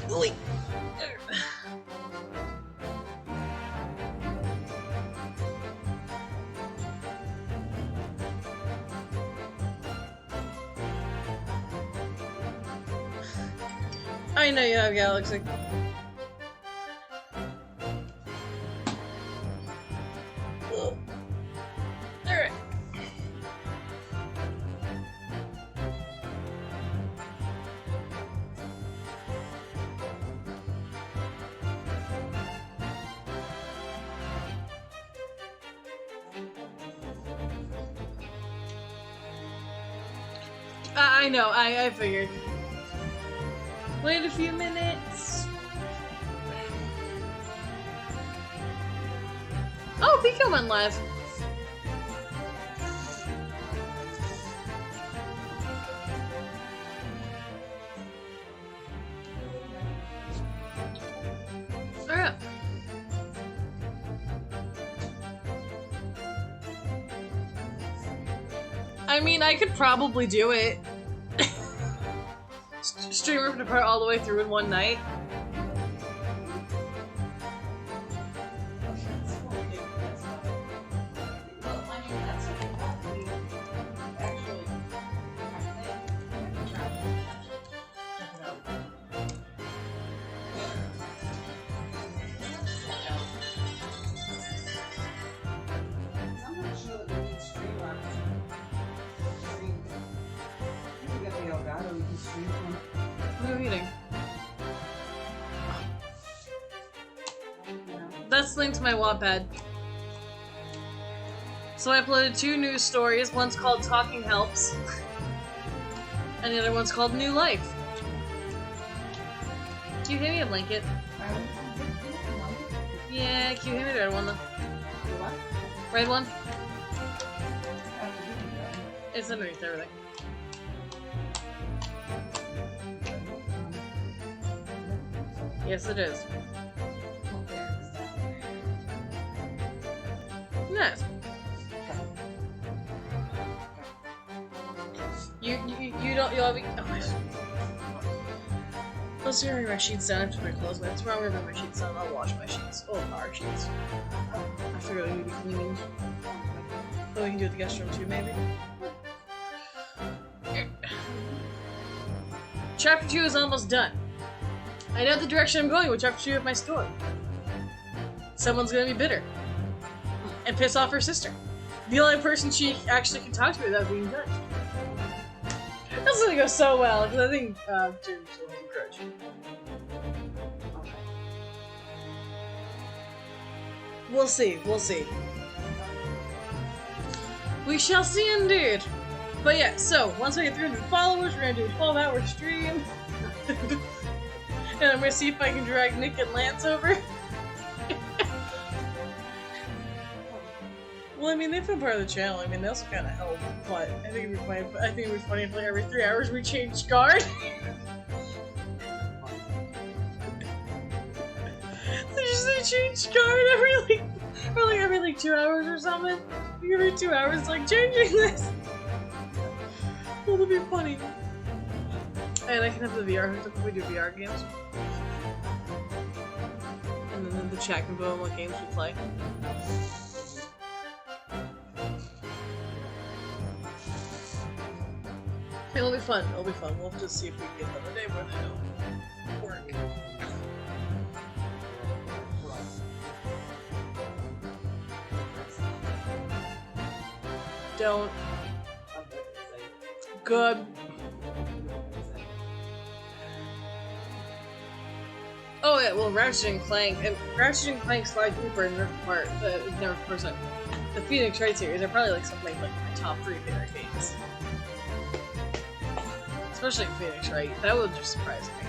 Wait. I know you have Galaxy. Alright. I know, I figured. Wait a few minutes. Oh, Pico went live. Alright. I mean, I could probably do it. Stream ripped apart all the way through in one night. What are you eating? That's linked to my Wattpad. So I uploaded 2 news stories. One's called Talking Helps, and the other one's called New Life. Can you hand me a blanket? Yeah, can you hand me the red one though? What? Red one? It's underneath everything. Yes, it is. Yes. You don't, you'll be, oh, I'll see my sheets down after my clothes, but tomorrow I'm gonna bring my sheets down, I'll wash my sheets. Oh, our sheets. I figured we need to be cleaning. Oh, we can do it in the guest room too, maybe? Chapter 2 is almost done. I know the direction I'm going with Chapter 2 of my story. Someone's gonna be bitter. And piss off her sister. The only person she actually can talk to without being judged. That's gonna go so well, because I think James will hold a grudge. We'll see, we'll see. We shall see indeed. But yeah, so, once I get 300 followers, we're gonna do a 12-hour stream. And I'm gonna see if I can drag Nick and Lance over. Well, I mean, they've been part of the channel. I mean, they also kind of help. But I think it'd be funny. I think it'd be funny if like every 3 hours we change guard. They change guard every like 2 hours or something. Like every 2 hours, like changing this. Well, it'll be funny. And I can have the VR hooked up if we do VR games. And then the chat can vote on what games we play. It'll be fun. It'll be fun. We'll have to see if we can get another day where they don't work. Don't. Good. Oh yeah, well, Ratchet & Clank slide deeper and rip apart, but never percent. The Phoenix Wright series are probably like something like my top 3 favorite games. Especially Phoenix Wright, that would just surprise me.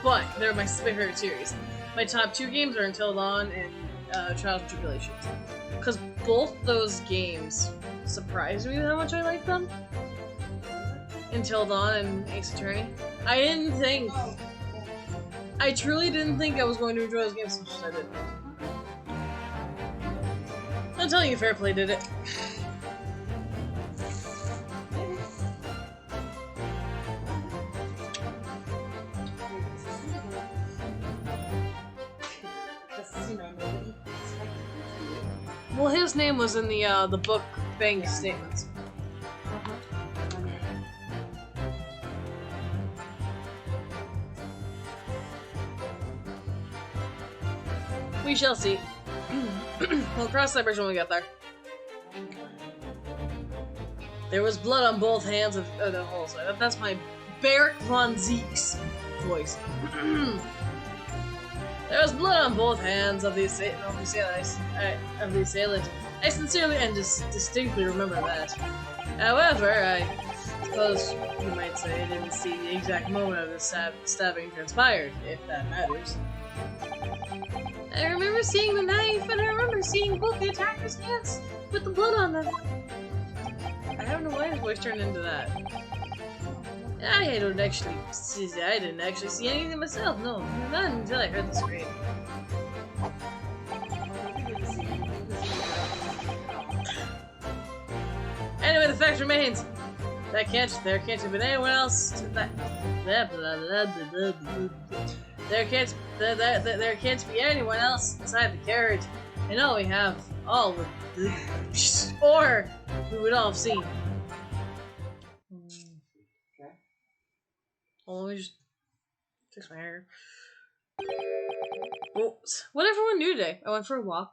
But they're my favorite series. My top 2 games are Until Dawn and Trials and Tribulations. Because both those games surprised me with how much I like them. Until Dawn and Ace Attorney. I truly didn't think I was going to enjoy those games as much as I did. I'm telling you, Fairplay did it. Well, his name was in the book bank statements. We shall see. We'll cross that bridge when we get there. There was blood on both hands of the whole side. That's my Barrack von Zeke's voice. There was blood on both hands of the assailant. I sincerely and distinctly remember that. However, I suppose you might say I didn't see the exact moment of the stabbing transpired, if that matters. I remember seeing the knife, and I remember seeing both the attacker's hands with the blood on them. I don't know why his voice turned into that. I didn't actually see anything myself. No, not until I heard the scream. Anyway, the fact remains there can't have been anyone else. There can't be anyone else inside the carriage, and all we have, or we would all have seen. Okay. Well, let me just fix my hair. Well, what everyone do today? I went for a walk.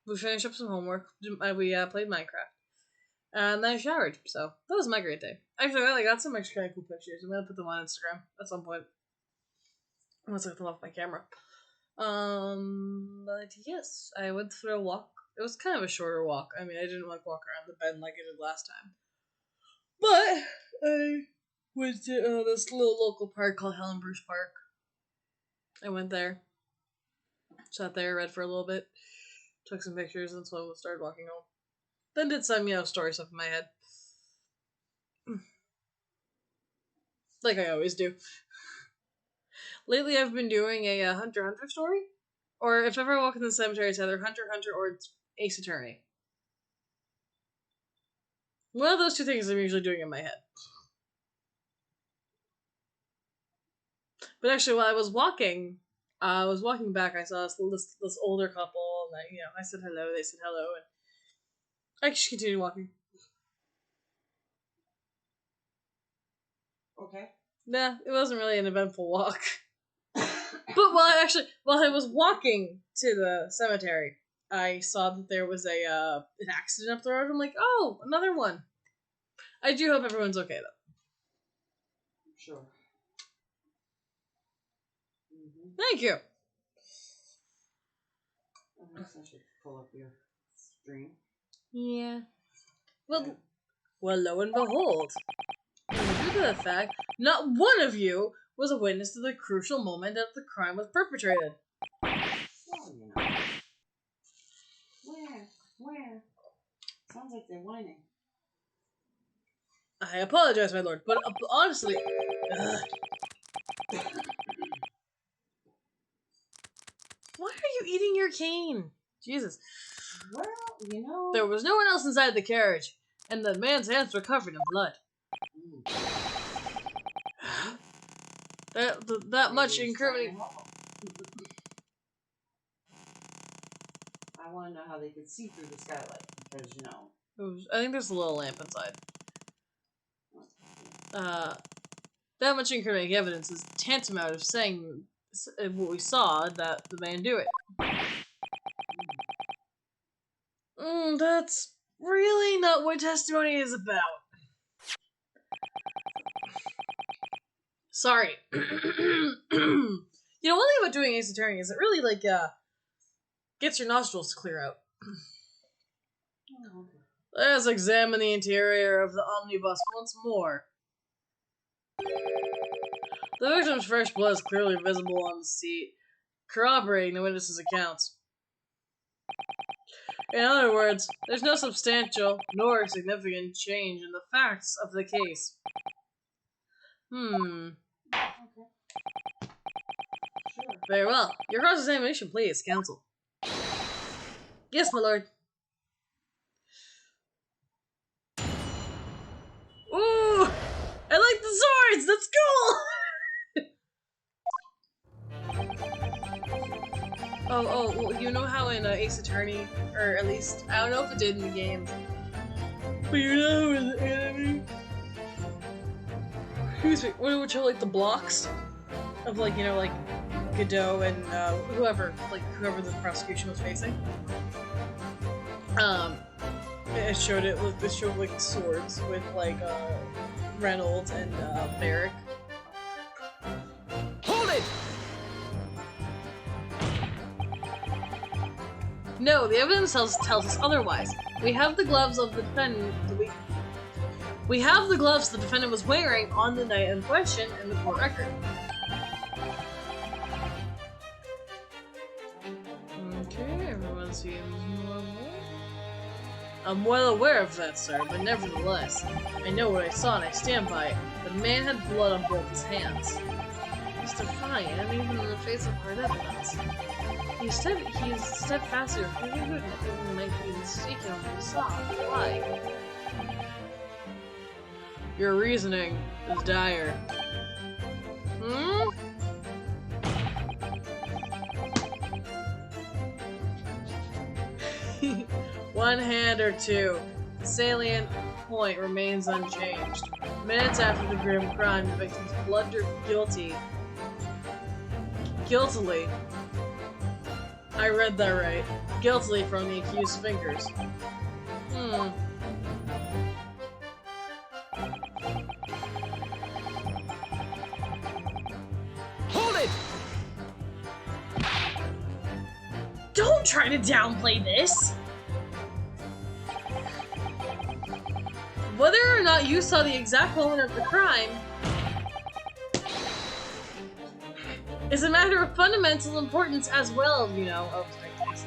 We finished up some homework. We played Minecraft. And then I showered. So that was my great day. Actually, I got some extra kind of cool pictures. I'm gonna put them on Instagram at some point. Once I get them off my camera. But yes, I went for a walk. It was kind of a shorter walk. I mean, I didn't walk around the bend like I did last time. But I went to this little local park called Helen Bruce Park. I went there. Sat there, read for a little bit. Took some pictures, and so I started walking home. Then did some, story stuff in my head. Like I always do. Lately I've been doing a Hunter x Hunter story. Or if ever I walk in the cemetery, it's either Hunter x Hunter or it's Ace Attorney. One of those two things I'm usually doing in my head. But actually, while I was walking back, I saw this older couple, and I said hello, they said hello, and I just continued walking. Okay. Nah, it wasn't really an eventful walk. But while I was walking to the cemetery, I saw that there was an accident up the road. I'm like, oh, another one. I do hope everyone's okay, though. Sure. Thank you. I should pull up your stream. Yeah. Well, lo and behold, due to the fact, not one of you was a witness to the crucial moment that the crime was perpetrated. Well, Where? Sounds like they're whining. I apologize, my lord, but honestly... Why are you eating your cane? Jesus. Well, There was no one else inside the carriage, and the man's hands were covered in blood. That much incriminating... I want to know how they could see through the skylight, because, I think there's a little lamp inside. That much incriminating evidence is tantamount of saying what we saw, that the man do it. That's really not what testimony is about. Sorry. One thing about doing Ace Attorney is it really, gets your nostrils to clear out. Oh, okay. Let's examine the interior of the omnibus once more. The victim's fresh blood is clearly visible on the seat, corroborating the witness's accounts. In other words, there's no substantial nor significant change in the facts of the case. Okay. Sure. Very well. Your cross-examination, please, counsel. Yes, my lord. Ooh! I like the swords! That's cool! Well, you know how in Ace Attorney, or at least, I don't know if it did in the game, but you know how in the anime, excuse me, which are like the blocks of like, you know, like Godot and whoever the prosecution was facing. It showed like swords with like Reynolds and Barrick. Hold it! No, the evidence tells us otherwise. We have the gloves of the defendant. We have the gloves the defendant was wearing on the night in question in the court record. Okay, everyone seems normal. I'm well aware of that, sir, but nevertheless, I know what I saw and I stand by it. The man had blood on both his hands. He's defiant, even in the face of hard evidence. He's steadfast or good, and might be mistaken on what he saw. Why? Your reasoning is dire. Hmm? One hand or two. The salient point remains unchanged. Minutes after the grim crime, the victim's blundered guiltily. I read that right. Guiltily from the accused's fingers. Hold it! Don't try to downplay this! Whether or not you saw the exact moment of the crime is a matter of fundamental importance as well, you know. Oh,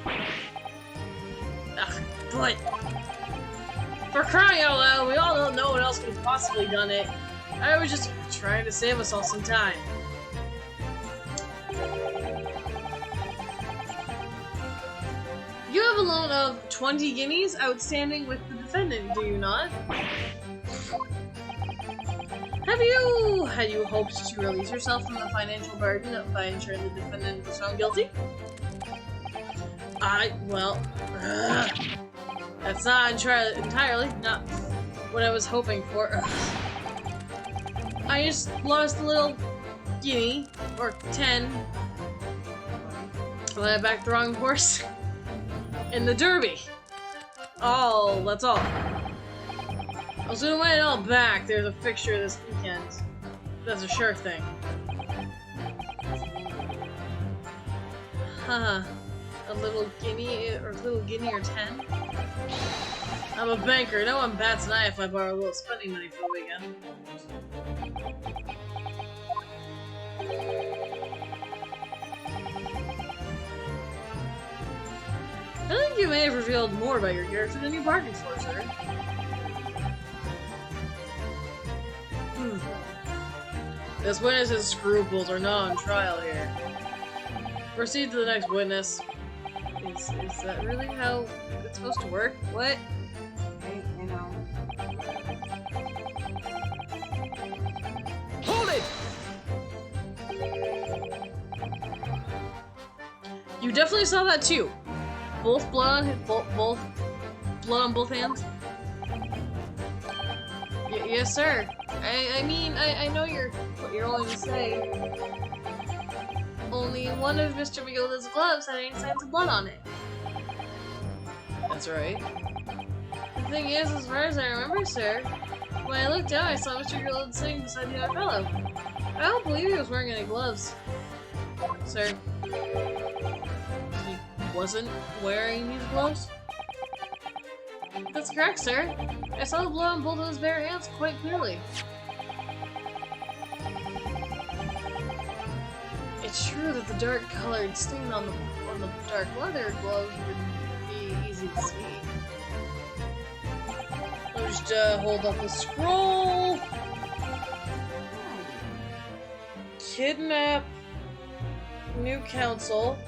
sorry. Ugh, but for crying out loud, we all don't know what else could have possibly done it. I was just trying to save us all some time. You have a loan of 20 guineas outstanding with the defendant, do you not? Had you hoped to release yourself from the financial burden by ensuring the defendant was found guilty? That's not entirely not what I was hoping for. I just lost a little guinea, or 10. Well, I backed the wrong horse in the derby. Oh, that's all. I was gonna win it all back. There's a fixture this weekend. That's a sure thing. Haha. A little guinea or 10? I'm a banker. No one bats an eye if I borrow a little spending money for the weekend. I think you may have revealed more about your character than you bargained for, sir. This witness's scruples are not on trial here. Proceed to the next witness. Is that really how it's supposed to work? What? Hey, you know. Hold it! You definitely saw that too. Both blood on both blood on both hands. Yes, sir. I mean, I know what you're only to say. Only one of Mr. Magilda's gloves had any signs of blood on it. That's right. The thing is, as far as I remember, sir, when I looked down, I saw Mr. Magilda sitting beside the other fellow. I don't believe he was wearing any gloves. Sir. He wasn't wearing these gloves? That's correct, sir. I saw the blood on both of his bare hands quite clearly. It's true that the dark-colored stain on the dark leather gloves would be easy to see. I'll just hold up the scroll. Kidnap new counsel.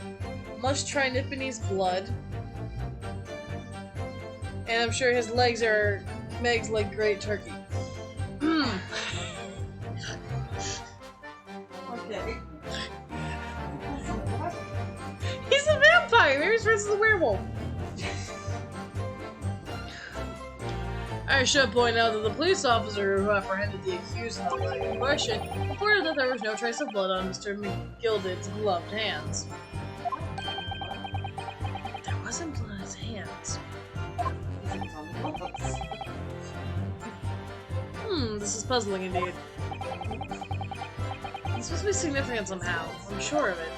Must try Nipponese blood. And I'm sure his legs are Meg's like great turkey. Okay. He's a why. Maybe he's friends with the werewolf. I should point out that the police officer who apprehended the accused in the line in question reported that there was no trace of blood on Mr. McGilded's gloved hands. There wasn't blood on his hands. This is puzzling indeed. This must be significant somehow. I'm sure of it.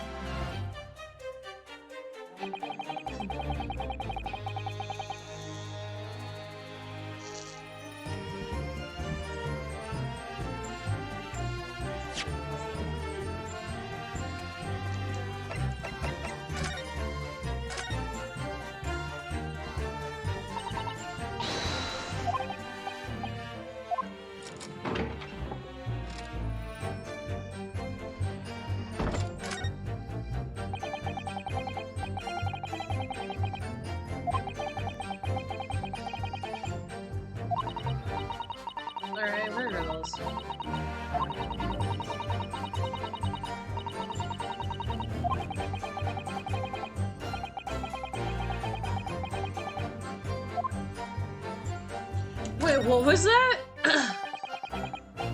Alright, where are those? Wait, what was that?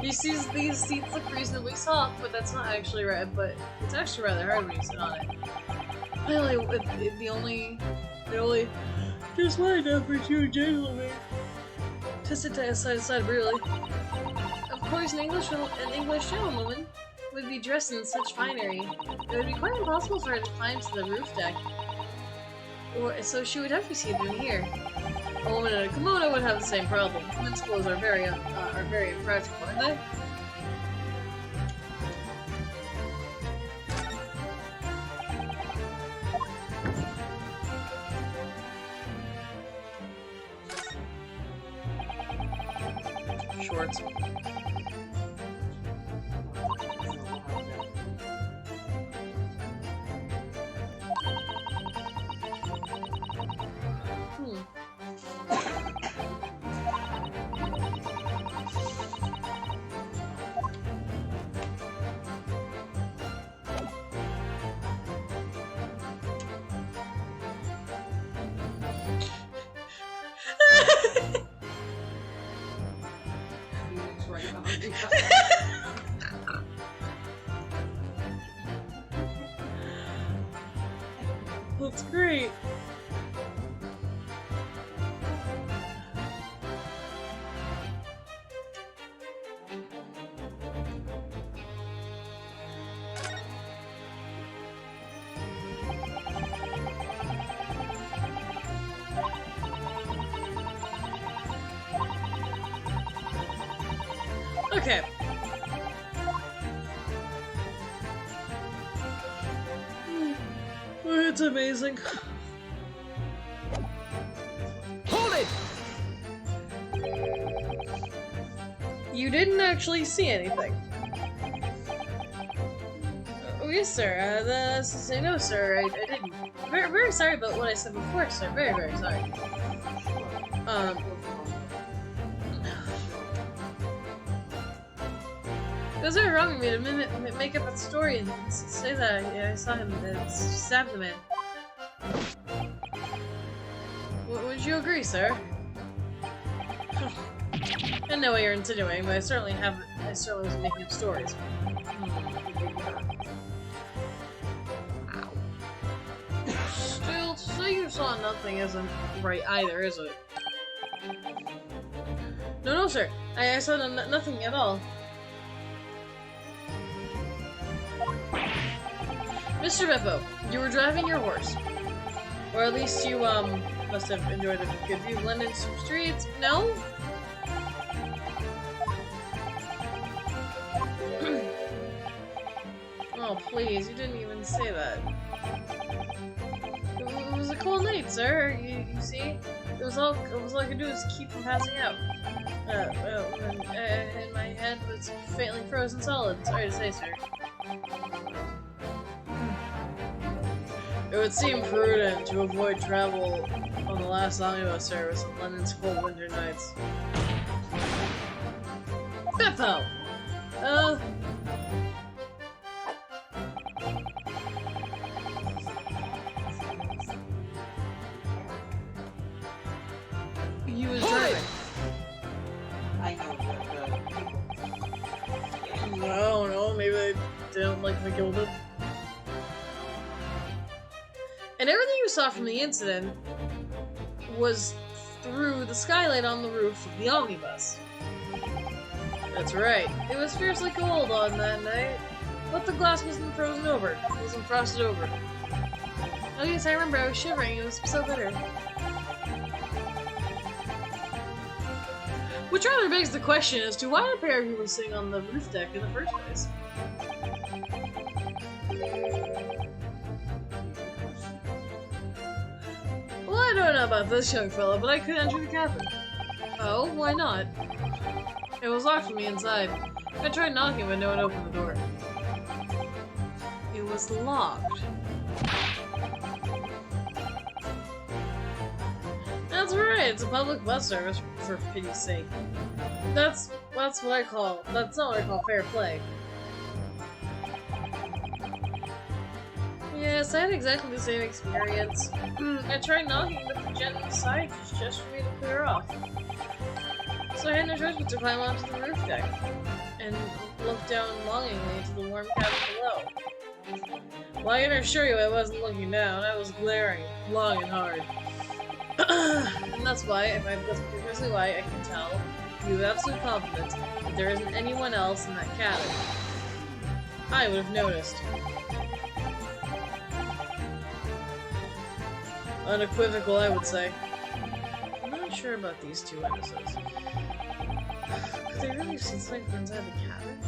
He sees these seats look reasonably soft, but that's not actually right. But it's actually rather hard when you sit on it. It only just wide enough for two gentlemen to sit side to side, really. Of course, an English gentlewoman would be dressed in such finery. It would be quite impossible for her to climb to the roof deck. So she would have to be seated in here. A woman in a kimono would have the same problem. Women's clothes are very impractical, aren't they? Shorts. That's great. Okay. It's amazing. Hold it! You didn't actually see anything. Oh, yes, sir. That's to say no, sir. I didn't. Very, very sorry about what I said before, sir. Very, very sorry. It was very wrong of me to make up a story and say that I saw him stab the man. Would you agree, sir? I know what you're insinuating, but I certainly wasn't making up stories. Still, to say you saw nothing isn't right either, is it? No, sir. I saw nothing at all. Mr. Beppo, you were driving your horse. Or at least you, must have enjoyed a good view of London streets. No? Oh, please, you didn't even say that. It was a cold night, sir. You see? It was all I could do was keep from passing out. And my head was faintly frozen solid. Sorry to say, sir. It would seem prudent to avoid travel on the last omnibus service on London's cold winter nights. Beppo! haven't killed him. And everything you saw from the incident was through the skylight on the roof of the omnibus. That's right. It was fiercely cold on that night, but the glass wasn't frozen over. It wasn't frosted over. Oh yes, I remember. I was shivering. It was so bitter. Which rather begs the question as to why a pair of you were sitting on the roof deck in the first place. Well, I don't know about this young fella, but I could enter the cabin. Oh, why not? It was locked from the inside. I tried knocking, but no one opened the door. It was locked. That's right, it's a public bus service, for pity's sake. That's what I call, that's not what I call fair play. Yes, I had exactly the same experience. I tried knocking, but the gent inside just for me to clear off. So I had no choice but to climb onto the roof deck and look down longingly into the warm cabin below. Well, I can assure you I wasn't looking down, I was glaring, long and hard. And that's precisely why I can tell you with absolute confidence that there isn't anyone else in that cabin. I would have noticed. Unequivocal, I would say. I'm not sure about these two witnesses. Could they really have seen something from inside the cabin?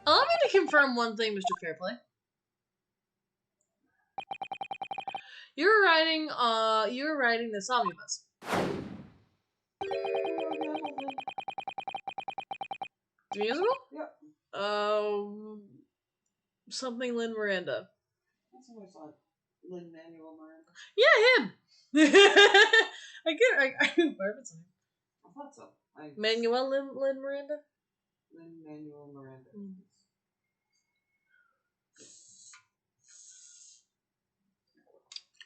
Allow me to confirm one thing, Mr. Fairplay. You were riding this omnibus. The musical? Yep. Something Lin Miranda. That's what I thought. Lin-Manuel Miranda. Yeah, him! I thought so. Manuel Lin Miranda? Lin-Manuel Miranda.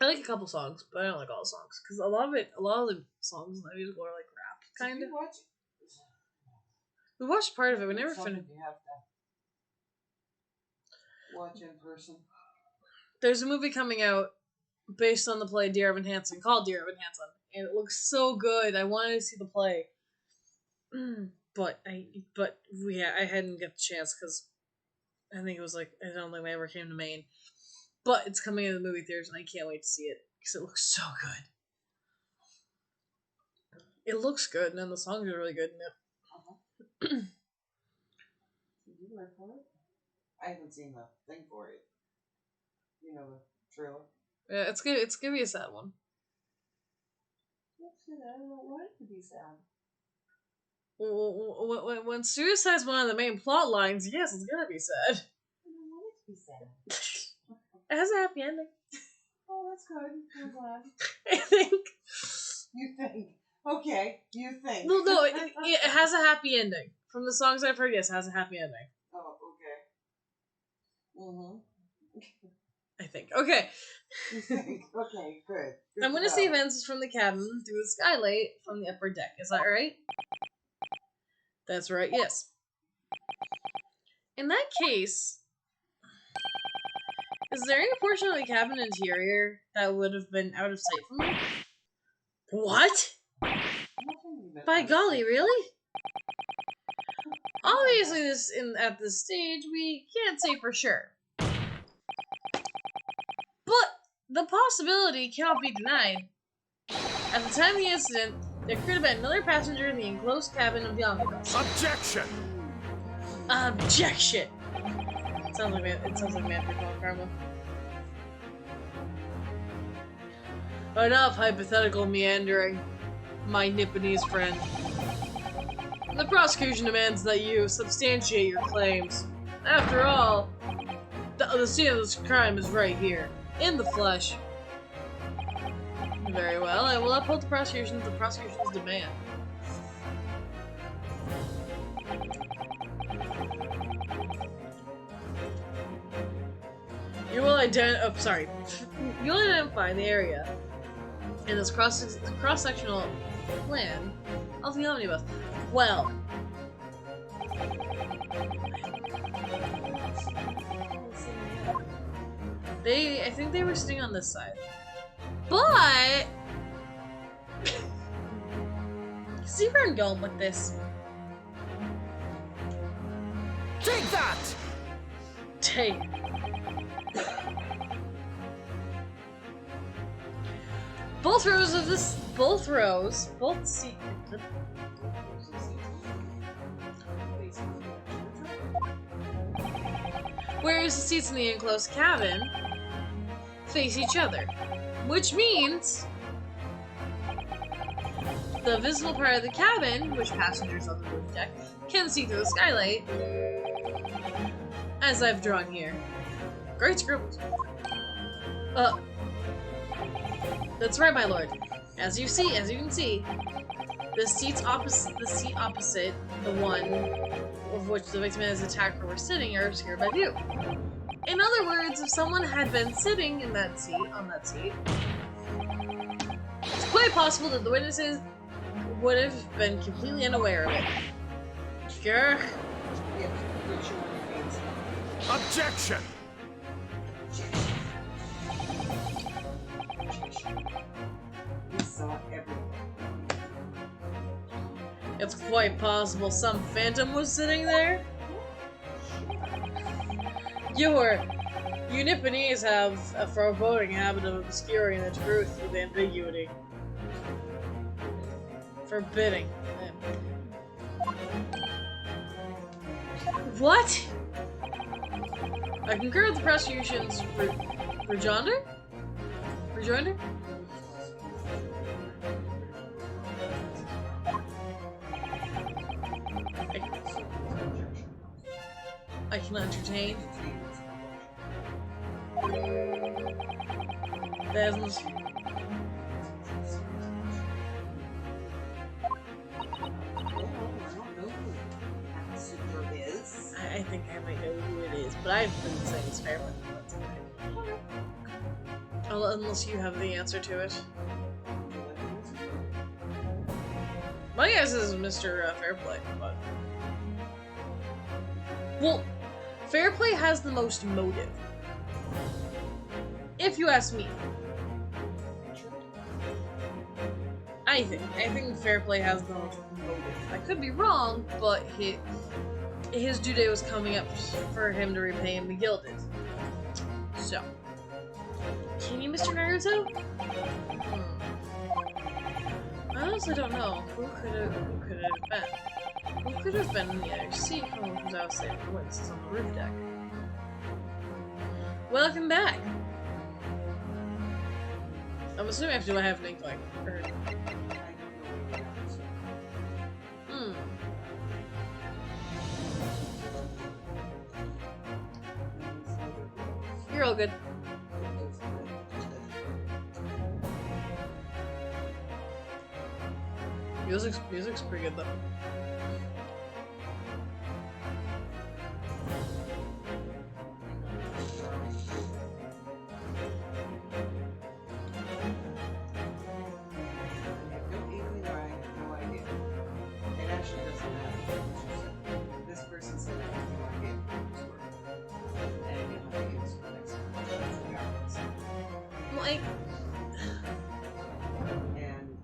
I like a couple songs, but I don't like all the songs. Because a lot of the songs in the musical are like rap, kind of. Did you watch it? We watched part of it, we never Something finished. you have to watch in person. There's a movie coming out based on the play Dear Evan Hansen, called Dear Evan Hansen, and it looks so good. I wanted to see the play, but I hadn't got the chance because I think it was like I don't think I ever came to Maine. But it's coming in the movie theaters, and I can't wait to see it because it looks so good. It looks good, and then the songs are really good in it. Did you work for it? I haven't seen the thing for it. You know, the trailer. Yeah, it's good. It's gonna be a sad one. I don't know why it could be sad. When suicide's one of the main plot lines, yes, it's gonna be sad. I don't want it to be sad. It has a happy ending. Oh, that's good. I'm glad. I think. You think? Okay, you think. No, it has a happy ending. From the songs I've heard, yes, it has a happy ending. Oh, okay. I think. Okay. You think? Okay, good. I'm gonna see events from the cabin through the skylight from the upper deck. Is that right? That's right, yes. In that case, is there any portion of the cabin interior that would have been out of sight from me? What? By golly, really? Obviously, at this stage, we can't say for sure. But the possibility cannot be denied. At the time of the incident, there could have been another passenger in the enclosed cabin of the omnibus. Objection! Objection! It sounds like Manfred von Karma. Enough hypothetical meandering, my Nipponese friend. The prosecution demands that you substantiate your claims. After all, the scene of this crime is right here, in the flesh. Very well, I will uphold the prosecution's demand. You will You'll identify the area in this cross-sectional plan of the omnibus. Well, I think they were sitting on this side, but see where I'm going with this. Take that! Take. Both seats. Whereas the seats in the enclosed cabin face each other, which means the visible part of the cabin, which passengers on the roof deck can see through the skylight, as I've drawn here. Great scribbles. That's right, my lord. As you can see, the seat opposite the one of which the victim is attacked where we're sitting are obscured by view. In other words, if someone had been sitting in that seat, it's quite possible that the witnesses would have been completely unaware of it. Sure. Objection! We saw everything. It's quite possible some phantom was sitting there. You Nipponese have a foreboding habit of obscuring the truth with ambiguity. Forbidding. What? I concur with the prosecution's rejoinder? Rejoinder? I can entertain. There's I think I might know who it is, but I've been saying it's Fairplay. That's okay. Unless you have the answer to it. My guess is Mr. Fairplay, but... Well, Fairplay has the most motive. If you ask me. I think Fairplay has the most motive. I could be wrong, but his due date was coming up for him to repay him the gilded. So. Can you, Mr. Naruto? I honestly don't know. Who could it have been? Who could have been in the other seat from who's outside the witnesses on the roof deck? Welcome back! I'm assuming I have an inkling. You're all good. Music's pretty good though. Like, and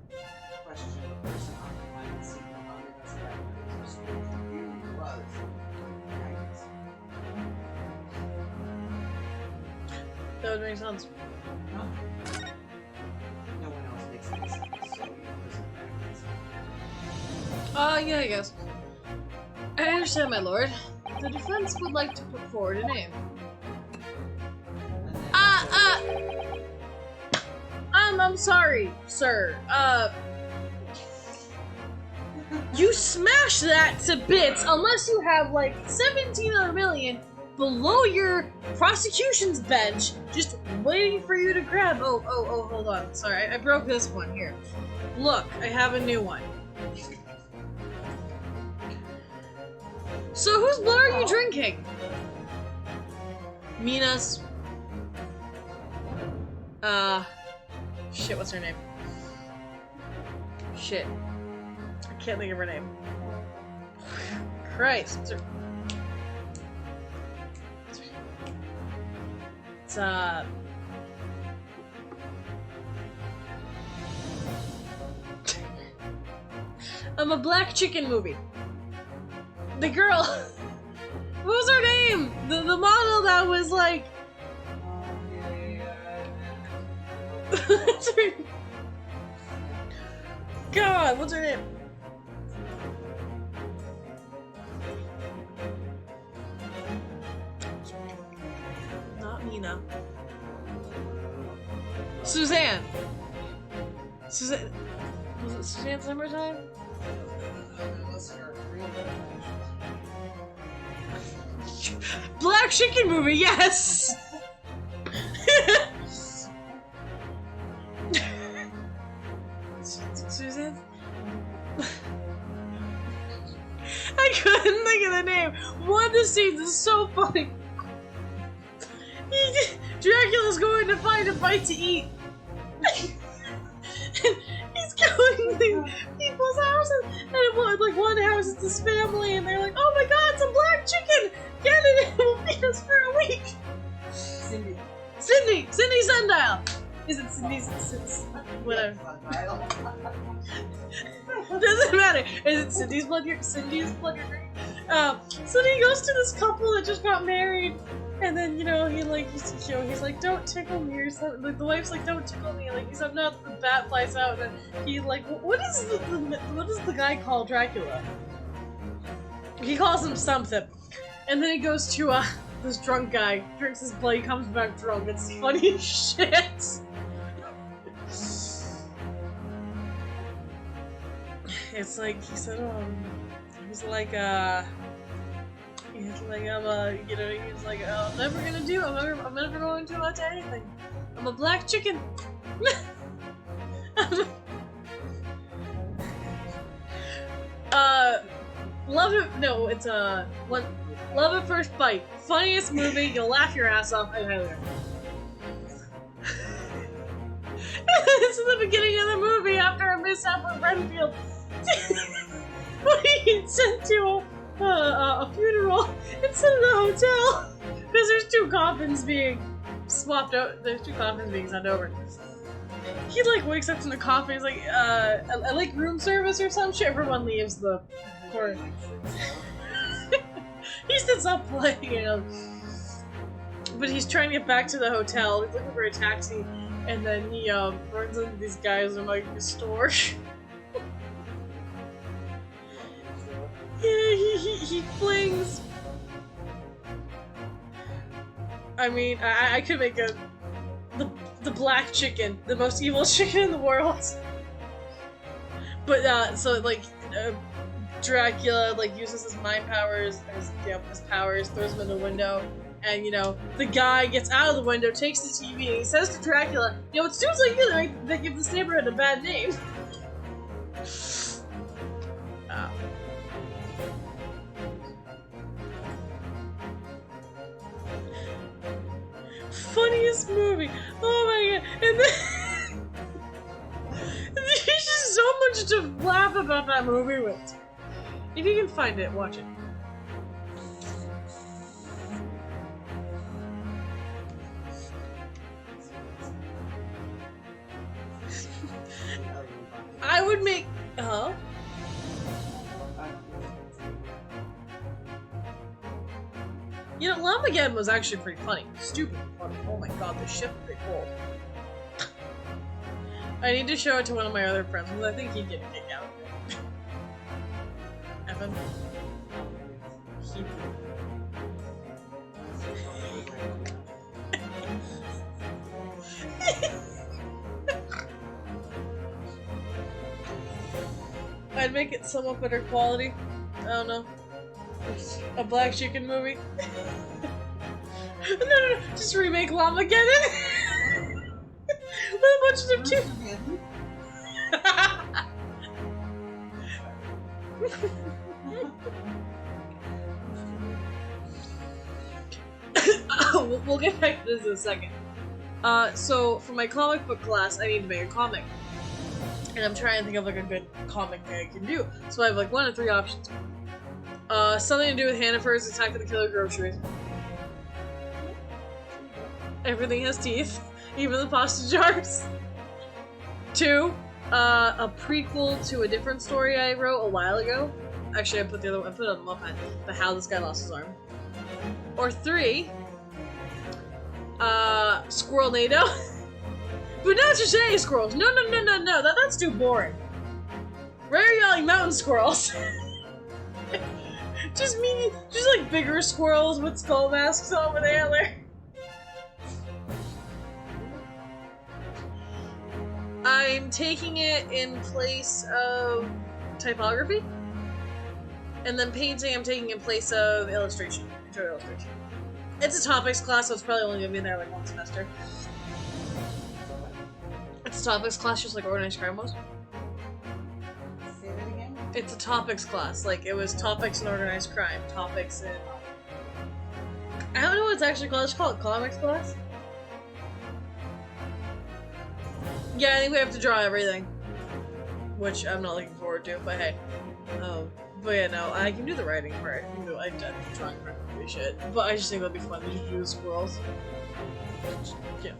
question the person occupying the seat on the bus who was guidance. that would make sense. No one else makes any sense, so you listen Yeah, I guess. I understand, my lord. The defense would like to put forward a name. I'm sorry, sir. You smash that to bits unless you have like 17 other million below your prosecution's bench just waiting for you to grab. Oh, hold on. Sorry, I broke this one here. Look, I have a new one. So whose blood are you drinking? Mina's. Shit, what's her name? Shit. I can't think of her name. Christ. What's her... It's, I'm a black chicken movie. The girl... What was her name? The model that was like... What's her... God, what's her name? Not Mina. Suzanne. Suzanne. Was it Suzanne Summertime? Black chicken movie, yes! Suzanne? I couldn't think of the name. One of the scenes is so funny. Dracula's going to find a bite to eat. He's going to people's houses, and like one house it's this family, and they're like, "Oh my God, it's a black chicken! Get it! It will feed us for a week." Cindy Sundial. Is it Cindy's? Whatever. Doesn't matter. Is it Cindy's blood? Cindy's blood. So then he goes to this couple that just got married. And then, he's like, "Don't tickle me," or something. Like, the wife's like, "Don't tickle me." Like, he's like, "No, the bat flies out." And then he's like, what does the guy call Dracula? He calls him something. And then he goes to, this drunk guy, drinks his blood, he comes back drunk. It's funny as shit. It's like, he said, he's like, he's like, I'm never gonna do, I'm never going to do anything. I'm a black chicken. Love it, no, it's Love at First Bite. Funniest movie, you'll laugh your ass off, I highly recommend. It's in the beginning of the movie after a mishap with Renfield. When he gets sent to a funeral instead of the hotel because there's two coffins being swapped out. There's two coffins being sent over. He like wakes up from the coffin. He's like, I like room service or some shit. Everyone leaves the court. He sits up playing, but he's trying to get back to the hotel. He's looking for a taxi, and then he runs into these guys in like the store. Yeah, he flings. I mean, I could make the black chicken, the most evil chicken in the world. But so like Dracula like uses his mind powers, his powers, throws him in the window, and the guy gets out of the window, takes the TV, and he says to Dracula, "It seems like you that give this neighborhood a bad name." Funniest movie. Oh my God. And then there's just so much to laugh about that movie with. If you can find it, watch it. I would make Lamageddon was actually pretty funny. Stupid funny. Oh my God, the ship they pulled. I need to show it to one of my other friends because I think he'd get a kick out of it. Evan. I'd make it somewhat better quality. I don't know. A black chicken movie. No, just remake Lamageddon. With a bunch of them too. We'll get back to this in a second. So for my comic book class, I need to make a comic. And I'm trying to think of like a good comic thing I can do. So I have like 1 of 3 options. Something to do with Hannaford's Attack of the Killer Groceries. Everything has teeth, even the pasta jars. 2, a prequel to a different story I wrote a while ago. Actually, I put the other one, I put it on the Muppet, but how this guy lost his arm. Or 3, Squirrelnado. But not just any squirrels. No, that's too boring. Rare yelling mountain squirrels. just like bigger squirrels with skull masks on with antler. I'm taking it in place of typography. And then painting I'm taking in place of illustration. Intro illustration. It's a topics class, so it's probably only gonna be there like 1 semester. It's a topics class just like organized crime was. Say that again? It's a topics class. Like, it was topics in organized crime. Topics in... I don't know what it's actually called. It's called comics class? Yeah, I think we have to draw everything. Which I'm not looking forward to, but hey. But yeah, no, I can do the writing part. I can do drawing part pretty shit. But I just think that'd be fun to just do the squirrels. Yeah.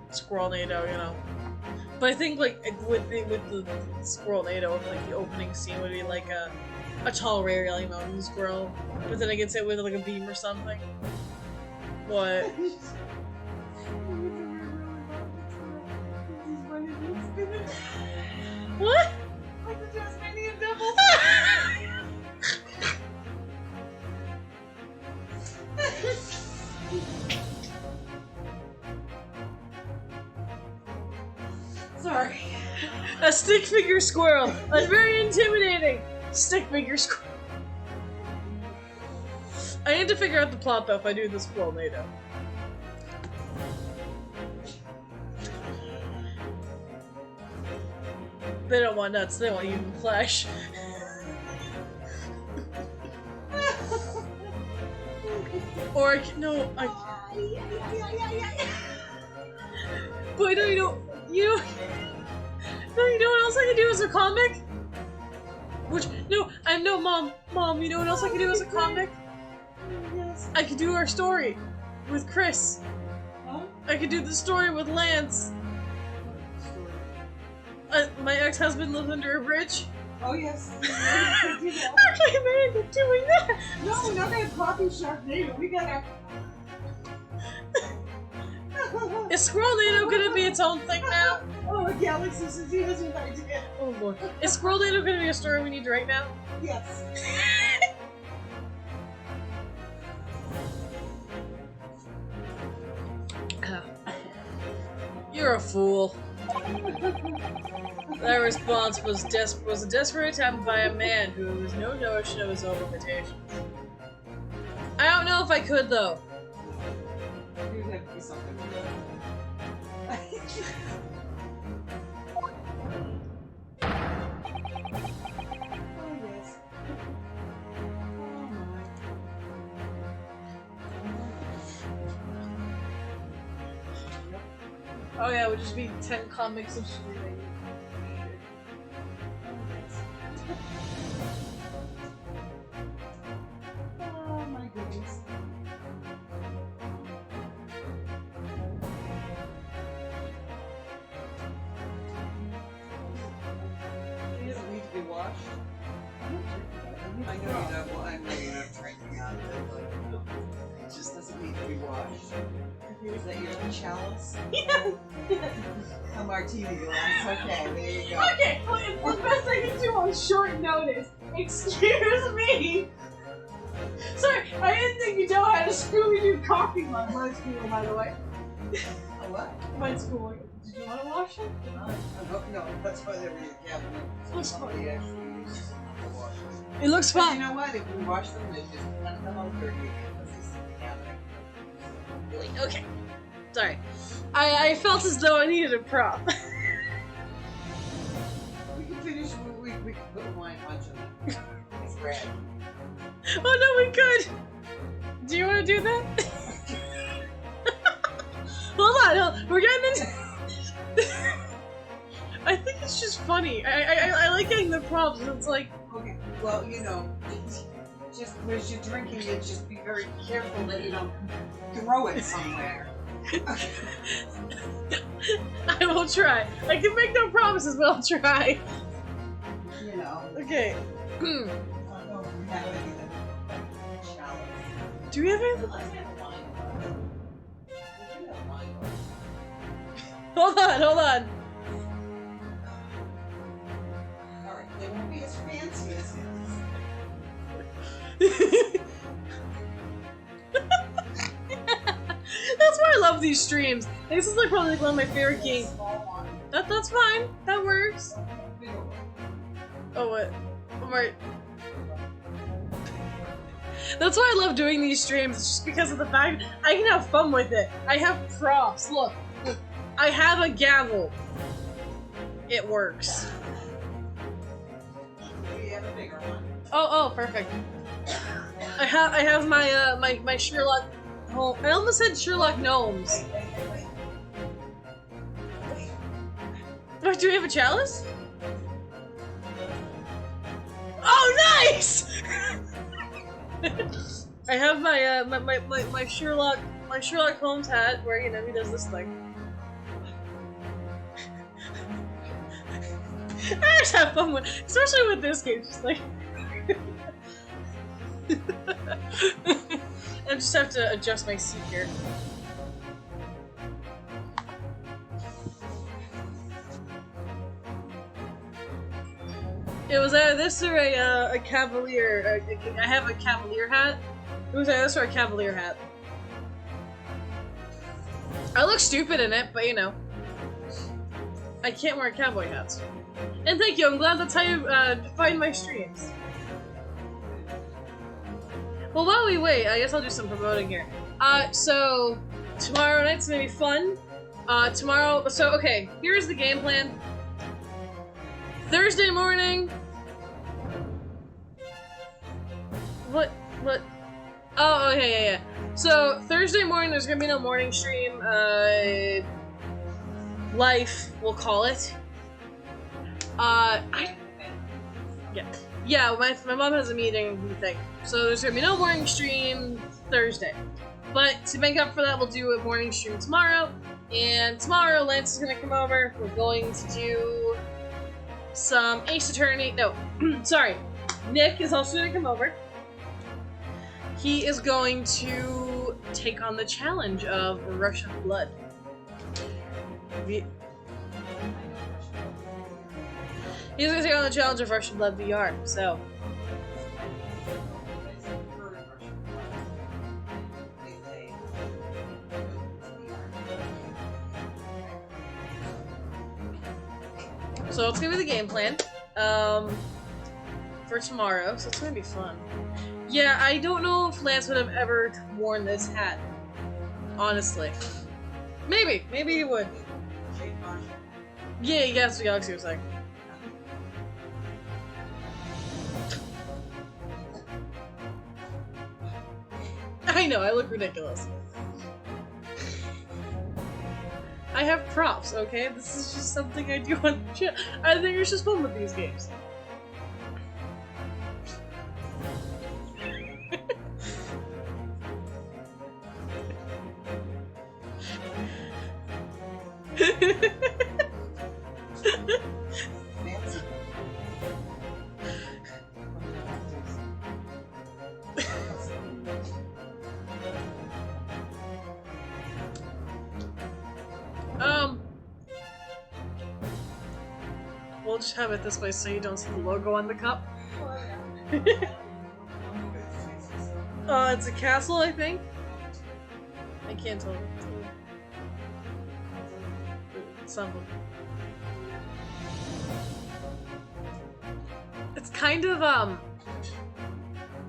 Squirrelnado, you know. But I think, like, with the Squirrelnado, like, the opening scene would be, like, a tall, rare yelling mountain squirrel. But then I gets it with, like, a beam or something. What? What? Like the Tasmanian devil? Sorry. A stick figure squirrel. That's very intimidating. Stick figure squirrel. I need to figure out the plot though if I do the Squirrelnado. They don't want nuts, they want human flesh. Or I can, no, I... But no, you know what else I can do as a comic? Mom, you know what else I can do as a comic? Yes. I could do our story with Chris. Huh? I could do the story with Lance. My ex-husband lives under a bridge. Oh yes. I can't imagine doing that. No, we're not gonna copy Sharknado. We gotta. Is Squirrelnado gonna be its own thing now? Oh, Galaxy says he has an idea. Oh lord. Is Squirrelnado gonna be a story we need to write now? Yes. You're a fool. That response was a desperate attempt by a man who has no notion of his own limitations. I don't know if I could though. It would have to be something real. Oh yes. Oh my. Oh yeah, it would just be 10 comics of screaming. Oh my goodness. He doesn't need to be washed. I know you're not. Well, I know you're not drinking out of it, but it just doesn't need to be washed. Is that your chalice? Yeah. A martini glass. Okay, there you go. Okay, well, it's the best I can do on short notice. Excuse me. Sorry, I didn't think you know how to Scooby-Doo coffee mug. Mine's cool, by the way. A what? Mine's cool. Did you want to wash it? No, that's why they were in your cabinet. Looks Somebody actually uses them to wash them. It looks But fun. you know what? If we wash them, they just kind of come out dirty again because they sit in the cabinet. Okay. Sorry. I felt as though I needed a prop. We can finish. We can put a wine punch in it. It's red. Oh no, we could! Do you want to do that? Hold on, we're getting into... I think it's just funny. I like getting the props. It's like... Okay, well, you know, just as you're drinking it, just be very careful that you don't throw it somewhere. I will try. I can make no promises, but I'll try. You know. Okay. I don't know if we have anything. Do we have anything? Hold on. Alright, they won't be as fancy as That's why I love these streams. This is like probably like one of my favorite games. That's fine. That works. Oh what? I'm right. That's why I love doing these streams, just because of the fact I can have fun with it. I have props. Look, I have a gavel. It works. We have a bigger one. Oh, perfect. I have my my Sherlock. Oh, I almost said Sherlock Gnomes. Wait, do we have a chalice? Oh, nice! I have my my Sherlock Holmes hat where, you know, he does this thing. I just have fun with, especially with this game, just like I just have to adjust my seat here. It was either this or a Cavalier. I have a Cavalier hat. It was either this or a Cavalier hat. I look stupid in it, but you know, I can't wear cowboy hats. And thank you. I'm glad that's how you find my streams. Well, while we wait, I guess I'll do some promoting here. So tomorrow night's gonna be fun. Tomorrow. So okay, here's the game plan. Thursday morning. What? Oh, okay, yeah. So Thursday morning, there's gonna be no morning stream. Life, we'll call it. Yeah. My mom has a meeting, we think. So there's gonna be no morning stream Thursday. But to make up for that, we'll do a morning stream tomorrow. And tomorrow, Lance is gonna come over. We're going to do some Ace Attorney. No, sorry. Nick is also gonna come over. He is going to take on the challenge of Rush of Blood. He's gonna take on the challenge of Rush of Blood VR, so. So it's gonna be the game plan, for tomorrow, so it's gonna be fun. Yeah, I don't know if Lance would have ever worn this hat, honestly. Maybe he would. Yeah, that's what Galaxy was like. I know, I look ridiculous. I have props, okay? This is just something I do on the channel. I think it's just fun with these games. We'll just have it this way so you don't see the logo on the cup. It's a castle, I think. I can't tell. Something. It's kind of,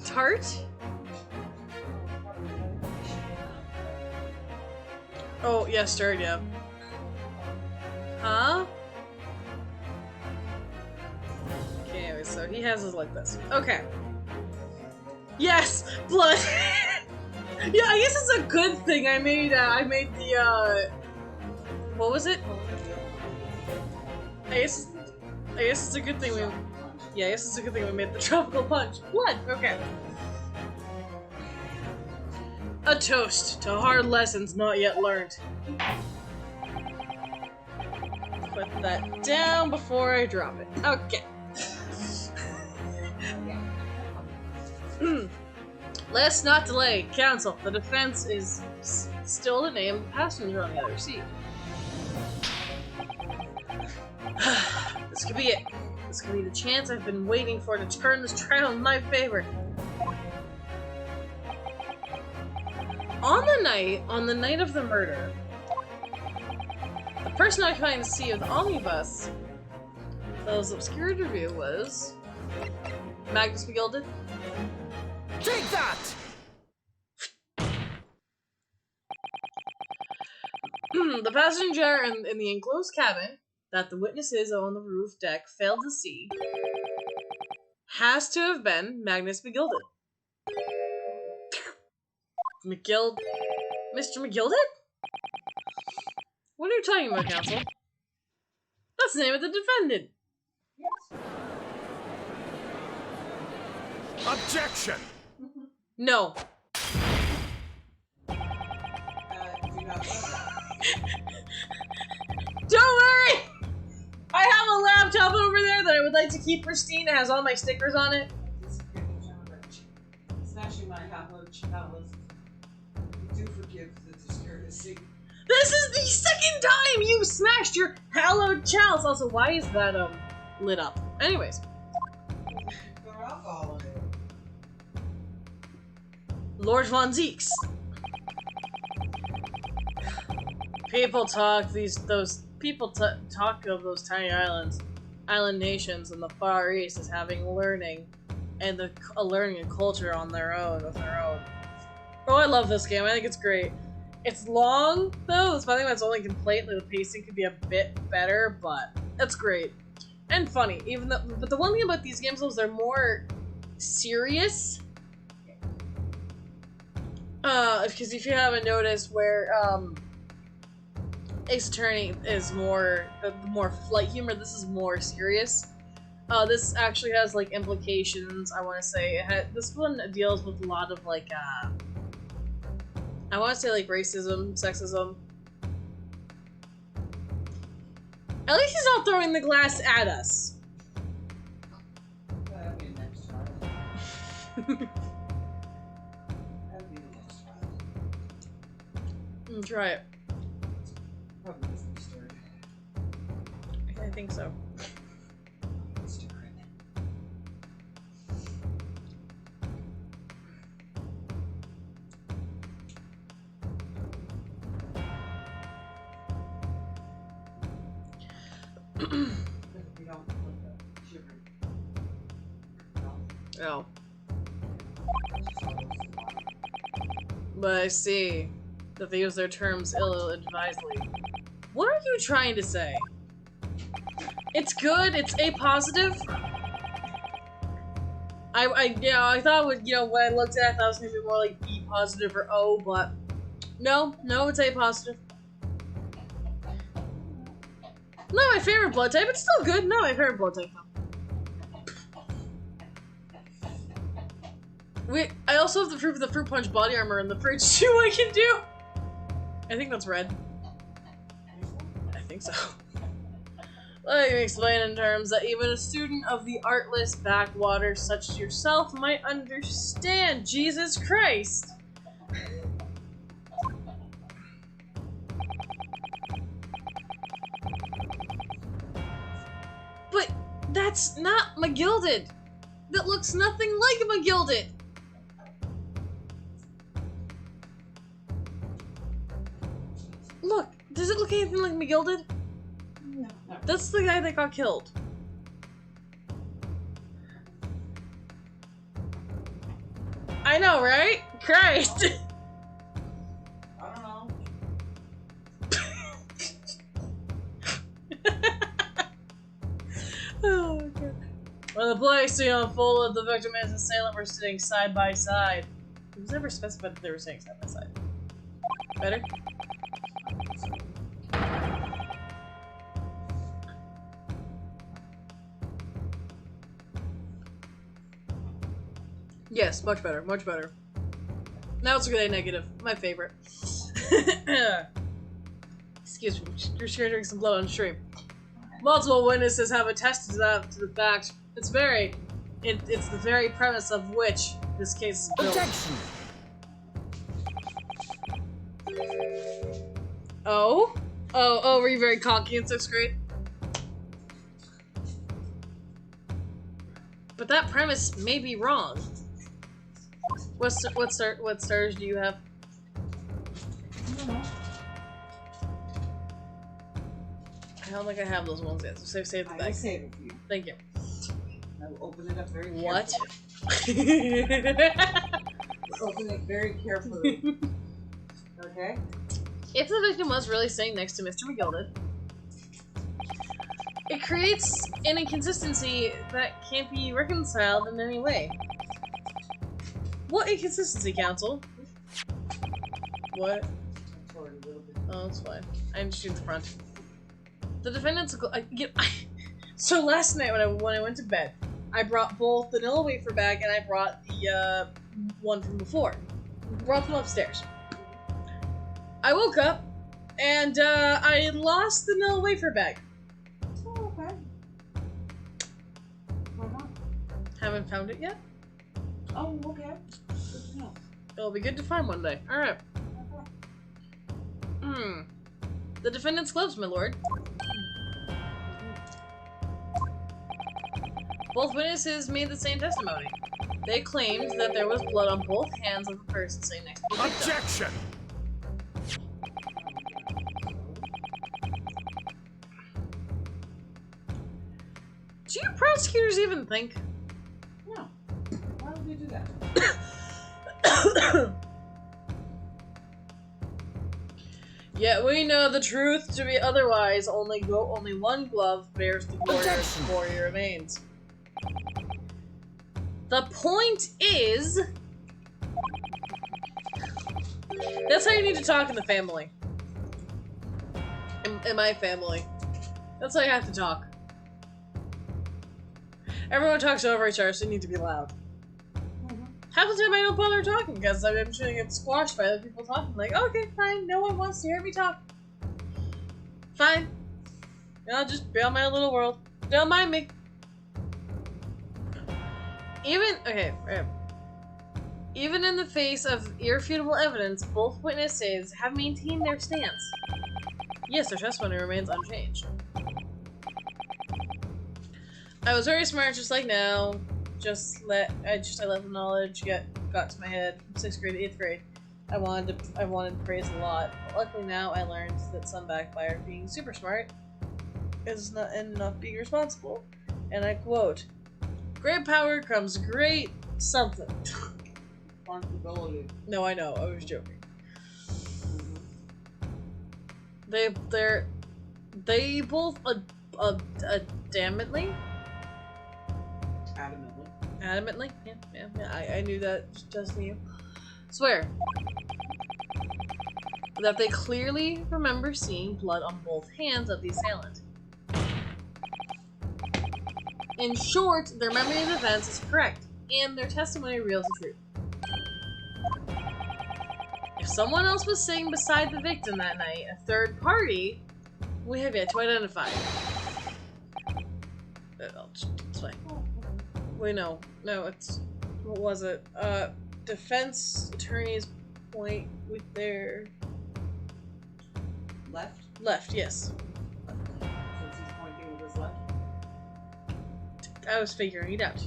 tart? Oh, yeah, stirred, yeah. Huh? Okay, anyway, so he has his like this. Okay. Yes! Blood! Yeah, I guess it's a good thing I made the, what was it? I guess it's a good thing we... Yeah, I guess it's a good thing we made the tropical punch. Blood! Okay. A toast to hard lessons not yet learned. Put that down before I drop it. Okay. Let's not delay. Counsel, the defense is still to name the passenger on the other seat. This could be it. This could be the chance I've been waiting for to turn this trial in my favor. On the night of the murder, the person occupying the seat of the omnibus, those obscured review was Magnus Begilded. Take that! The passenger in the enclosed cabin that the witnesses on the roof deck failed to see has to have been Magnus Begilded. Mr. McGilded? What are you talking about, counsel? That's the name of the defendant. Objection! No. Do not Don't worry! I have a laptop over there that I would like to keep pristine. It has all my stickers on it. Smashing my hallowed chalice. We do forgive the discourtesy. This is the second time you smashed your hallowed chalice. Also, why is that lit up? Anyways, Throw alcohol in it. Lord Von Zeeks. People talk talk of those tiny island nations in the Far East as having learning and learning and culture on their own with their own. Oh, I love this game. I think it's great. It's long though. That's I think that's only complaint. Like, the pacing could be a bit better, but it's great and funny. But the one thing about these games is they're more serious. Because if you haven't noticed, where Ace Attorney is more flight humor, this is more serious. This actually has like implications. I want to say this one deals with a lot of like I want to say like racism, sexism. At least he's not throwing the glass at us. That'll be the next trial. That'll be the next trial. Try it. Probably isn't the story. I think so. Let's do it. If you don't put the sugar. No. Oh. But I see that they use their terms ill-advisedly. What are you trying to say? It's good. It's A positive. I thought when I looked at it, I thought it was gonna be more like B positive or O, but no, it's A positive. Not my favorite blood type. It's still good. Not my favorite blood type though. I also have the proof of the fruit punch body armor in the fridge too. I can do. I think that's red. I think so. Let me explain in terms that even a student of the artless backwater such as yourself might understand. Jesus Christ! But that's not McGilded! That looks nothing like McGilded! Look, does it look anything like McGilded? No. That's the guy that got killed. I know, right? Christ! I don't know. Oh, God. When the play scene unfolded, the victim and his assailant were sitting side by side. It was never specified that they were staying side by side. Better? Yes, much better, much better. Now it's a good negative. My favorite. Excuse me, you're sharing some blood on stream. Multiple witnesses have attested to the fact. It's the very premise of which this case is built. Objection! Oh? Oh, were you very cocky in 6th grade? But that premise may be wrong. What stars do you have? I don't think I have those ones yet, so save the I bag. will save it for you. Thank you. I will open it up very carefully. What? Open it very carefully. Okay? If the victim was really staying next to Mr. McGilded, it creates an inconsistency that can't be reconciled in any way. What inconsistency, counsel? What? Oh, that's fine. I'm just in the front. The defendant's... So last night when I went to bed, I brought both the vanilla wafer bag and I brought the one from before. Brought them upstairs. I woke up and I lost the vanilla wafer bag. Oh, okay. Why not? Haven't found it yet. Oh, okay. Good to know. It'll be good to find one day. Alright. The defendant's gloves, my lord. Both witnesses made the same testimony. They claimed that there was blood on both hands of the person sitting next to the victim. Objection! Do you prosecutors even think? No. Why would they do that? Yet we know the truth to be otherwise. Only one glove bears the glory remains. The point is, that's how you need to talk in the family. In my family, that's how you have to talk. Everyone talks over each other, so you need to be loud. Half the time I don't bother talking because I'm just gonna get squashed by other people talking. Like, okay, fine, no one wants to hear me talk. Fine. I'll just be on my little world. Don't mind me. Even in the face of irrefutable evidence, both witnesses have maintained their stance. Yes, their testimony remains unchanged. I was very smart, just like now. I let the knowledge got to my head from 6th grade to 8th grade. I wanted praise a lot. But luckily now I learned that some backfire being super smart is not enough being responsible. And I quote, "Great power comes great something." Responsibility. No, I know. I was joking. They both adamantly, yeah, I knew that just you. Swear that they clearly remember seeing blood on both hands of the assailant. In short, their memory of events is correct, and their testimony reveals the truth. If someone else was sitting beside the victim that night, a third party, we have yet to identify. It's fine. Wait, no, it's, what was it? Defense attorneys point with their... Left, yes. Since he's pointing with his left? I was figuring it out.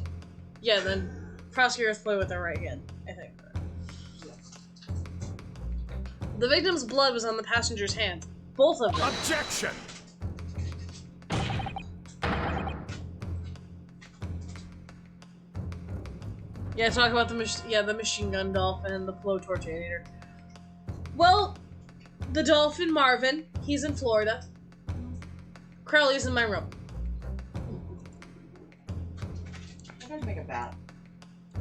Yeah, then prosecutors play with their right hand, I think. Yes. The victim's blood was on the passenger's hand. Both of them. Objection! Yeah, talk about the machine gun dolphin and the blowtorch alligator. Well, the dolphin Marvin, he's in Florida. Crowley's in my room. I gotta make a bat.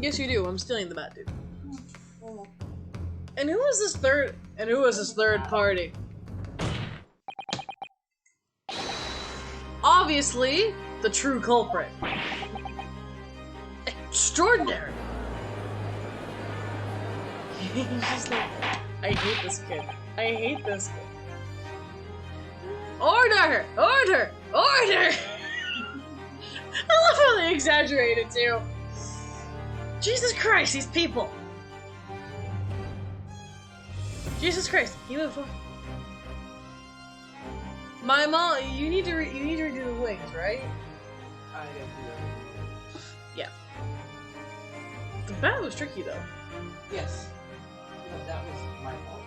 Yes, you do. I'm stealing the bat, dude. And who is this third? And who is this third party? Obviously, the true culprit. Extraordinary. He's just like, I hate this kid. I hate this kid. Order! Order! Order! I love how they exaggerate it too. Jesus Christ, these people! Jesus Christ, you have. My mom, you need to redo the wings, right? I didn't do that. Yeah. The battle was tricky though. Yes. But that was my fault.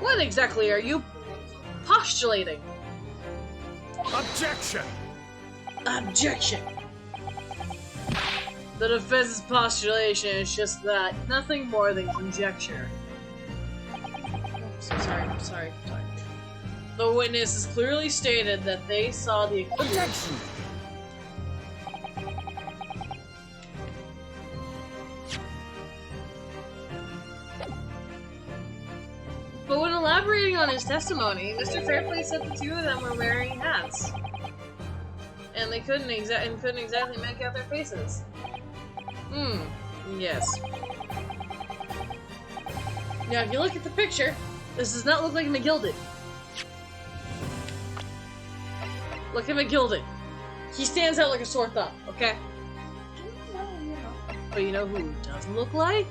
What exactly are you postulating? Objection! Objection! The defense's postulation is just that, nothing more than conjecture. Oops, sorry. The witness has clearly stated that they saw the Objection! But when elaborating on his testimony, Mr. Fairplay said the two of them were wearing hats. And they couldn't exactly make out their faces. Yes. Now, if you look at the picture, this does not look like McGilded. Look at McGilded. He stands out like a sore thumb, okay? But you know who it doesn't look like?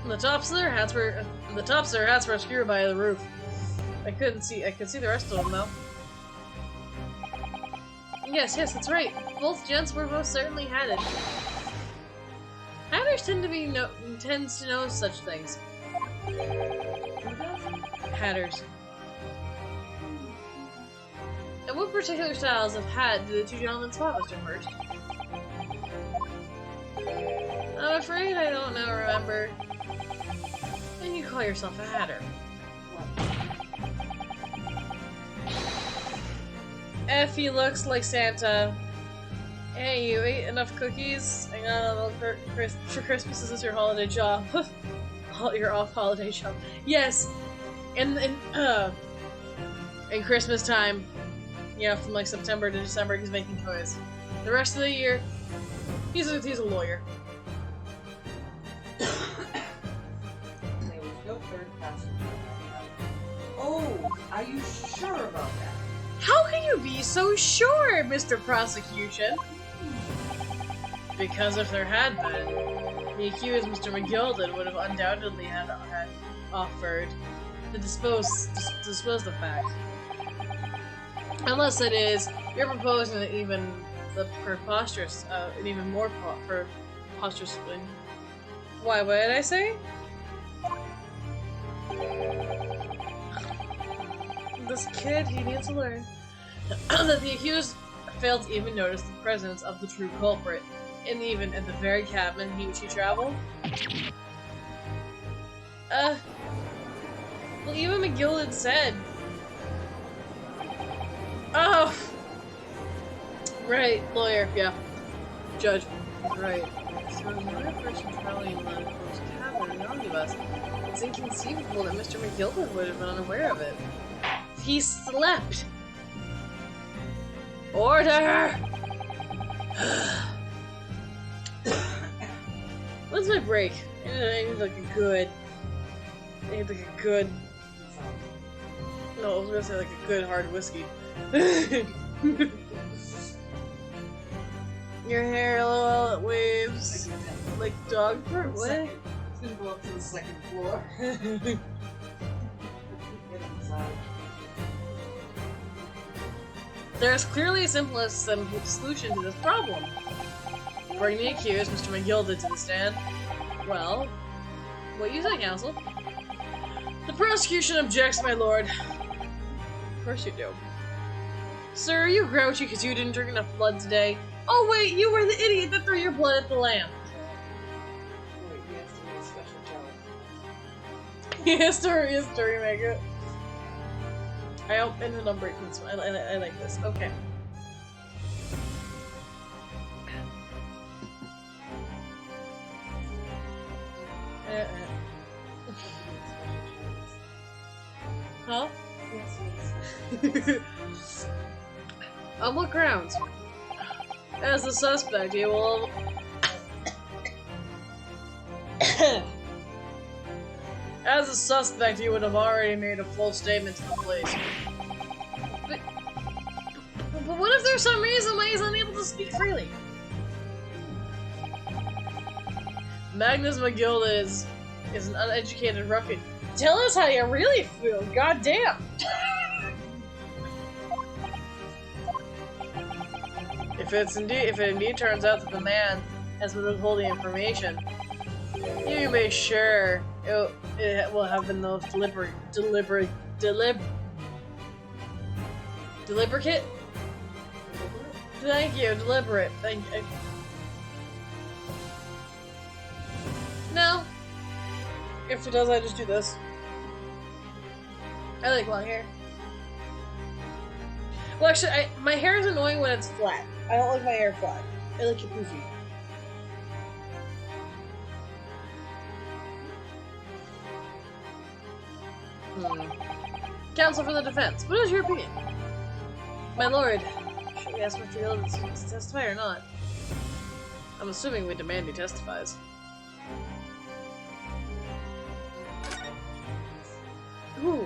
The tops of their hats were obscured by the roof. I could see the rest of them though. Yes, that's right. Both gents were most certainly hatted. Hatters tends to know such things. Hatters. And what particular styles of hat did the two gentlemen spot, Mr. First? I'm afraid I don't remember. And you call yourself a hatter. Effie looks like Santa. Hey, you ate enough cookies? I got a for Christmas. Is this your holiday job? Your off-holiday job. Yes. In Christmas time. Yeah, from like September to December, he's making toys. The rest of the year, he's a lawyer. Oh, are you sure about that? How can you be so sure, Mr. Prosecution? Because if there had been, the accused, Mr. McGilded, would have undoubtedly had offered to dispose the fact. Unless it is, you're proposing that even the preposterous, an even more preposterous thing. Why, what did I say? This kid, he needs to learn that the accused failed to even notice the presence of the true culprit, and even at the very cabin in which he traveled. Well, even McGilded said. Oh! Right, lawyer, yeah. Judge. Right. So another person traveling in the close cabin in the omnibus. It's inconceivable that Mr. McGilded would have been unaware of it. He slept! Order! When's my break? I need like a good... No, I was gonna say like a good hard whiskey. Your hair, it waves like dog fur. What? It's gonna go up to the second floor. Get inside. There's clearly a simple solution to this problem. Bring the accused, Mr. McGilded, to the stand. Well, what do you say, counsel? The prosecution objects, my lord. Of course you do. Sir, are you grouchy because you didn't drink enough blood today? Oh wait, you were the idiot that threw your blood at the lamp. Wait, he has to make a special History maker. I hope into number breaking. I like this. Okay. Huh? On what grounds? As a suspect, you will. As a suspect, you would have already made a full statement to the police. But what if there's some reason why he's unable to speak freely? Magnus McGill is an uneducated ruffian. Tell us how you really feel, goddamn! If it indeed turns out that the man has been withholding information, you can be sure it will have been those deliberate. Thank you, deliberate. Thank you. No. If it does, I just do this. I like long hair. Well, actually, my hair is annoying when it's flat. I don't like my hair flat. I like it poofy. Counsel for the defense. What is your opinion? My lord, should we ask Mr. Hill to testify or not? I'm assuming we demand he testifies. Ooh.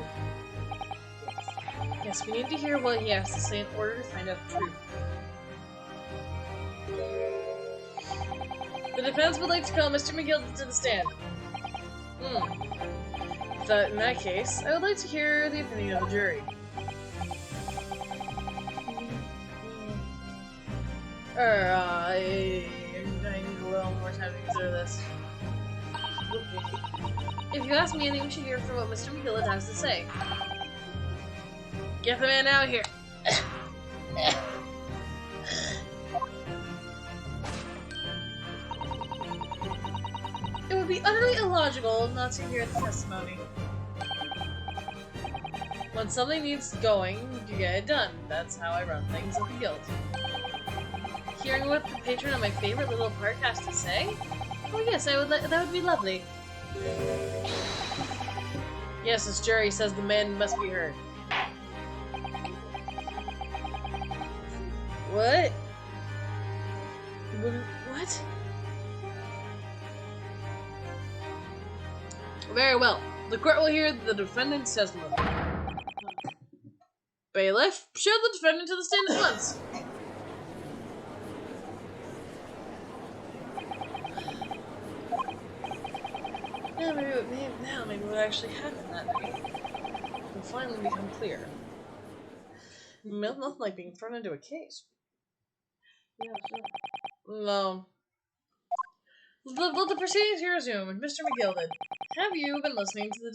Yes, we need to hear what he has to say in order to find out the truth. The defense would like to call Mr. McGill to the stand. In that case, I would like to hear the opinion of the jury. I need a little more time to consider this. If you ask me, I think we should hear from what Mr. McGill has to say. Get the man out here. It would be utterly illogical not to hear the testimony. When something needs going, you get it done. That's how I run things at the guild. Hearing what the patron of my favorite little park has to say? Oh yes, that would be lovely. Yes, this jury says the man must be heard. What? What? Very well. The court will hear the defendant's testimony. Bailiff, show the defendant to the stand at once. Now maybe what actually happened that night will finally become clear. Nothing like being thrown into a case. Yeah, sure. No. The proceedings here resume. Mr. McGilded, have you been listening to the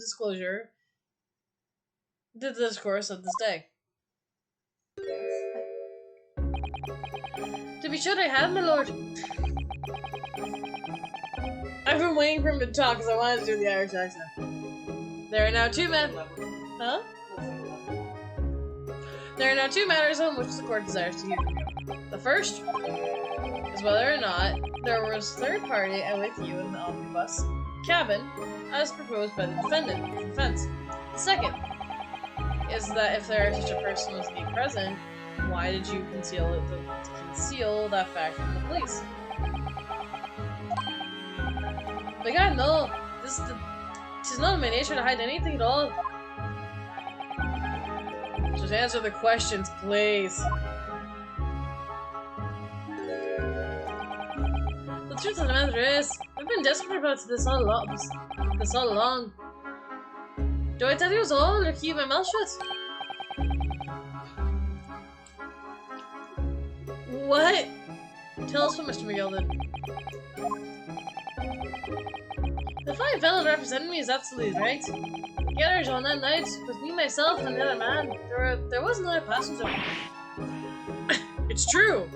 discourse of this day? To be sure I have, my lord. I've been waiting for him to talk because I wanted to do the Irish accent. There are now two Huh? There are now two matters on which the court desires to hear. The first is whether or not there was third party and with you in the omnibus cabin as proposed by the defense. The second is that if there is such a person was to be present, why did you conceal that fact from the police? But God, no, this is not in my nature to hide anything at all. Just answer the questions, please. The truth of the matter is, I've been desperate about this all along. Do I tell you all or keep my mouth shut? What? Tell us what Mr. McGill did. The fine fellow representing me is absolutely right. The garage on that night was me, myself, and the other man. There was another passenger. It's true!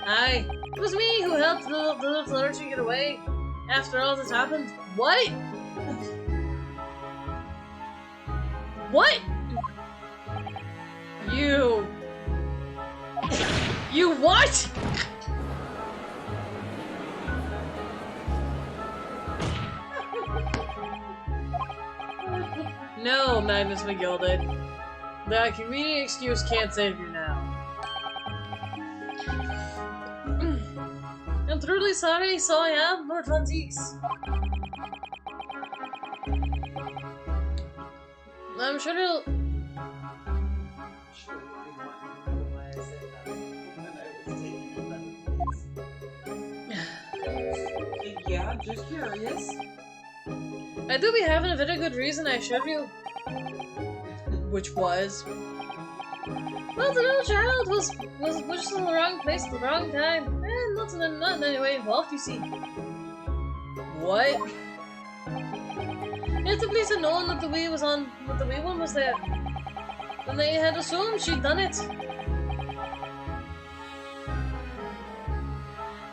Aye, it was me who helped the little flirt to get away after all this happened. What? What? You what? No, Magnus McGilded. That convenient excuse can't save you now. I'm truly sorry, so I am, Lord Von Zieks. I'm sure he'll... Sure, you want to know why I said that when I was taking the Yeah, just curious. I do be having a very good reason, I assure you. Which was... Well, the little child was just in the wrong place at the wrong time. And not in any way involved, you see. What? If the police had known that the wee one was there, then they had assumed she'd done it.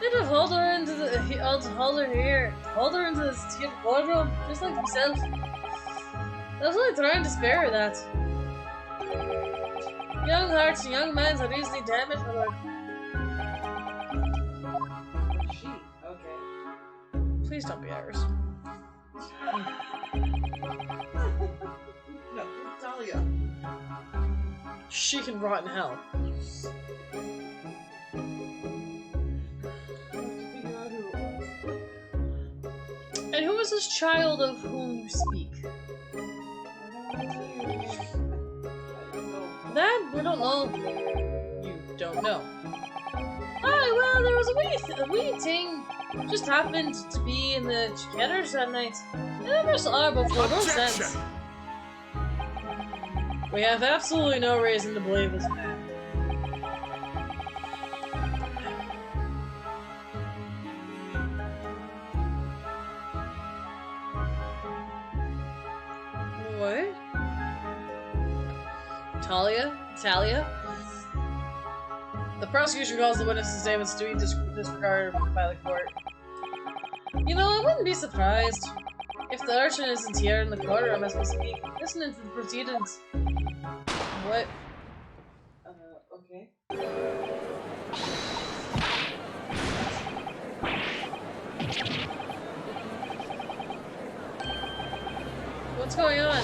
They'd have hauled her into the courtroom, just like himself. I was only trying to spare her that. Young hearts and young minds are easily damaged, my lord. She, okay. Please don't be Irish. No, Talia. She can rot in hell. And who is this child of whom you speak? That we don't know. You don't know. Oh well, there was a wee thing. Just happened to be in the chickens that night. I never saw her before. No sense. We have absolutely no reason to believe this man. What? Talia? The prosecution calls the witness's statements to be disregarded by the court. You know, I wouldn't be surprised if the urchin isn't here in the courtroom as we speak, listening to the proceedings. What? Okay. What's going on?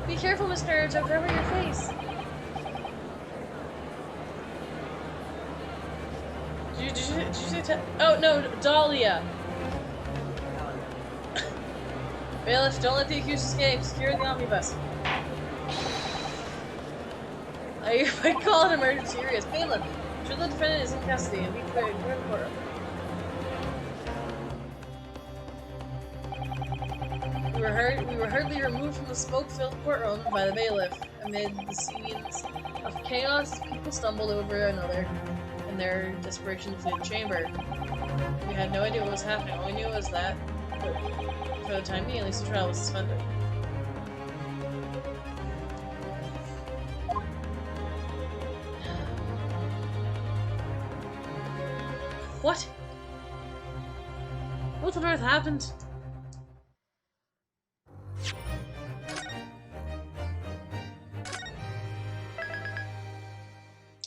Be careful, Mr. Urge, I'll cover your face. Did you say oh, no, Dahlia. Bailiff, don't let the accused escape. Secure the omnibus. I call an emergency serious. Bailiff, ensure the defendant is in custody and be cleared for the courtroom. We were hurriedly removed from the smoke-filled courtroom by the bailiff. Amid the scenes of chaos, people stumbled over another in their desperation to flee the chamber. We had no idea what was happening. All we knew was that, for the time being, at least the trial was suspended. What? What on earth happened?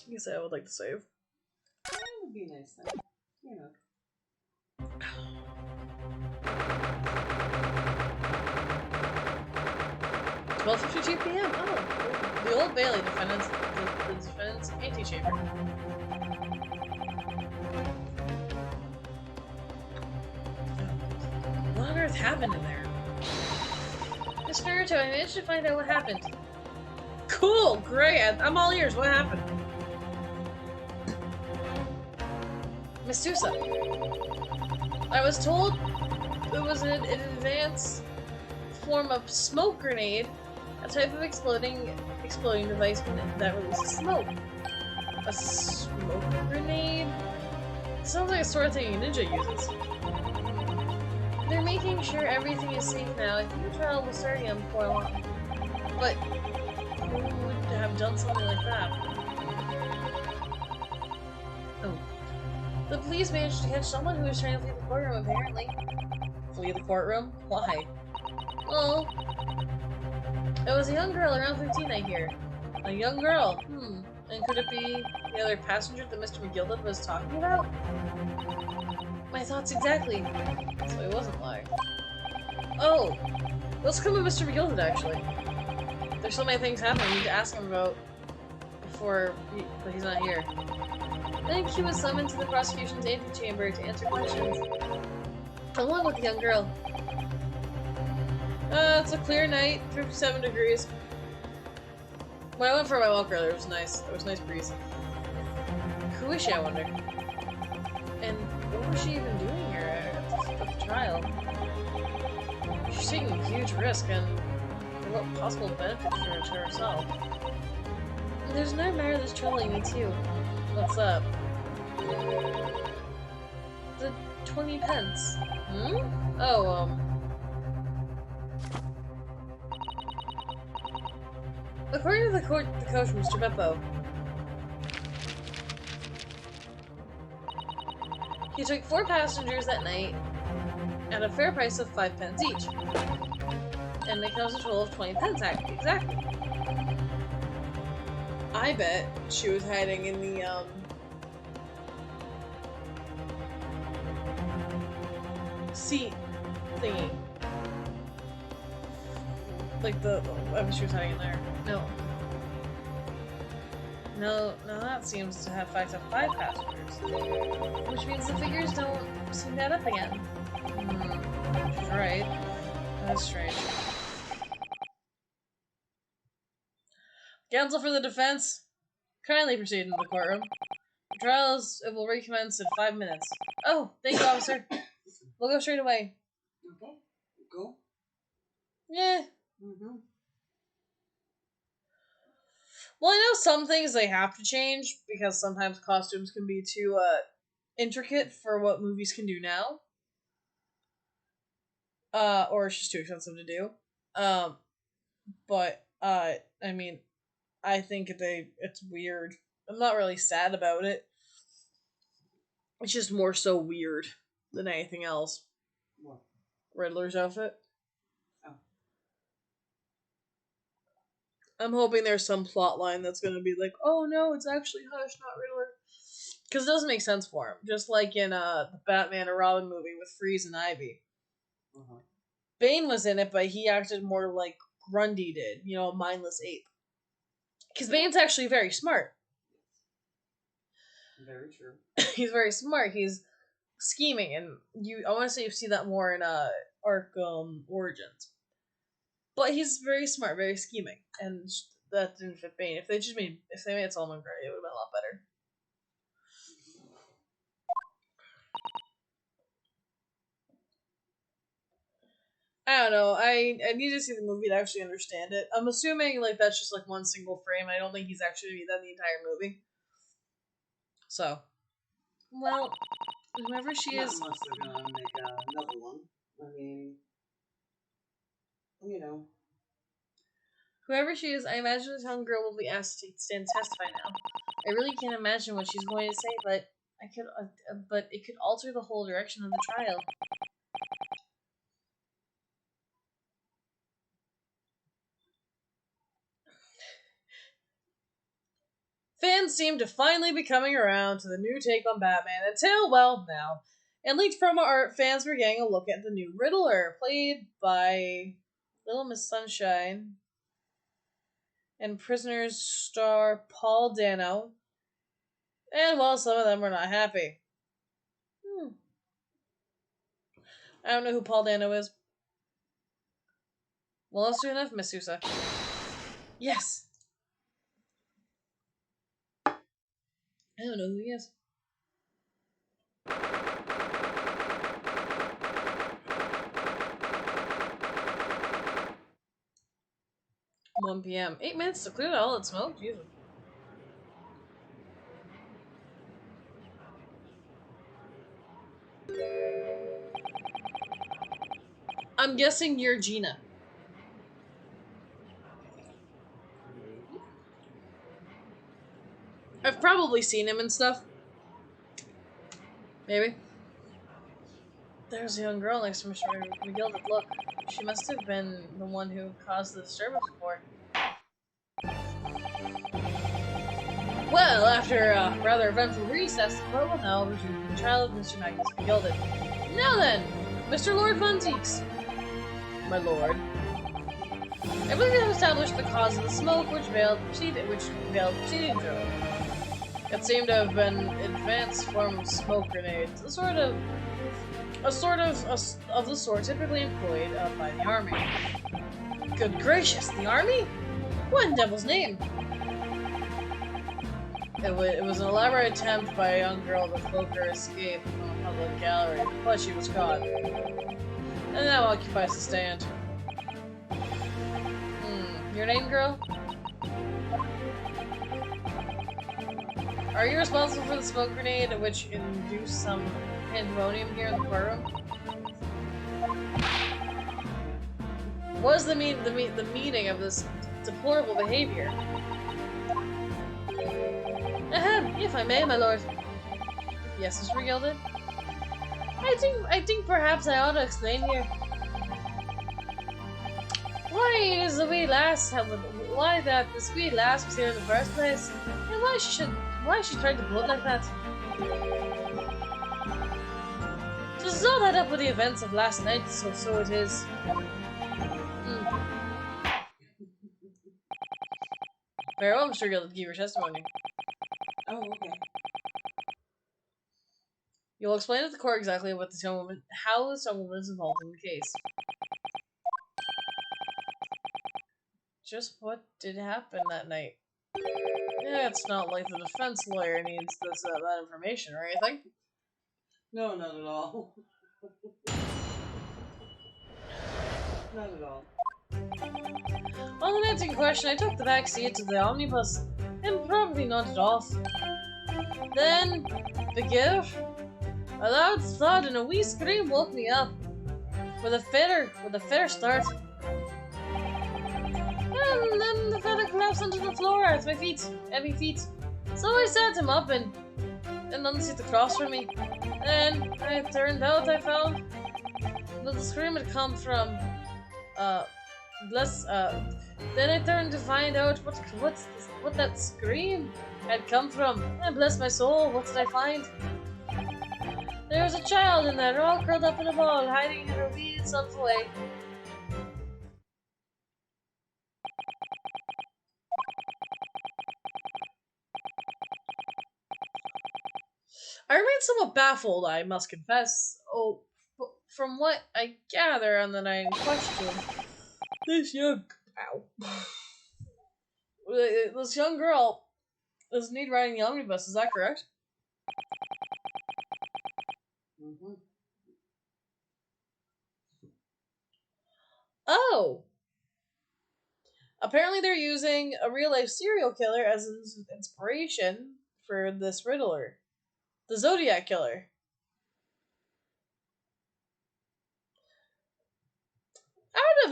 I guess I would like to save. That would be nice then. You know. 12:52 p.m. Oh, the Old Bailey defendant's antechamber. What on earth happened in there? Mr. Naruto, I managed to find out what happened. Cool, great. I'm all ears. What happened? Miss Tusa. I was told it was an advanced form of smoke grenade, a type of exploding device that releases smoke. A smoke grenade? Sounds like a sort of thing a ninja uses. They're making sure everything is safe now. I think the trial will start again before long. But who would have done something like that? Oh. The police managed to catch someone who was trying to flee the courtroom, apparently. Flee the courtroom? Why? Well, It was a young girl around 13, I hear. A young girl? And could it be the other passenger that Mr. McGilden was talking about? My thoughts exactly. So he wasn't lying. Oh! Let's come to Mr. McGilden, actually. There's so many things happening we need to ask him about but he's not here. Then he was summoned to the prosecution's antechamber to answer questions, along with the young girl. It's a clear night, 57 degrees. When I went for my walk earlier, it was nice. There was a nice breeze. Who is she, I wonder? And what was she even doing here at the trial? She's taking a huge risk, and for what possible benefit to herself? There's another matter that's troubling me, too. What's up? The 20 pence. Oh, according to the coach, Mr. Beppo, he took 4 passengers that night at a fair price of 5 pence each. And it comes to a total of 20 pence, exactly. I bet she was hiding in the, seat thingy. Like I wish she was hiding in there. No, that seems to have 5 passengers. Which means the figures don't seem to add up again. She's right. That's strange. Counsel for the defense, kindly proceed into the courtroom. The trials will recommence in 5 minutes. Oh, thank you, officer. We'll go straight away. Okay. Go. Yeah. Mm-hmm. Well, I know some things they have to change because sometimes costumes can be too intricate for what movies can do now. Or it's just too expensive to do. But I mean, I think it's weird. I'm not really sad about it. It's just more so weird than anything else. What? Riddler's outfit. Oh. I'm hoping there's some plot line that's gonna be like, oh no, it's actually Hush, not Riddler. Because it doesn't make sense for him. Just like in the Batman and Robin movie with Freeze and Ivy. Uh-huh. Bane was in it, but he acted more like Grundy did, a mindless ape. Because Bane's actually very smart. Very true. He's very smart. He's scheming, and I want to say you see that more in Arkham Origins. But he's very smart, very scheming, and that didn't fit Bane. If they made Solomon Gray, it would have been a lot better. I don't know. I need to see the movie to actually understand it. I'm assuming like that's just like one single frame. I don't think he's actually gonna be that the entire movie. So, well, whoever she Not is, unless they're gonna make another one. I mean, whoever she is, I imagine this young girl will be asked to stand testify now. I really can't imagine what she's going to say, but but it could alter the whole direction of the trial. Fans seem to finally be coming around to the new take on Batman until, well, now. In leaked promo art, fans were getting a look at the new Riddler, played by Little Miss Sunshine, and Prisoners star Paul Dano. And, well, some of them were not happy. I don't know who Paul Dano is. Well, that's soon enough, Miss Sousa. Yes! I don't know who he is. $1 p.m. 8 minutes to clear out all that smoke? Jesus. I'm guessing you're Gina. I've probably seen him and stuff. Maybe. There's a young girl next to Mr. McGilded. Look, she must have been the one who caused the disturbance before. Well, after a rather eventful recess, the court will now resume the trial of Mr. Magnus McGilded. Now then, Mr. Lord Von Zeeks. My lord. I believe you have established the cause of the smoke which veiled proceeding through. It seemed to have been an advanced form of smoke grenades, a sort of the sort typically employed by the army. Good gracious, the army? What in devil's name? It was an elaborate attempt by a young girl to cloak her escape from a public gallery, but she was caught. And now occupies the stand. Your name, girl? Are you responsible for the smoke grenade which induced some pandemonium here in the courtroom? What is the meaning of this deplorable behavior? Ahem, if I may, my lord. Yes, Mr. Gilded? I think perhaps I ought to explain here. Why that this wee lass was here in the first place, and why she tried to blood like that. Just all that up with the events of last night, so it is. Very well, Mr. Gilded, give your testimony. Oh, okay. You'll explain to the court exactly what how this young woman is involved in the case. Just what did happen that night? Yeah, it's not like the defense lawyer needs that information or anything. No, not at all. Not at all. On the night in question, I took the back seat of the omnibus and probably nodded off. Then, begin. A loud thud and a wee scream woke me up. With a fair start. And then the fella collapsed onto the floor at my feet, heavy feet. So I sat him up and unseated across from me. And it turned out I found that the scream had come from, then I turned to find out what that scream had come from. And bless my soul, what did I find? There was a child in there, all curled up in a ball, hiding in her wee son's way. I remain somewhat baffled, I must confess. Oh, from what I gather on the night in question, this young girl is indeed riding the omnibus. Is that correct? Mm-hmm. Oh! Apparently they're using a real-life serial killer as an inspiration for this Riddler. The Zodiac Killer.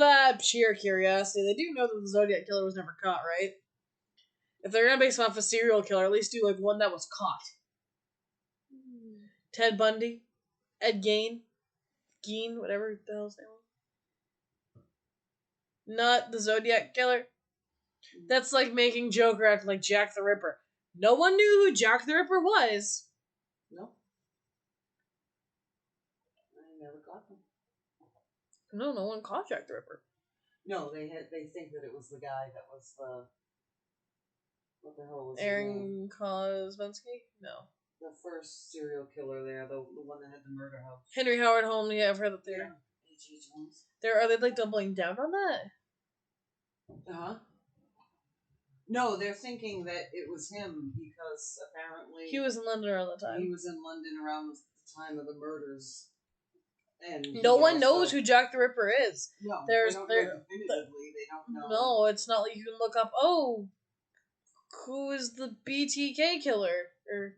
Out of sheer curiosity, they do know that the Zodiac Killer was never caught, right? If they're gonna base him off a serial killer, at least do like one that was caught. Ted Bundy, Ed Gein, whatever the hell's name was. Not the Zodiac Killer. That's like making Joker act like Jack the Ripper. No one knew who Jack the Ripper was. No. I never got them. No one caught Jack the Ripper. No, they think that it was the guy that was the what the hell was Aaron Kosminski? No. The first serial killer there, the one that had the murder house. Henry Howard Holmes, yeah, I've heard that they're H.H. Holmes. Are they like doubling down on that? Uh-huh. No, they're thinking that it was him because apparently He was in London around the time. he was in London around the time of the murders. And no one knows who Jack the Ripper is. No, they don't know definitively. They don't know. No, it's not like you can look up, who is the BTK killer? Or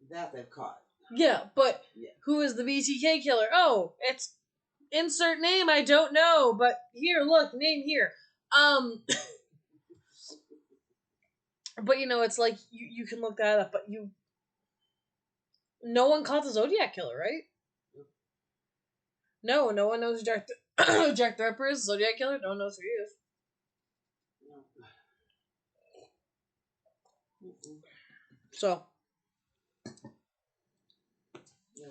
that they've caught. Yeah, but who is the BTK killer? Oh, it's insert name, I don't know, but here, look, name here. But it's like you can look that up, but no one caught the Zodiac Killer, right? No, no one knows Jack the Jack the Ripper is Zodiac Killer. No one knows who he is. Mm-mm. So, Yeah.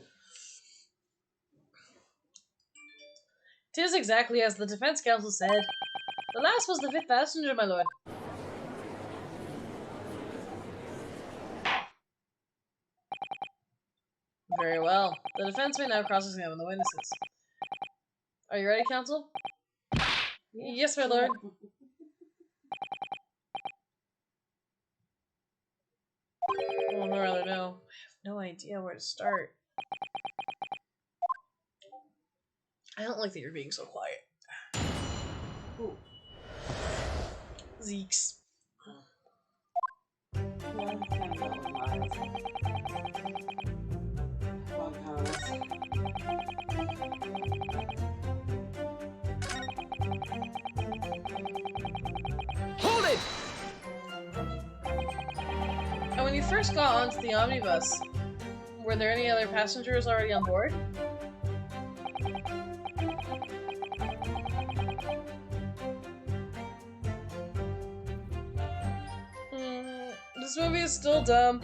tis exactly as the defense counsel said. The last was the fifth passenger, my lord. Very well. The defense may now cross-examine the witnesses. Are you ready, counsel? Yes, my lord. Well, no, rather no. I have no idea where to start. I don't like that you're being so quiet. Ooh. Zeeks. Yeah, kind of lies. Long Thomas. Hold it! And when you first got onto the omnibus, were there any other passengers already on board? This movie is still dumb.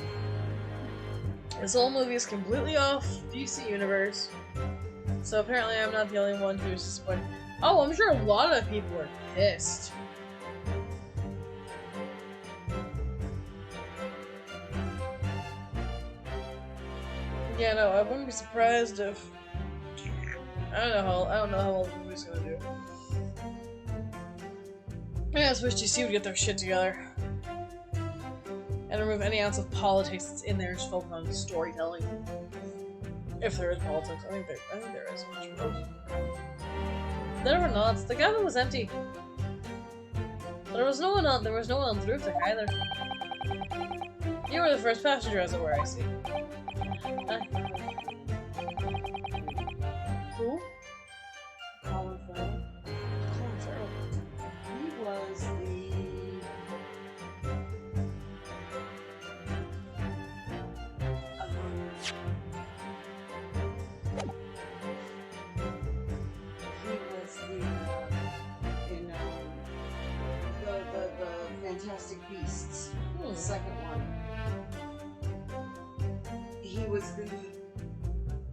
This whole movie is completely off DC Universe. So apparently I'm not the only one who's disappointed. Oh, I'm sure a lot of people are pissed. Yeah, no, I wouldn't be surprised if I don't know how well the movie's gonna do. I just wish DC would get their shit together and remove any ounce of politics that's in there and just focus on storytelling. If there is politics, I think there is. There were not. The cabin was empty. There was no one on the roof deck either. You were the first passenger, as it were, I see. Who? Colin Farrell. Colin Farrell. He was in the Fantastic Beasts, the second one. He was the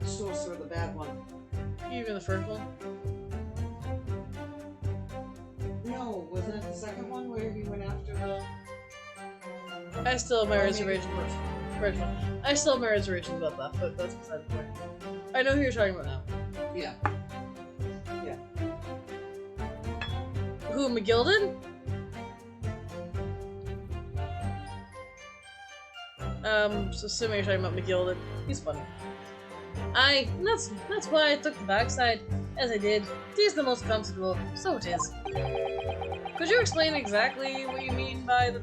sorcerer, the bad one. Even the first one? No, wasn't it the second one where he went after the... I still have my Or maybe reservations. the first one. First one. I still have my reservations about that, but that's beside the point. I know who you're talking about now. Yeah. Who, McGilden? So assuming you're talking about McGilden. He's funny. That's why I took the backside, as I did. It is the most comfortable, so it is. Could you explain exactly what you mean by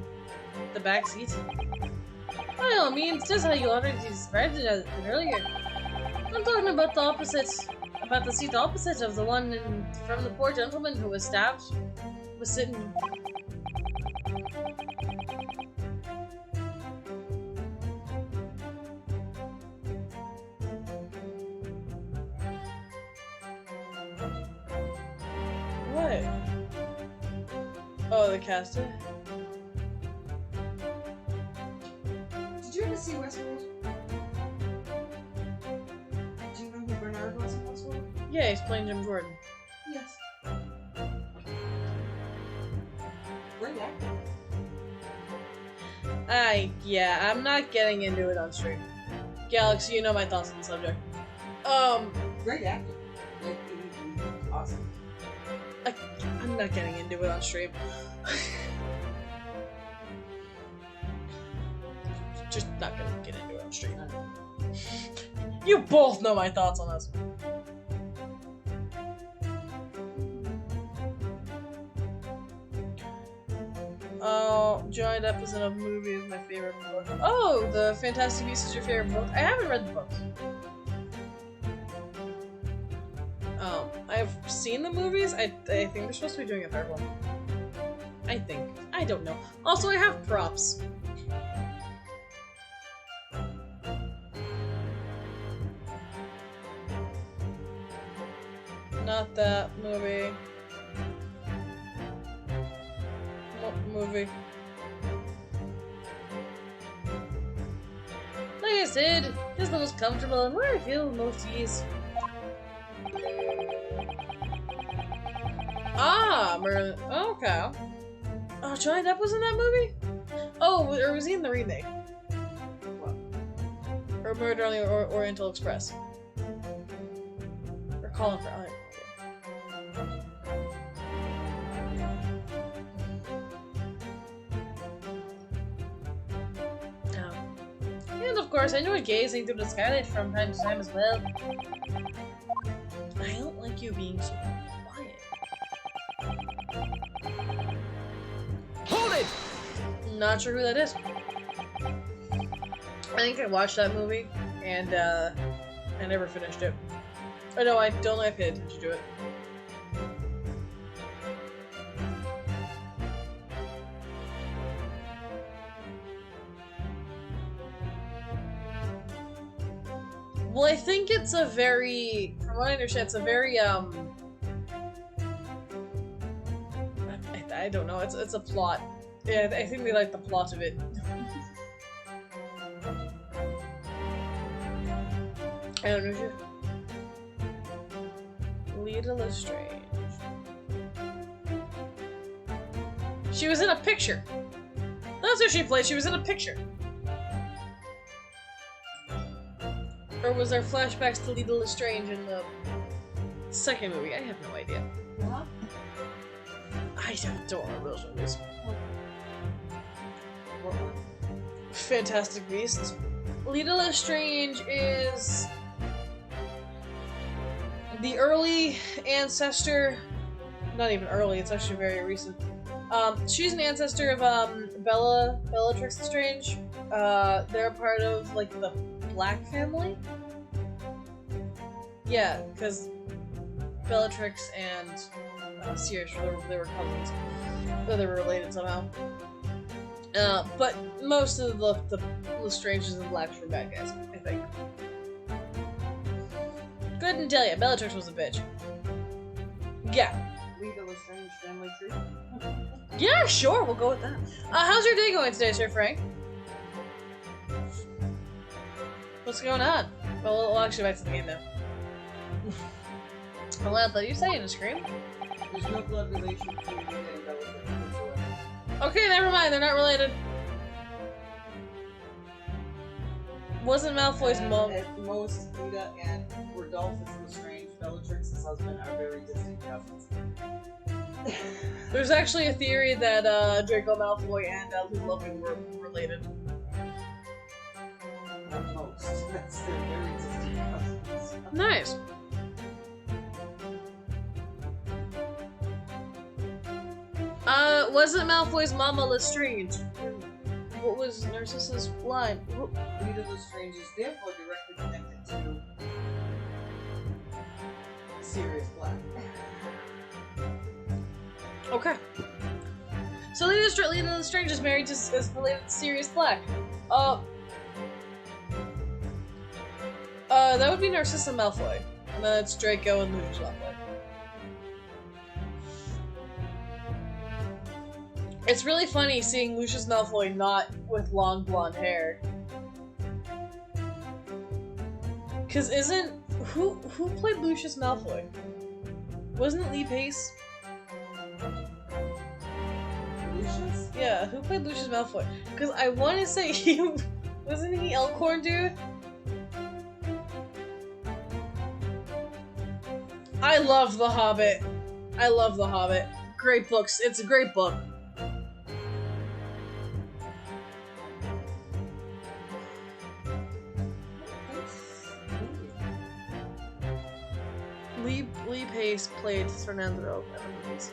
the back seat? By all means, just how you already described it earlier. I'm talking about the opposite. About the seat opposite of the one from the poor gentleman who was stabbed. Was sitting. What? Oh, the caster? Did you ever see Westworld? Do you know who Bernard was in Westworld? Yeah, he's playing Jim Jordan. Yes. Great actor. Yeah, I'm not getting into it on stream. Galaxy, you know my thoughts on the subject. Great actor. Like, he's awesome. I'm not getting into it on stream. Just not gonna get into it on stream. You both know my thoughts on this. Oh, Johnny Depp is in a movie is my favorite book. Oh, the Fantastic Beasts is your favorite book? I haven't read the books. I've seen the movies. I think they're supposed to be doing a third one. I think. I don't know. Also, I have props. Not that movie. What movie? Like I said, this is the most comfortable and where I feel the most ease. Ah, Merlin. Okay. Oh, Johnny Depp was in that movie? Oh, or was he in the remake? What? Or Murder on the Oriental Express? Or Colin Farrell? And of course, I enjoy gazing through the skylight from time to time as well. I don't like you being so quiet. Hold it! Not sure who that is. I think I watched that movie, and I never finished it. Oh no, I don't know if I paid attention to it. Well, I think it's a very, from what I understand, it's a very, I don't know, it's a plot. Yeah, I think they like the plot of it. I don't know who. Lita Lestrange. She was in a picture. That's who she played, she was in a picture. Or was there flashbacks to Lita Lestrange in the second movie? I have no idea. What? I don't remember those movies. What one? Fantastic Beasts. Lita Lestrange is the early ancestor. Not even early, it's actually very recent. She's an ancestor of Bellatrix Lestrange. They're part of like the Black family? Yeah, because Bellatrix and Sirius, they were cousins. So they were related somehow. But most of the Lestranges and Blacks were bad guys, I think. Couldn't tell you, Bellatrix was a bitch. Yeah. Lita Lestrange family tree? Yeah, sure, we'll go with that. How's your day going today, Sir Frank? What's going on? Well, we'll actually back to the game now. Well, I thought you said you scream. There's no blood relation between Lita and Bellatrix whatsoever. Okay, never mind, they're not related. Wasn't Malfoy's mom. At most, Lita and Rodolphus Lestrange, Bellatrix's husband, are very distant cousins. There's actually a theory that Draco Malfoy and Lou Lovegood were related. Not most. That's their very distant cousins. Nice. Wasn't Malfoy's mama Lestrange? What was Narcissus' line? Lita Lestrange is therefore directly connected to Sirius Black. Okay. So Lita Lestrange is married to, is related to Sirius Black. That would be Narcissa Malfoy. And then it's Draco and Lucius Malfoy. It's really funny seeing Lucius Malfoy not with long blonde hair. Cause who played Lucius Malfoy? Wasn't it Lee Pace? Lucius? Yeah, who played Lucius Malfoy? Cause I wanna say wasn't he Elkhorn dude? I love The Hobbit. I love The Hobbit. Great books. It's a great book. Lee Pace played Fernando in the movies.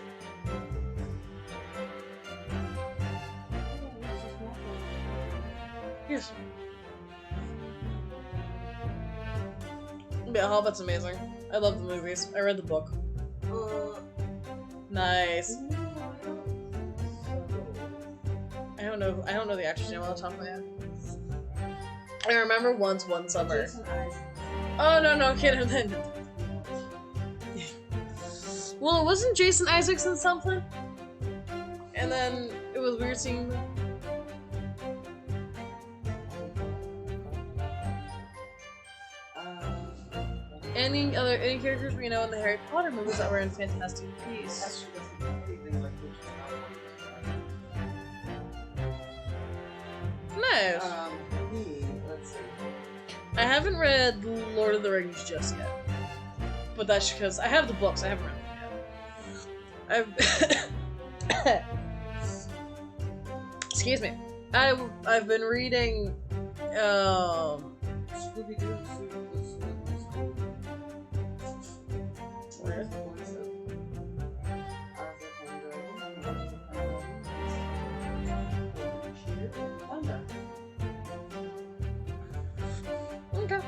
Yes. Yeah, Hobbit's amazing. I love the movies. I read the book. Nice. I don't know the actor's name on the top of my head. I remember once one summer. Jason Isaacs. Oh no, kid. Well, it wasn't Jason Isaacson something? And then it was weird seeing them. Any characters we know in the Harry Potter movies that were in Fantastic Beasts? That's just anything like which Nice. me, let's see. I haven't read Lord of the Rings just yet, but that's because I have the books. I haven't read them yet. Excuse me. I've been reading. Scooby-Doo, Where? Okay.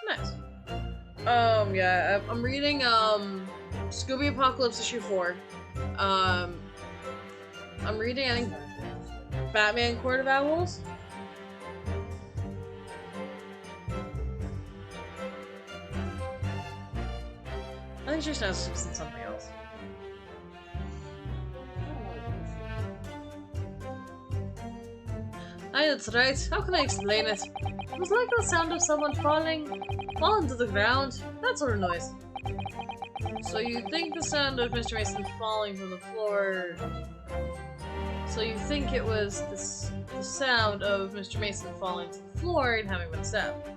Nice. Yeah, I'm reading, Scooby Apocalypse issue 4. I'm reading, I think, Batman Court of Owls. I think just now it's something else. Aye, that's right. How can I explain it? It was like the sound of someone falling to the ground. That sort of noise. So you think the sound of Mr. Mason falling from the floor... So you think it was the sound of Mr. Mason falling to the floor and having been stabbed.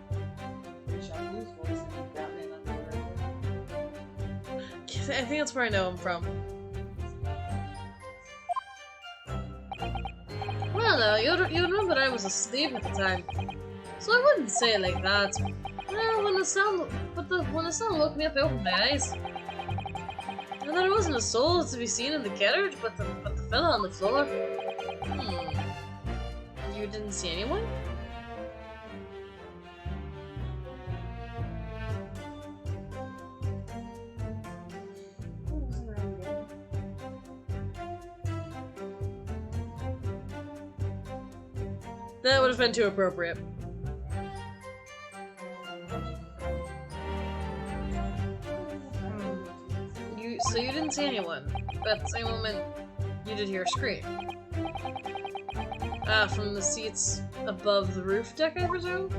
I think that's where I know him from. Well, now, you remember I was asleep at the time, so I wouldn't say it like that. Well, when the sound woke me up, I opened my eyes. And there wasn't a soul to be seen in the carriage, but the fella on the floor. You didn't see anyone? That would have been too appropriate. So you didn't see anyone, but at the same moment, you did hear a scream. From the seats above the roof deck, I presume?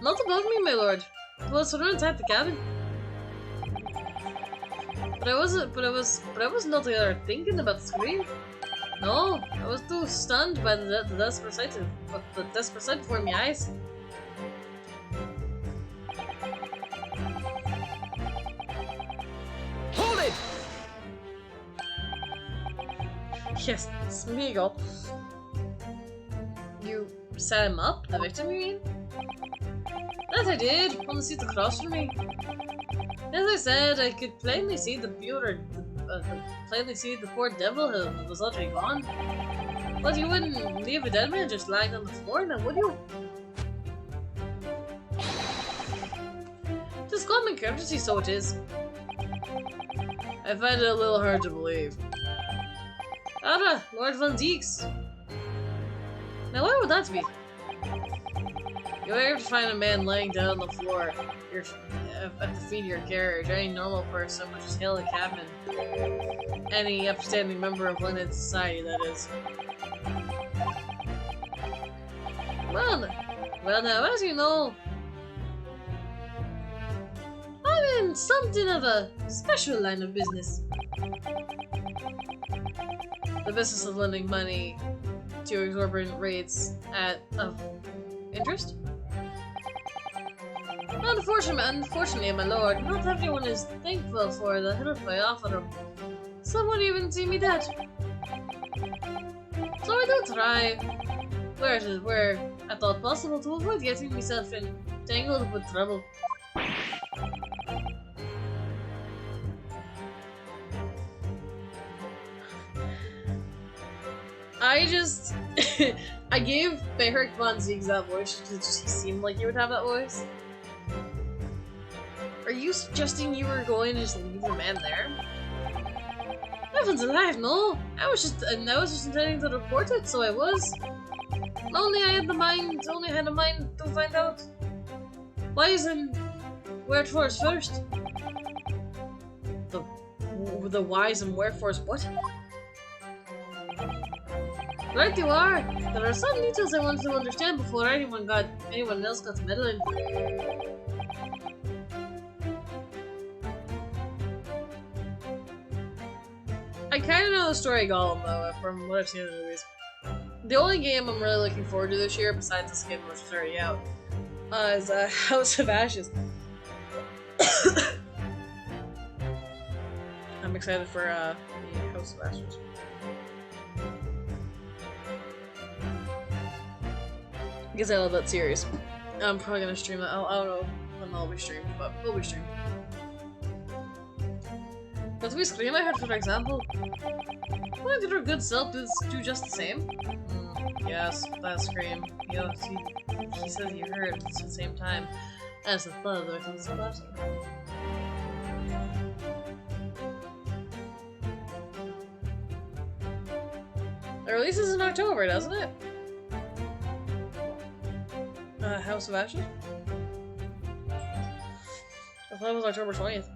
Not above me, my lord. Well, it's around inside the cabin. But I wasn't altogether thinking about the scream. No, I was too stunned by the desperate sight before my eyes. Hold it! Yes, Smeagol. You set him up, the victim, you mean? That I did, on the seat across from me. As I said, I could plainly see the poor devil was already gone. But you wouldn't leave a dead man just lying on the floor, now would you? Just common courtesy, so it is. I find it a little hard to believe. Ara, Lord Van Deeks. Now why would that be? You ever find a man laying down on the floor at the feet of your carriage, any normal person would just hail a cabman. Any upstanding member of London society, that is. Well now, as you know, I'm in something of a special line of business. The business of lending money to exorbitant rates of interest. Unfortunately, my lord, not everyone is thankful for the help I offer them. Some would even see me dead. So I do try, where I thought possible, to avoid getting myself entangled with trouble. I gave Behrick Von Ziegs that voice because he seemed like he would have that voice. Are you suggesting you were going to just leave the man there? Heavens alive, no! I was just intending to report it, so I was. Only I had the mind, only had a mind to find out. Why isn't wherefores first? The whys and wherefores what? Right you are. There are some details I wanted to understand before anyone else got meddling. I kind of know the story of Gollum though, from what I've seen in the movies. The only game I'm really looking forward to this year, besides this game which is already out, is House of Ashes. I'm excited for the House of Ashes. Because I love that series. I'm probably gonna stream that. I don't know when I'll be streamed, but we'll be streamed. But we scream I heard, for example. Why did our good self do just the same? Yes, that scream. Yes, he says he heard at the same time as the thud of the victim's collapsing. It releases in October, doesn't it? House of Ashes? I thought it was October 20th.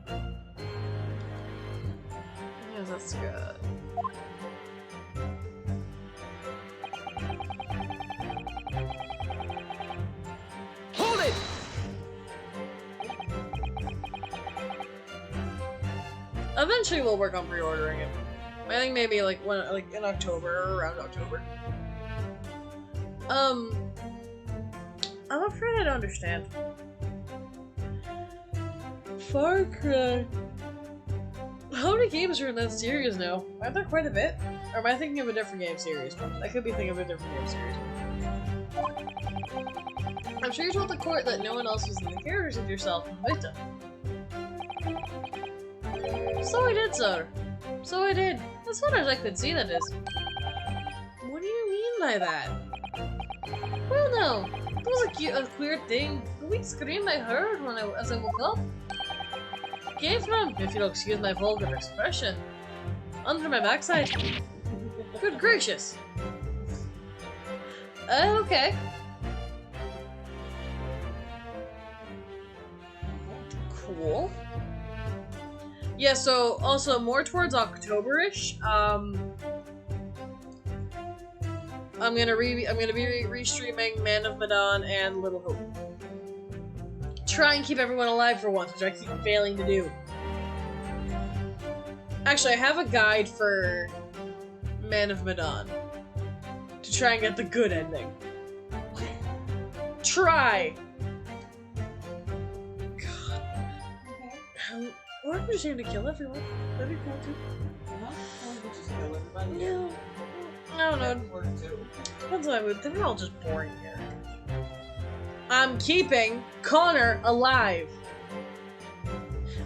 Yeah, that's good. Hold it! Eventually we'll work on pre-ordering it. I think maybe like in October or around October. I'm afraid I don't understand. Far Cry. How many games are in that series now? Aren't there quite a bit? Or am I thinking of a different game series? I could be thinking of a different game series. I'm sure you told the court that no one else was in the characters of yourself and victim. So I did, sir. So I did. As far as I could see, that is. What do you mean by that? Well, no. It was a queer thing. The weak scream I heard as I woke up came from, if you'll excuse my vulgar expression, under my backside. Good gracious. Okay. Cool. Yeah, so also more towards October-ish. I'm gonna be restreaming Man of Medan and Little Hope. Try and keep everyone alive for once, which I keep failing to do. Actually, I have a guide for Man of Medan to try and get the good ending. Try. God. Okay. Or I'm just aim to kill everyone. That'd be cool too. Just kill everybody. No. I don't know. That would work too. Depends on my mood. They're all just boring characters. I'm keeping Connor alive.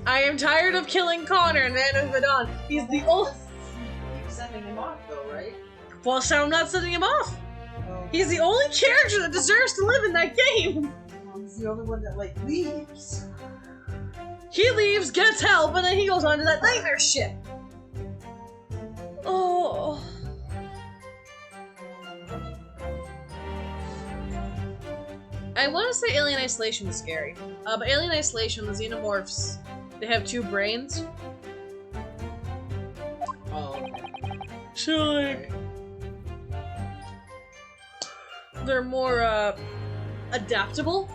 I am tired of killing Connor in Man of Medan. He's the only. Keep sending him off though, right? Well, so I'm not sending him off. Oh. He's the only character that deserves to live in that game. He's the only one that like leaves. He leaves, gets help, and then he goes on to that nightmare shit. Oh. I want to say Alien Isolation is scary. But Alien Isolation, the xenomorphs, they have two brains. Oh, okay. So, like, they're more, adaptable.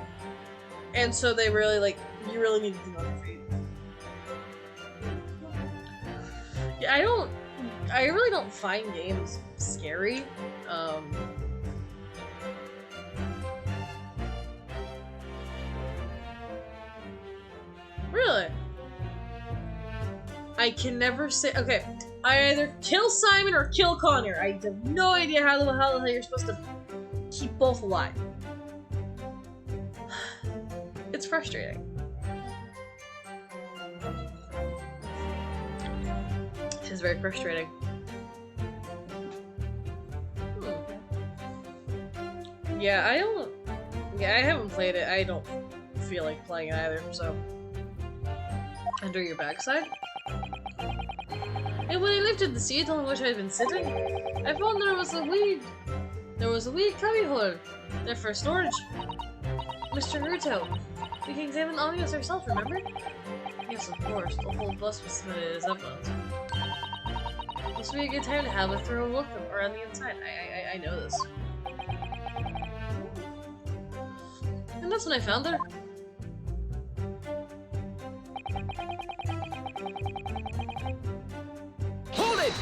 And so they really, like, you really need to think on your feet. Yeah, I really don't find games scary. Really? I can never say. Okay, I either kill Simon or kill Connor. I have no idea how the hell you're supposed to keep both alive. It's frustrating. It is very frustrating. Yeah, I don't. Yeah, I haven't played it. I don't feel like playing it either, so. Under your backside? And when I lifted the seat on which I had been sitting, I found there was There was a wee cubby hole there for storage. Mr. Ruto, we can examine all of us ourselves, remember? Yes, of course. The whole bus was submitted as evidence. This would be a good time to have a thorough look around the inside. I know this. And that's when I found her. Hold it!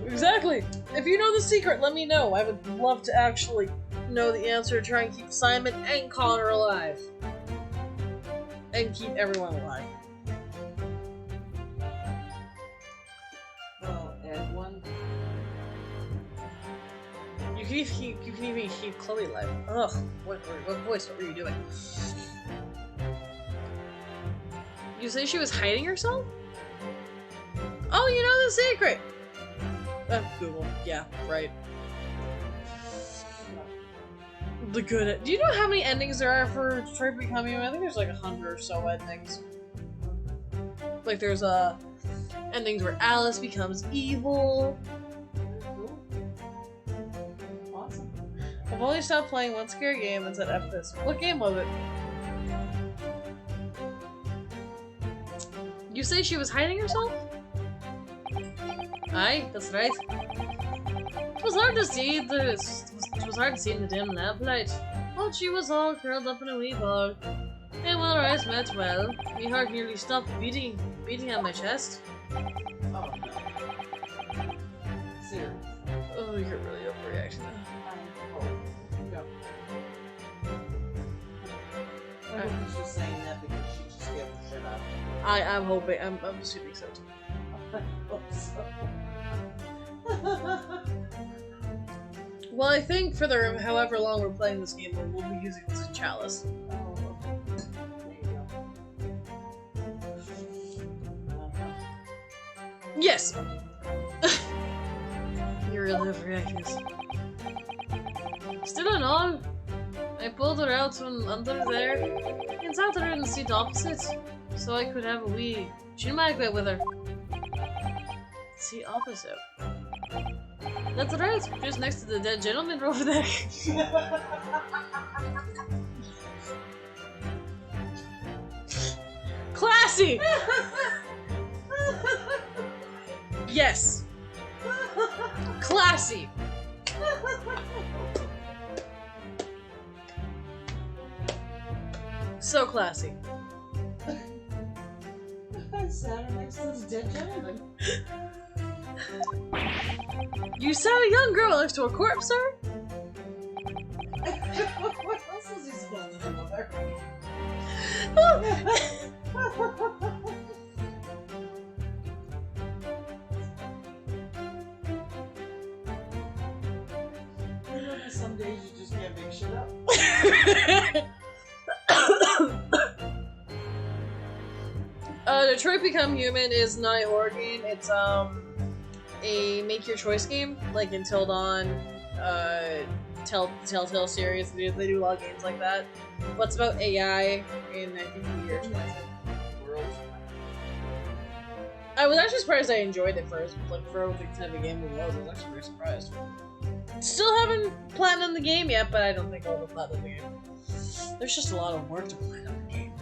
Exactly! If you know the secret, let me know. I would love to actually know the answer to try and keep Simon and Connor alive. And keep everyone alive. Well, and one. You can even keep Chloe alive. Ugh, what voice? What were you doing? You say she was hiding herself? Oh, you know the secret! Google. Yeah, right. The good. Do you know how many endings there are for Detroit Become Human? I think there's like 100 or so endings. Like there's endings where Alice becomes evil. Cool. Awesome. I've only stopped playing one scary game and said F this. What game was it? You say she was hiding herself? Aye, that's right. It was hard to see in the dim lamplight. But she was all curled up in a wee ball. And when our eyes met, well, my heart nearly stopped beating on my chest. Oh no. Serious. Oh, you're really overreacting. I hope he's just saying that because she just gave the shit out. I'm hoping. I'm assuming so too. I hope so. Well, I think for the however long we're playing this game, we'll be using this as chalice. Oh, okay. There you go. Yes. You're really overreacting. Still in all, I pulled her out from under there and sat her in the seat opposite, so I could have a wee chinmagway with her. Seat opposite. That's right, just next to the dead gentleman over there. Classy! Yes. Classy. So classy. I sat her next to this dead gentleman. You sat a young girl next to a corpse, sir? What else was he supposed to do with her? You know that some days you just can't make shit up. Detroit Become Human is not a horror game. It's a make your choice game, like Until Dawn, Telltale series. They do a lot of games like that. What's about AI in I think the year 20. I was actually surprised I enjoyed it first, like for what kind of a game it was. I was actually very surprised. Still haven't platinumed the game yet, but I don't think I'll platinum the game. There's just a lot of work to platinum the game.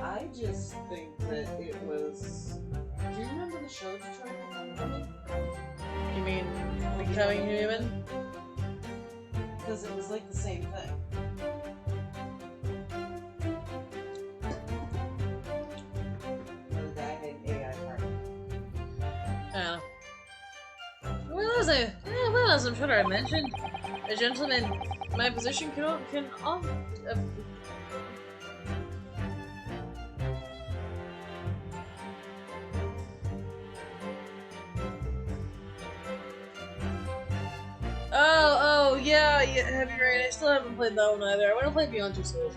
I just think that it was. Do you remember the show Detroit Become Human? You mean Becoming Human? Because it was like the same thing. Where the guy had an AI part. Well, as I'm sure I mentioned, a gentleman in my position can Oh, yeah, have you right? I still haven't played that one either. I want to play Beyond Two Souls.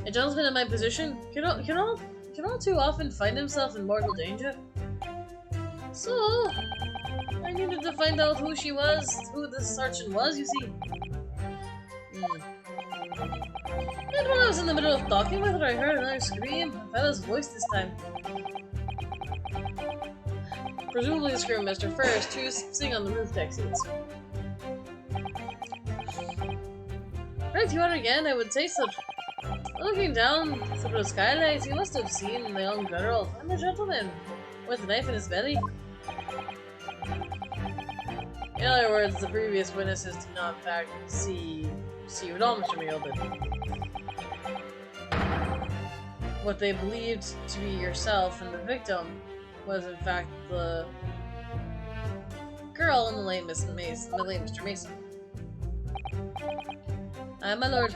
A gentleman in my position can all too often find himself in mortal danger. So, I needed to find out who she was, who this sergeant was, you see. And when I was in the middle of talking with her, I heard another scream, a fella's voice this time. presumably the screwmaster first, who's sitting on the roof deck seats. Right, you are again, I would say so. Looking down through the skylight, you must have seen the young girl and the gentleman with a knife in his belly. In other words, the previous witnesses did not in fact see you at all, Mr. Middleton. What they believed to be yourself and the victim was in fact the girl and the late Mr. Mason. My lord.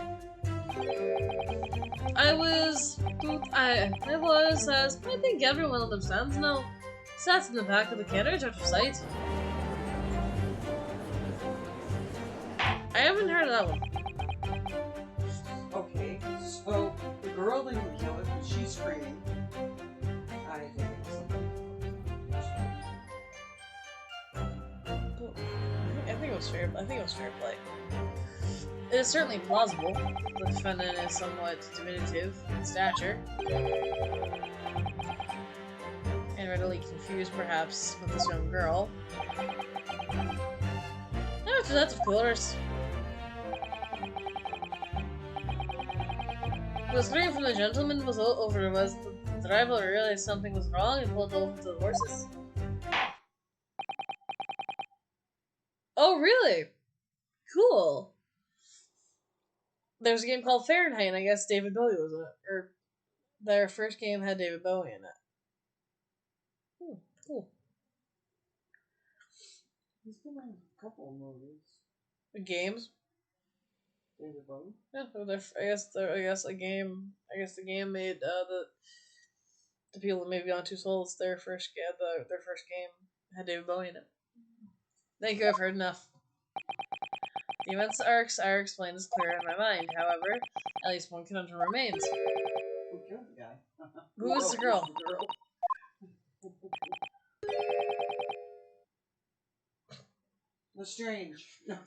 I was, as I think everyone understands now, sat in the back of the carriage out of sight. I haven't heard of that one. Okay, so the girl didn't kill it, but she's screaming. I think it's something. I think it was fair play. It is certainly plausible. The defendant is somewhat diminutive in stature. And readily confused, perhaps, with this young girl. After that, of course. The scream from the gentleman was over. Was the driver realized something was wrong and pulled over to the horses. Oh, really? Cool. There's a game called Fahrenheit, and I guess David Bowie was in it. Or their first game had David Bowie in it. Cool. He's been in a couple of movies. The games? David Bowie? Yeah, I guess the game made the people that made Beyond Two Souls their first game had David Bowie in it. Thank you, I've heard enough. The events arcs are explained as clear in my mind. However, at least one conundrum remains. Who killed the guy? Who was the girl? Lestrange. No.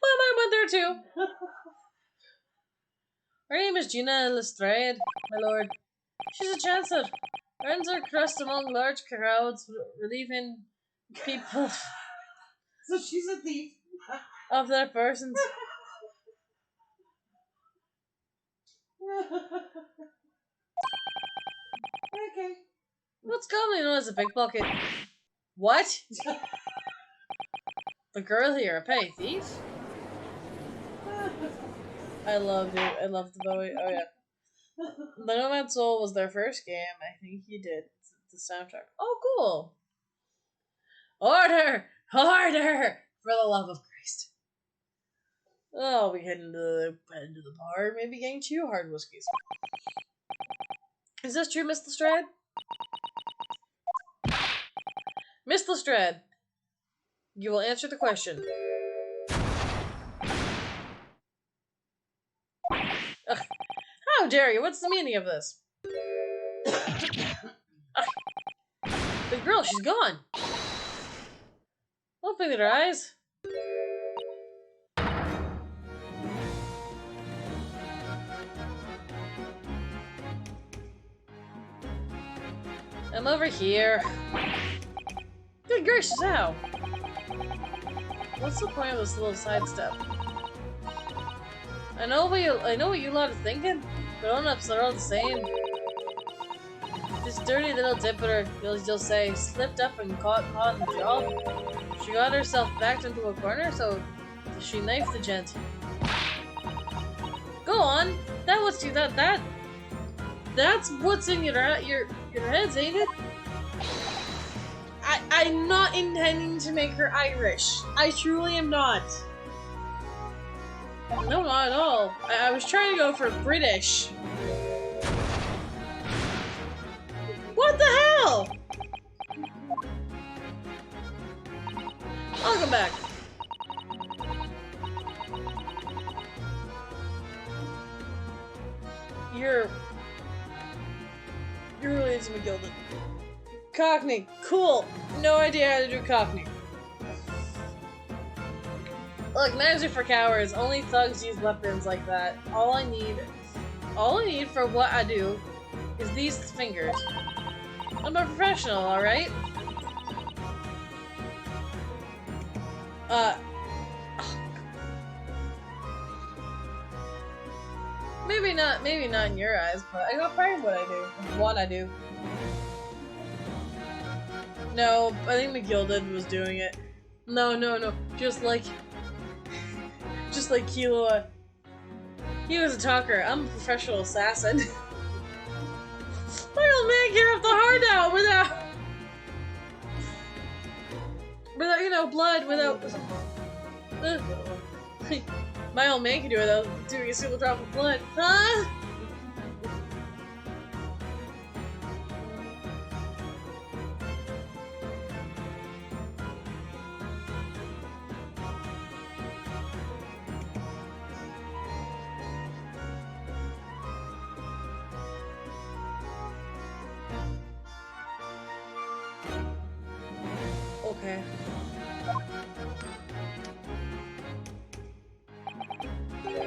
My mind went there too. Her name is Gina Lestrade, my lord. She's a chancer. Earns her crust among large crowds, relieving people So she's a thief. of their persons. Okay. What's commonly known as a pickpocket? What? The girl here, a petty thief? I love the Bowie. Oh yeah. The Nomad Soul was their first game. I think he did the soundtrack. Oh, cool. Order! Order! For the love of Christ. Oh, we head into the bar. Maybe getting 2 hard whiskeys. Is this true, Miss Lestrade? Miss Lestrade, you will answer the question. Ugh. How dare you? What's the meaning of this? The girl, she's gone. Open their eyes. I'm over here. Good gracious, how? What's the point of this little sidestep? I know what you lot are thinking. Grown-ups are all the same. This dirty little dipper, you'll say, slipped up and caught on the job. She got herself backed into a corner, so she knifed the gent. Go on. That's what's in your heads, ain't it? I'm not intending to make her Irish. I truly am not. No, not at all. I was trying to go for British. What the hell? Welcome back. You're related to McGilden. Cockney. Cool. No idea how to do Cockney. Look, knives are for cowards. Only thugs use weapons like that. All I need for what I do is these fingers. I'm a professional, alright? Maybe not in your eyes, but I got pride in what I do. What I do. No, I think McGilded was doing it. No. Just like Killua. He was a talker. I'm a professional assassin. My old man can rip the heart out without you know, blood, without... My old man can do it without doing a single drop of blood. Huh? Okay.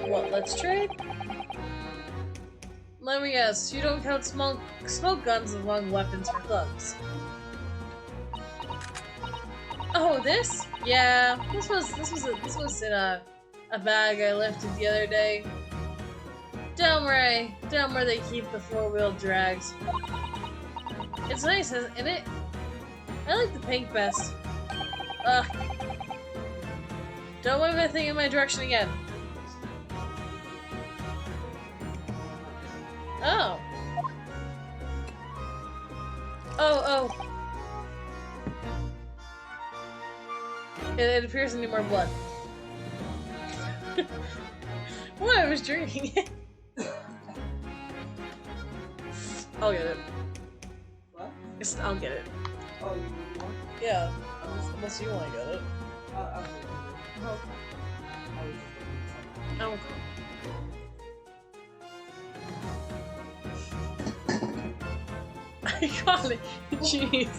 What, let's trade? Let me guess, you don't count smoke guns among weapons for thugs. Oh, this? Yeah, this was in a bag I lifted the other day. Down where they keep the four-wheel drags. It's nice, isn't it? I like the pink best. Don't move that thing in my direction again. Oh. Oh. It appears to need more blood. What? I was drinking it. I'll get it. What? I'll get it. Oh, you need one? Yeah. Unless you want to get it. I'll take it. Oh. I was just looking at something. I got it. Jeez.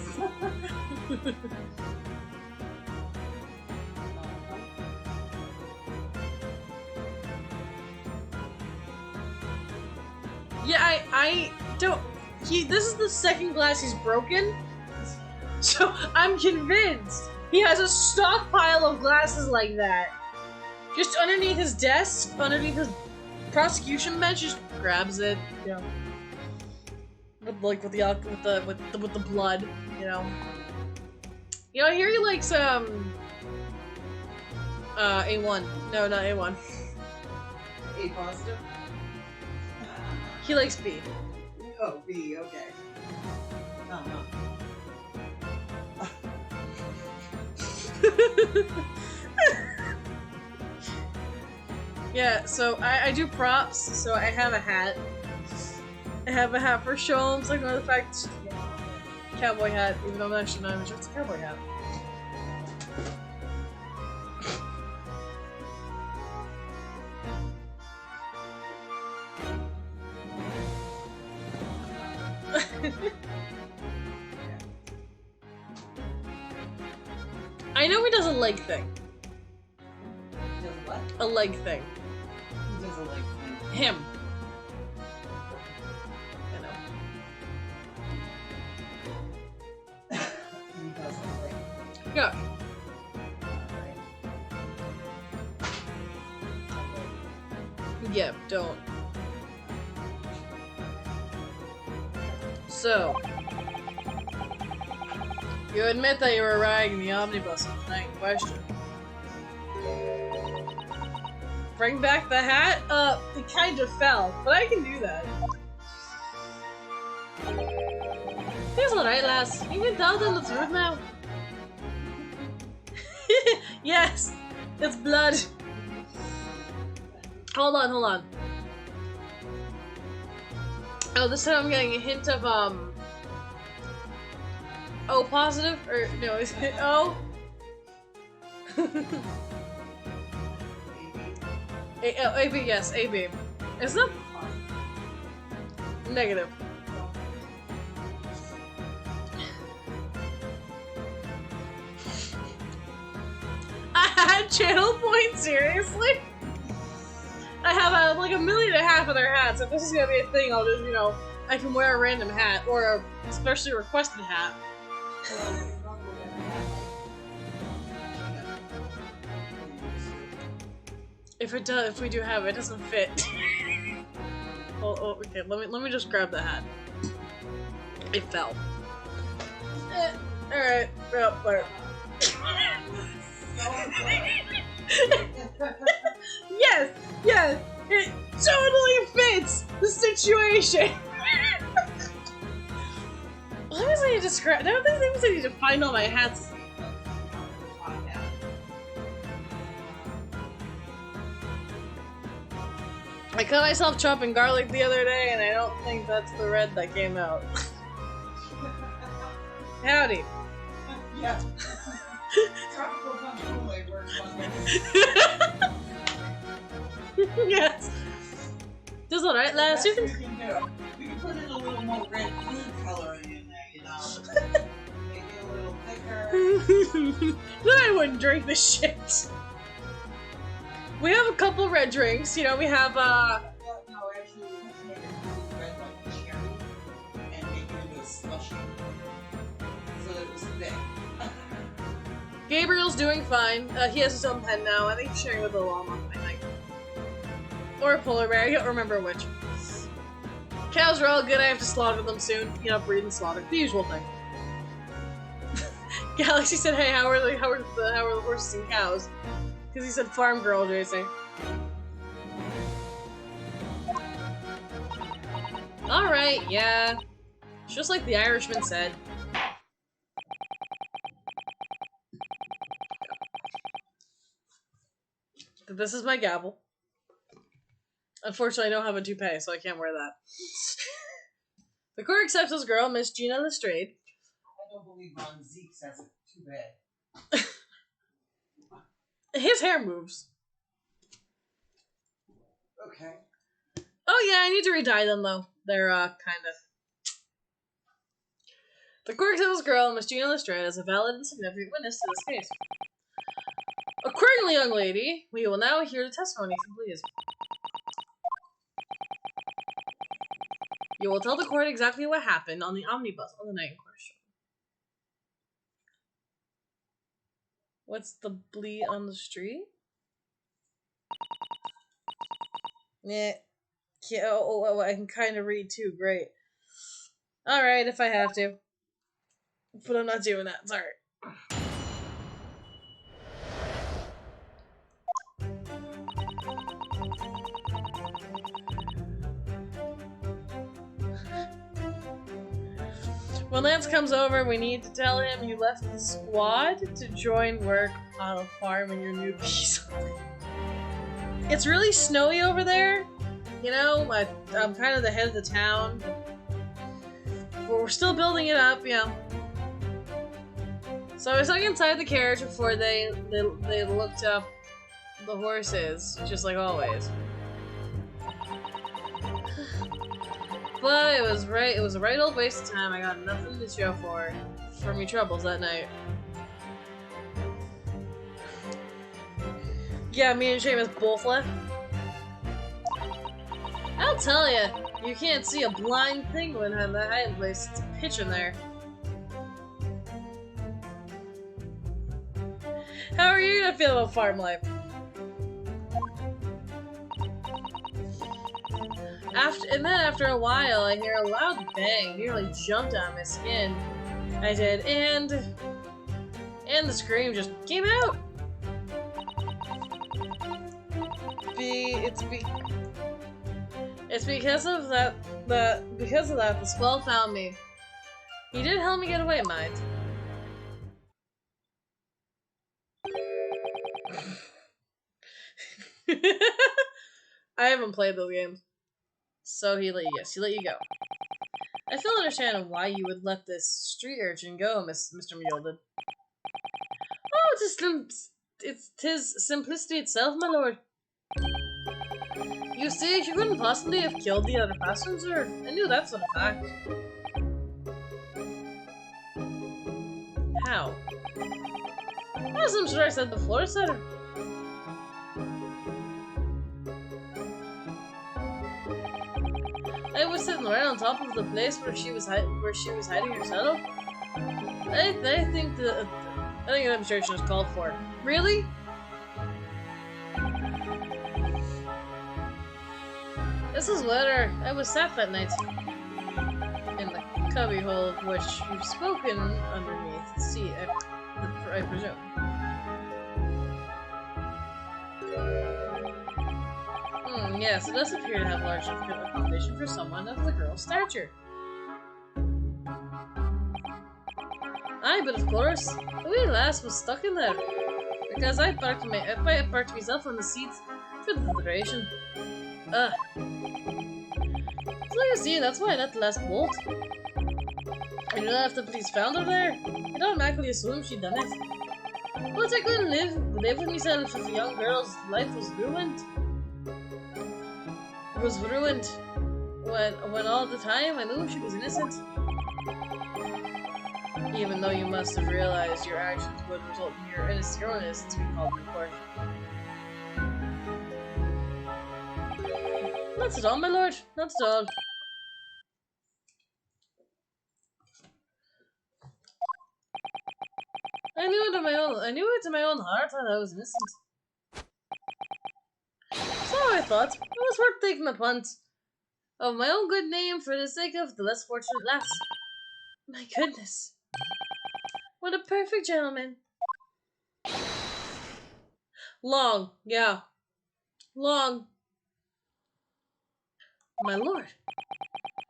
Yeah, I don't. This is the second glass he's broken, so I'm convinced he has a stockpile of glasses like that, just underneath his desk, underneath his prosecution bench. Just grabs it, you know. With the blood, you know. You know, I hear he likes A1. No, not A1. A positive? He likes B. Oh, B, okay. No. Yeah, so I do props, so I have a hat. I have a hat for show. It's like another fact. Cowboy hat, even though I'm actually not even sure it's a cowboy hat. I know he does a leg thing. He does what? A leg thing. He does a leg thing. Him. He does a leg. Yeah. Yeah, don't. So, you admit that you were riding the omnibus on the night in question. Bring back the hat? It kind of fell, but I can do that. Feels alright, lass. You can tell them the truth now. Yes! It's blood! Hold on. Oh, this time I'm getting a hint of, O positive? Or, no, is it O? AB, yes, AB. Is it? Negative. I had channel points, seriously? I have like 1.5 million of their hats. If this is gonna be a thing, I'll just, you know, I can wear a random hat or a specially requested hat. If it does, if we do have it, it doesn't fit. Okay. Let me just grab the hat. It fell. All right. Yes, it totally fits the situation. What was I describe? I don't think I need to find all my hats. I caught myself chopping garlic the other day, and I don't think that's the red that came out. Howdy. Yeah. Tropical punch Kool-Aid works wonders. Yes. Does alright last That's year. what we can do. We can put in a little more red food coloring in there, you know. Make it a little thicker. Then I wouldn't drink this shit. We have a couple red drinks, you know, we have No, actually, we have to make it red like cherry and make it into a slushy. So that it was thick. Gabriel's doing fine. He has his own pen now. I think he's sharing with a llama, I think. Or a polar bear, I don't remember which. Cows are all good, I have to slaughter them soon. You know, breed and slaughter. The usual thing. Galaxy said, hey, how are the horses and cows? Because he said farm girl, JC. Alright, yeah. It's just like the Irishman said. This is my gavel. Unfortunately, I don't have a toupee, so I can't wear that. The court accepts this girl, Miss Gina Lestrade. I don't believe Ron Zeke says it too bad. His hair moves. Okay. Oh yeah, I need to re-dye them though. They're kind of. The court accepts this girl, Miss Gina Lestrade, as a valid and significant witness to this case. Accordingly, young lady, we will now hear the testimony, if you please. You will tell the court exactly what happened on the omnibus on the night in question. What's the bleed on the street? Yeah. Oh, I can kind of read too. Great. Alright, if I have to. But I'm not doing that. It's alright. When Lance comes over, we need to tell him you left the squad to join work on a farm in your new piece. It's really snowy over there. You know, I'm kind of the head of the town. But we're still building it up, you know. So I was like inside the carriage before they looked up the horses, just like always. But it was a right old waste of time. I got nothing to show for me troubles that night. Yeah, me and Seamus both left. I'll tell ya, you can't see a blind penguin on the hiding place. It's pitch in there. How are you gonna feel about farm life? After a while, I hear a loud bang. Nearly jumped out of my skin. I did, and the scream just came out. It's because of that the squall found me. He did help me get away, mind. I haven't played those games. So he let you go. I still understand why you would let this street urchin go, Mr. Mjolnir. Oh, it's 'tis simplicity itself, my lord. You see, he couldn't possibly have killed the other passenger. I knew that's a fact. How? As I'm sure I said before, sir. I was sitting right on top of the place where she was hiding herself. I think an demonstration is called for. Really? This is where I was sat that night. In the cubbyhole of which you've spoken underneath the sea, I presume. Yes, it does appear to have large enough accommodation for someone of the girl's stature. Aye, but of course, the wee lass was stuck in there. Because I parked myself on the seats for the duration. So you see, that's why I let the lass bolt. I knew that if the police found her there, I'd automatically assume she'd done it. But I couldn't live with myself if the young girl's life was ruined. When all the time I knew she was innocent. Even though you must have realized your actions would result in your innocence to be called in court. Not at all, my lord. Not at all. I knew it in my own heart that I was innocent. So I thought it was worth taking a punt of my own good name for the sake of the less fortunate lass. My goodness. What a perfect gentleman. Long, yeah. Long. My lord.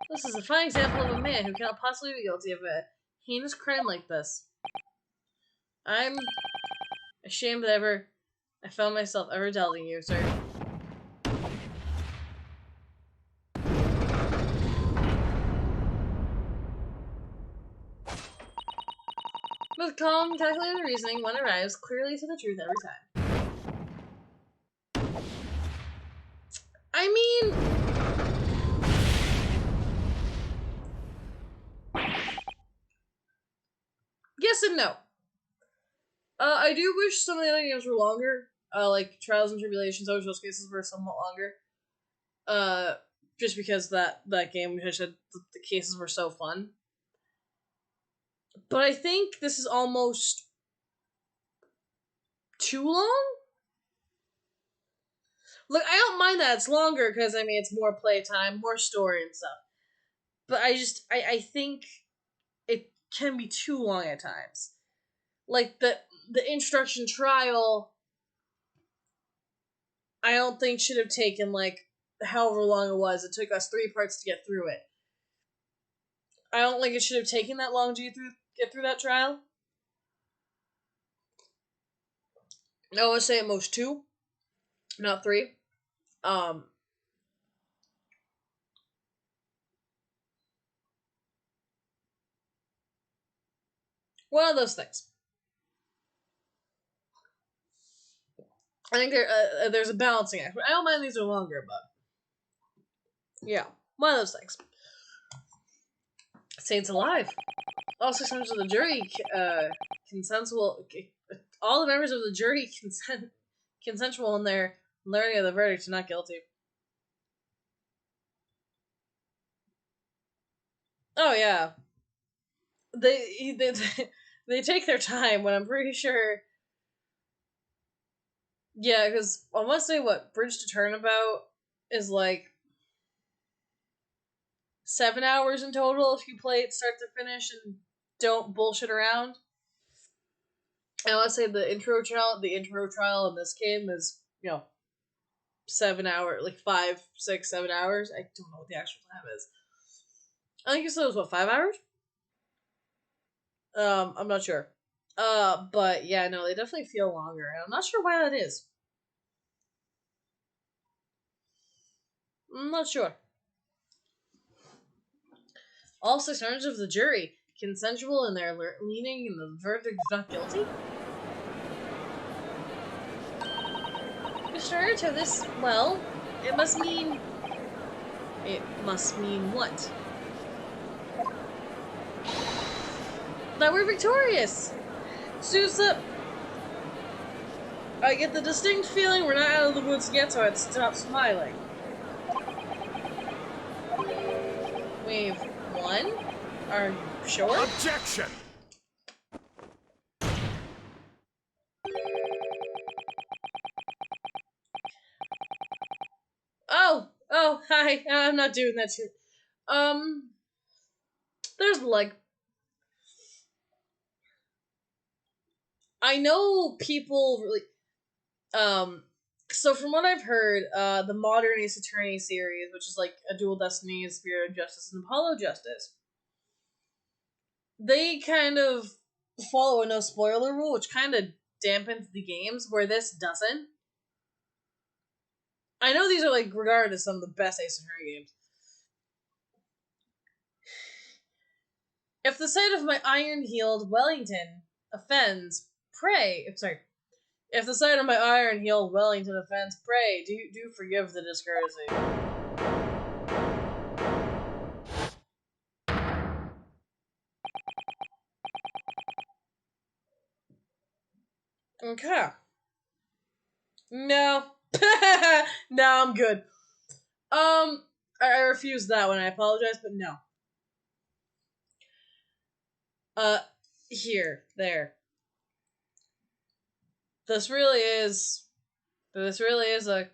This is a fine example of a man who cannot possibly be guilty of a heinous crime like this. I'm ashamed that I found myself ever telling you, sir. With calm, calculated reasoning, one arrives clearly to the truth every time. I mean... yes and no. I do wish some of the other games were longer. Like Trials and Tribulations, I wish those cases were somewhat longer. Just because that game the cases were so fun. But I think this is almost too long? Look, I don't mind that it's longer because, I mean, it's more playtime, more story and stuff. But I think it can be too long at times. Like, the instruction trial, I don't think should have taken, like, however long it was. It took us 3 parts to get through it. I don't think it should have taken that long to get through that trial. I would say at most 2, not 3. One of those things. I think there's a balancing act. I don't mind these are longer, but yeah, one of those things. Saints alive. All 6 members of the jury all the members of the jury consensual in their learning of the verdict and not guilty. Oh yeah, they take their time when I'm pretty sure. Yeah, because I want to say what Bridge to Turnabout is like 7 hours in total if you play it start to finish and don't bullshit around. And I want to say the intro trial in this game is, 7 hours, like 5, 6, 7 hours. I don't know what the actual time is. I think you said it was 5 hours? I'm not sure. But yeah, no, they definitely feel longer, and I'm not sure why that is. I'm not sure. All 6 members of the jury consensual in their leaning in the verdict not guilty? Sure to this, well, it must mean what? That we're victorious! Sousa, I get the distinct feeling we're not out of the woods yet, so I'd stop smiling. Wave 1? Are you sure? Objection! Oh, hi. I'm not doing that too. There's like, I know people really, so from what I've heard, the modern Ace Attorney series, which is like a Dual Destiny, Spirit of Justice, and Apollo Justice, they kind of follow a no spoiler rule, which kind of dampens the games, where this doesn't. I know these are like regarded as some of the best Ace Attorney games. If the sight of my iron-heeled Wellington offends, pray. Sorry. If the sight of my iron-heeled Wellington offends, pray, do forgive the discourtesy. Okay. No. No, I'm good. I refuse that one. I apologize, but no. Here, there. This really is a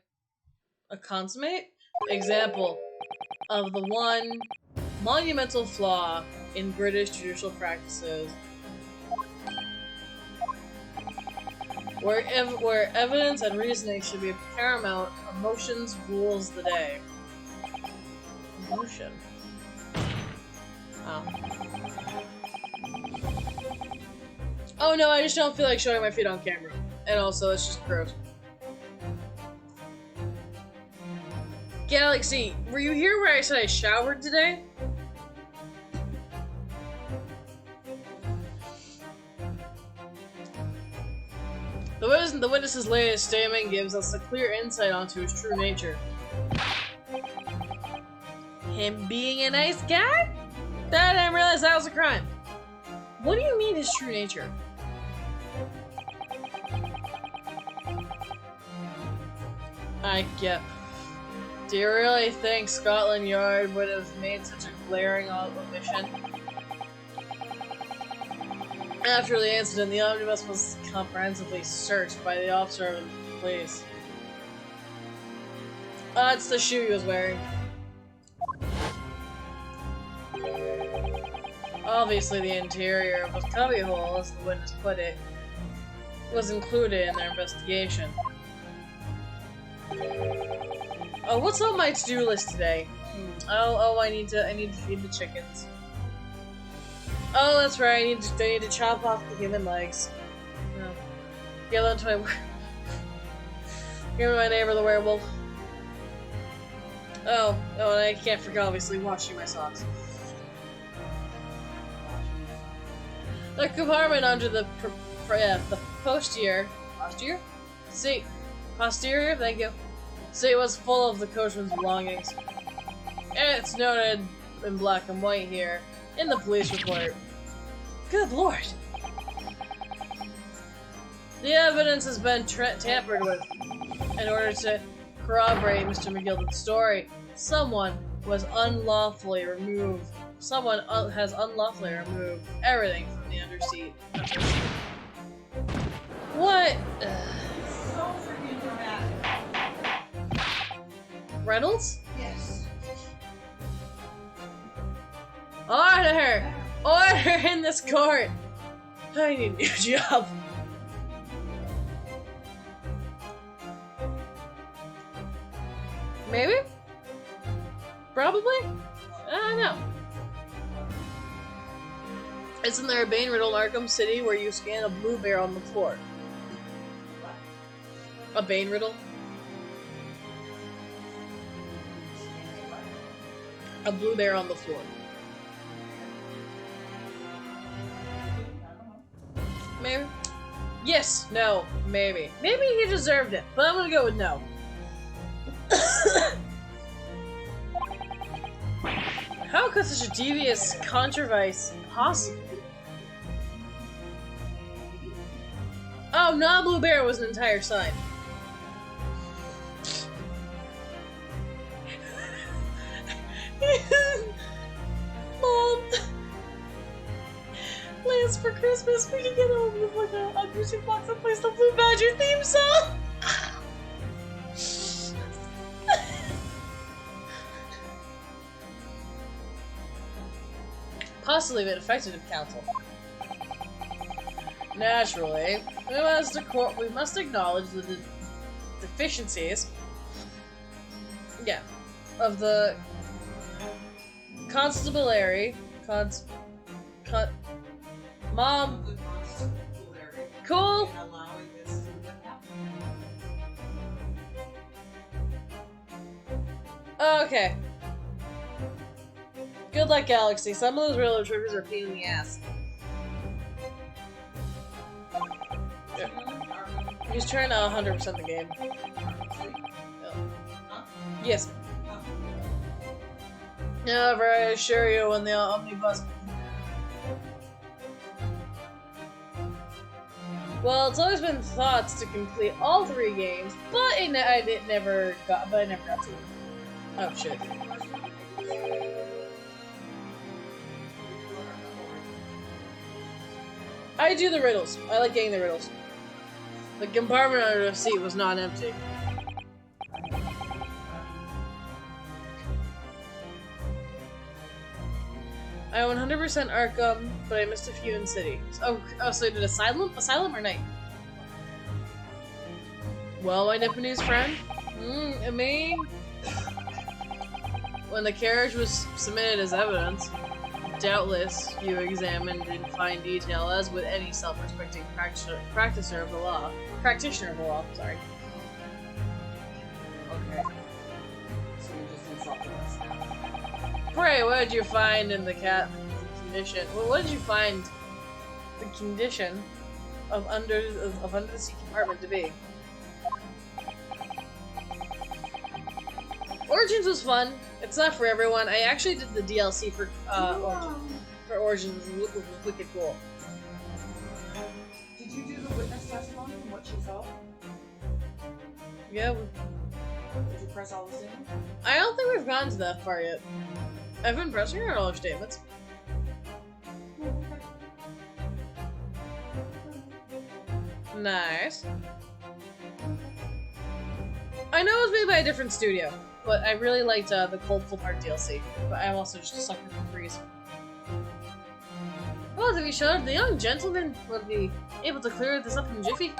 consummate example of the one monumental flaw in British judicial practices, where evidence and reasoning should be paramount, emotions rules the day. Emotion. Oh. Oh no, I just don't feel like showing my feet on camera. And also, it's just gross. Galaxy, were you here where I said I showered today? The witness's latest statement gives us a clear insight onto his true nature. Him being a nice guy? I didn't realize that was a crime. What do you mean his true nature? I get. Do you really think Scotland Yard would have made such a glaring omission? After the incident, the omnibus was comprehensively searched by the officer of the police. It's the shoe he was wearing. Obviously, the interior of a cubbyhole, as the witness put it, was included in their investigation. Oh, what's on my to-do list today? Oh, I need to feed the chickens. Oh, that's right. I need to chop off the human legs. No. Give them to my neighbor, the werewolf. Oh, and I can't forget, obviously, washing my socks. The compartment under the posterior seat, thank you. Seat was full of the coachman's belongings. And it's noted in black and white here in the police report. Good lord! The evidence has been tampered with in order to corroborate Mr. McGilden's story. Someone has unlawfully removed everything from the underseat. What? So freaking dramatic. Reynolds? Yes. Order! Order in this court! I need a new job. Maybe? Probably? I don't know. Isn't there a Bane riddle in Arkham City where you scan a blue bear on the floor? A Bane riddle? A blue bear on the floor. Maybe? Yes, no, maybe. Maybe he deserved it, but I'm gonna go with no. How could such a devious contrivance possibly? Oh, not Blue Bear was an entire sign. for Christmas, we can get home with like a music box that plays the Blue Badger theme song. Possibly been affected in council. Naturally, we must acknowledge the deficiencies, yeah, of the constabulary. Mom. Cool. Okay. Good luck, Galaxy. Some of those railroad triggers are a pain in the ass. Yeah. He's trying to 100% the game. Yes. However, I assure you, when the omnibus. Well, it's always been thoughts to complete all 3 games, but I never got to it. Oh shit. I do the riddles. I like getting the riddles. The compartment under the seat was not empty. I 100% Arkham, but I missed a few in City. Oh, so did Asylum? Asylum or Night? Well, my Nipponese friend? Me? When the carriage was submitted as evidence, doubtless you examined in fine detail, as with any self-respecting practitioner of the law. Sorry. Okay. So you just insulted us now. Pray, what did you find in the condition? Well, what did you find the condition of under the seat compartment to be? Origins was fun. It's not for everyone. I actually did the DLC for Origins. It was wicked cool. Did you do the witness testimony from what you saw? Yeah. Did you press all the statements? I don't think we've gotten to that far yet. I've been pressing her all her statements. Nice. I know it was made by a different studio, but I really liked the Cold Full Part DLC. But I'm also just a sucker for freeze. Well, to be sure, the young gentleman will be able to clear this up in a jiffy.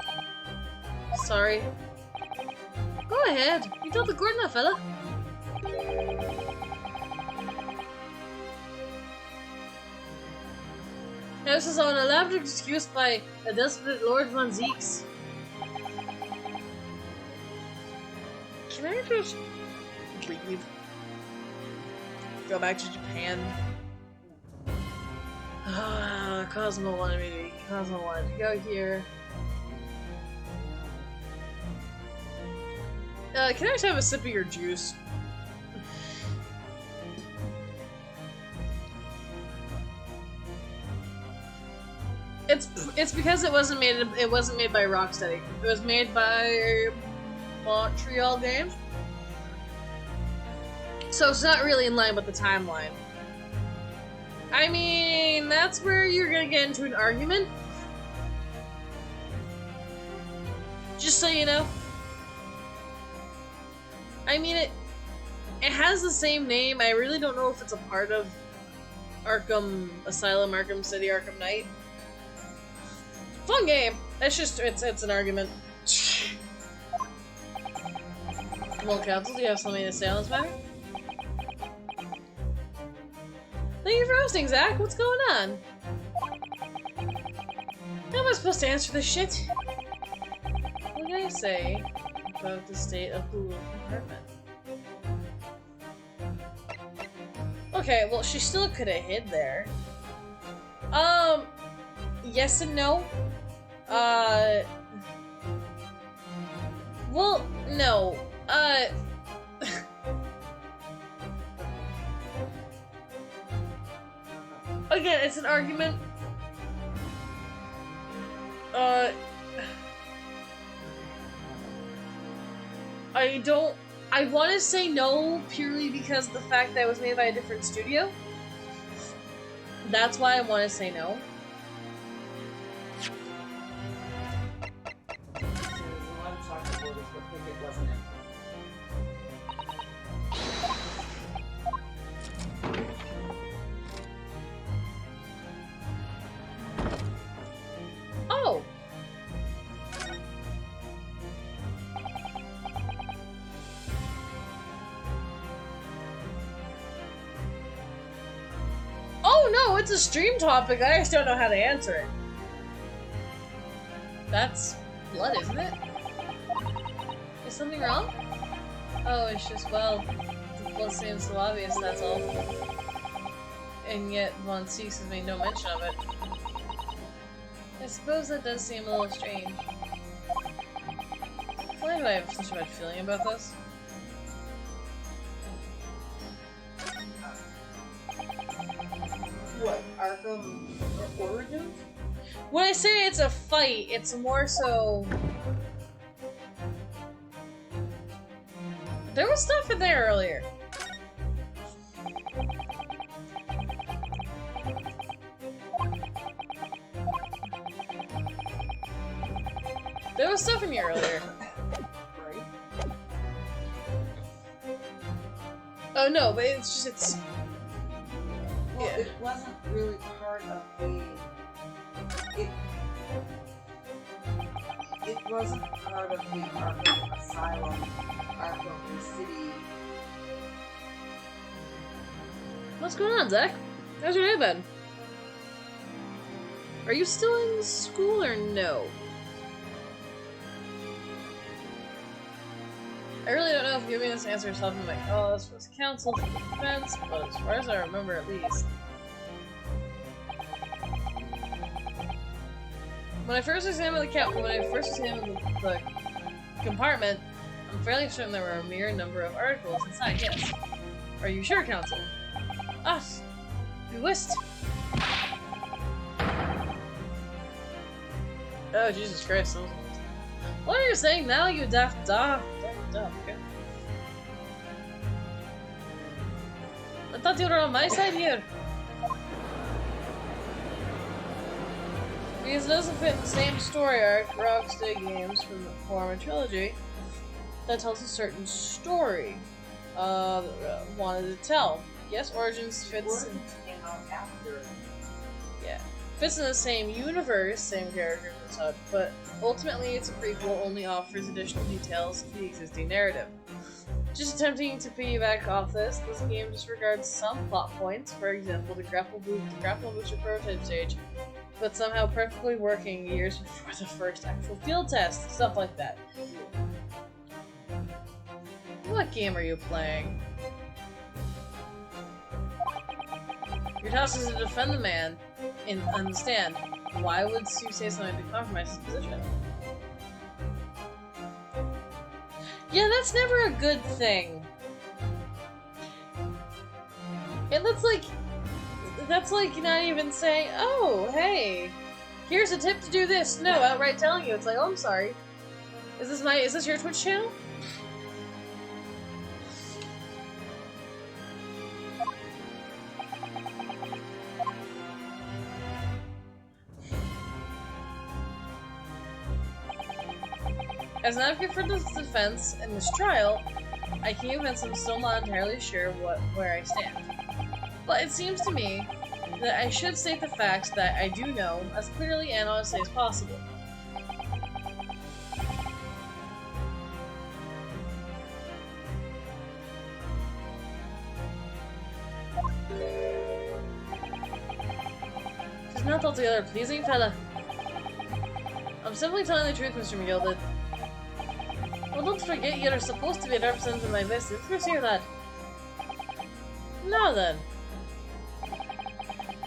Sorry. Go ahead. You told the Gordon that fella. This is an elaborate excuse by a desperate Lord Von Zeeks. Can I just leave? Go back to Japan? Cosmo wanted me to. Cosmo wanted to go here. Can I just have a sip of your juice? It's because it wasn't made by Rocksteady. It was made by Montreal Games. So it's not really in line with the timeline. I mean, that's where you're gonna get into an argument. Just so you know. I mean, it has the same name. I really don't know if it's a part of Arkham Asylum, Arkham City, Arkham Knight. Fun game. It's just it's an argument. Well, Council, do you have something to say on this matter? Thank you for hosting, Zach. What's going on? How am I supposed to answer this shit? What did I say about the state of the little compartment? Okay, well, she still could have hid there. Yes and no. Well, no. Again, it's an argument. I want to say no purely because of the fact that it was made by a different studio. That's why I want to say no. No, it's a stream topic. I just don't know how to answer it. That's blood, isn't it? Is something wrong? Oh, it's just, well, the blood seems so obvious, that's all. And yet, Von Seeks has made no mention of it. I suppose that does seem a little strange. Why do I have such a bad feeling about this? What? Arkham Origins? When I say it's a fight, it's more so... There was stuff in there earlier. There was stuff in here earlier. Right? Oh no, but it's just, it's... Well, Yeah. it wasn't really part of the... It wasn't part of the Arkham Asylum, Arkham City. What's going on, Zach? How's your day been? Are you still in school or no? I really don't know if giving this answer is helping my cause was counsel for the defense, but as far as I remember at least. When I first examined the compartment, I'm fairly certain there were a mere number of articles inside, yes. Are you sure, counsel? Us. We whist. Oh, Jesus Christ. What are you saying now, you daft da? Okay. I thought you were on my side here. Because it doesn't fit in the same story arc Rocksteady games from the former trilogy that tells a certain story wanted to tell. Yes, Origins fits in, Came out after. yeah, fits in the same universe, same characters and such, but ultimately it's a prequel, only offers additional details to the existing narrative. Just attempting to piggyback off this game disregards some plot points, for example the grapple booster prototype stage, but somehow perfectly working years before the first actual field test, stuff like that. What game are you playing? Your task is to defend the man and understand. Why would you say something to compromise his position? Yeah, that's never a good thing. And that's like not even saying, oh, hey, here's a tip to do this. No, outright telling you. It's like, oh, I'm sorry. Is this your Twitch channel? As an advocate for this defense in this trial, I can convince I'm still not entirely sure where I stand. But it seems to me that I should state the facts that I do know as clearly and honestly as possible. She's not altogether a pleasing fella. I'm simply telling the truth, Mr. McGilded. Well, don't forget you're supposed to be representing my best interest here, lad. Now then.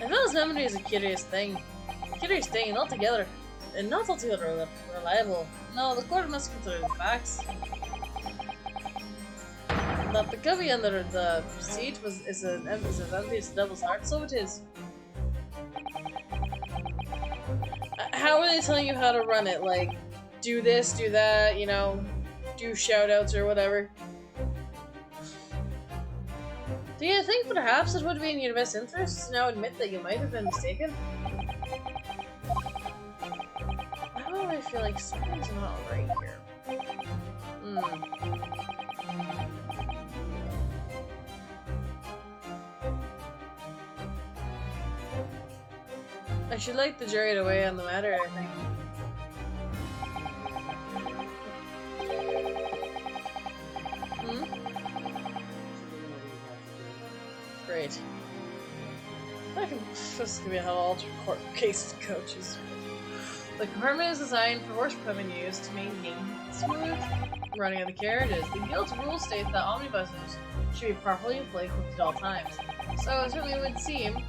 A fellow's memory is a curious thing. And not altogether reliable. No, the court must consider the facts. That the cubby under the siege is as empty as the devil's heart, so it is. How are they telling you how to run it? Like, do this, do that, you know, do shoutouts or whatever? Do you think perhaps it would be in your best interest to now admit that you might have been mistaken? Why do I feel like something's not right here? I should like the jury to weigh on the matter, I think. Great. This is gonna be how all court cases go. Jesus. The compartment is designed for horse equipment use to maintain smooth running of the carriages. The Guild's rules state that omnibuses should be properly inflated at all times. So it certainly would seem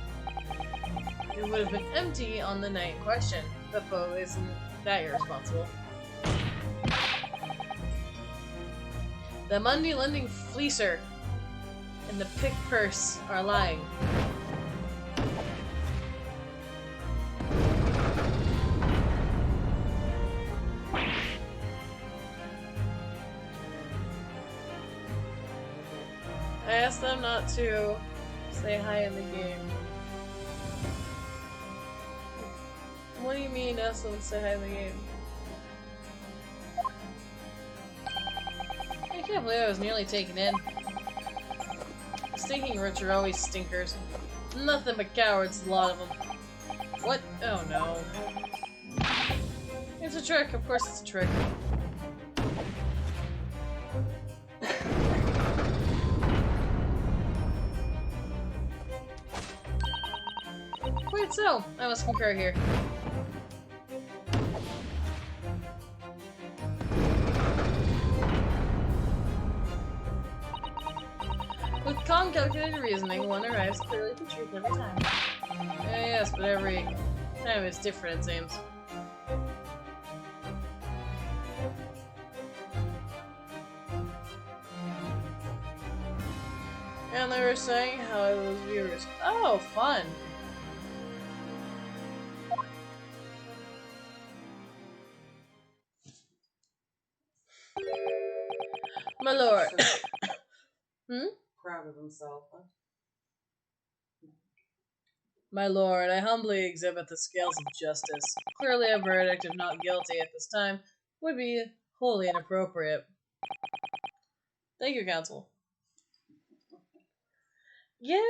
it would have been empty on the night in question. Beppo, isn't that irresponsible? The Monday lending fleecer and the pick purse are lying. I asked them not to say hi in the game. What do you mean ask them to say hi in the game? I can't believe I was nearly taken in. Stinking rich are always stinkers. Nothing but cowards, a lot of them. What? Oh no. It's a trick, of course it's a trick. Quite so, I must concur here. With calm, calculated reasoning, one arrives clearly at the truth every time. Yes, but every time it's different, it seems. And they were saying how I lose viewers. Oh, fun! My lord. Proud of himself, huh? My lord, I humbly exhibit the scales of justice. Clearly a verdict of not guilty at this time would be wholly inappropriate. Thank you, counsel. Yeah.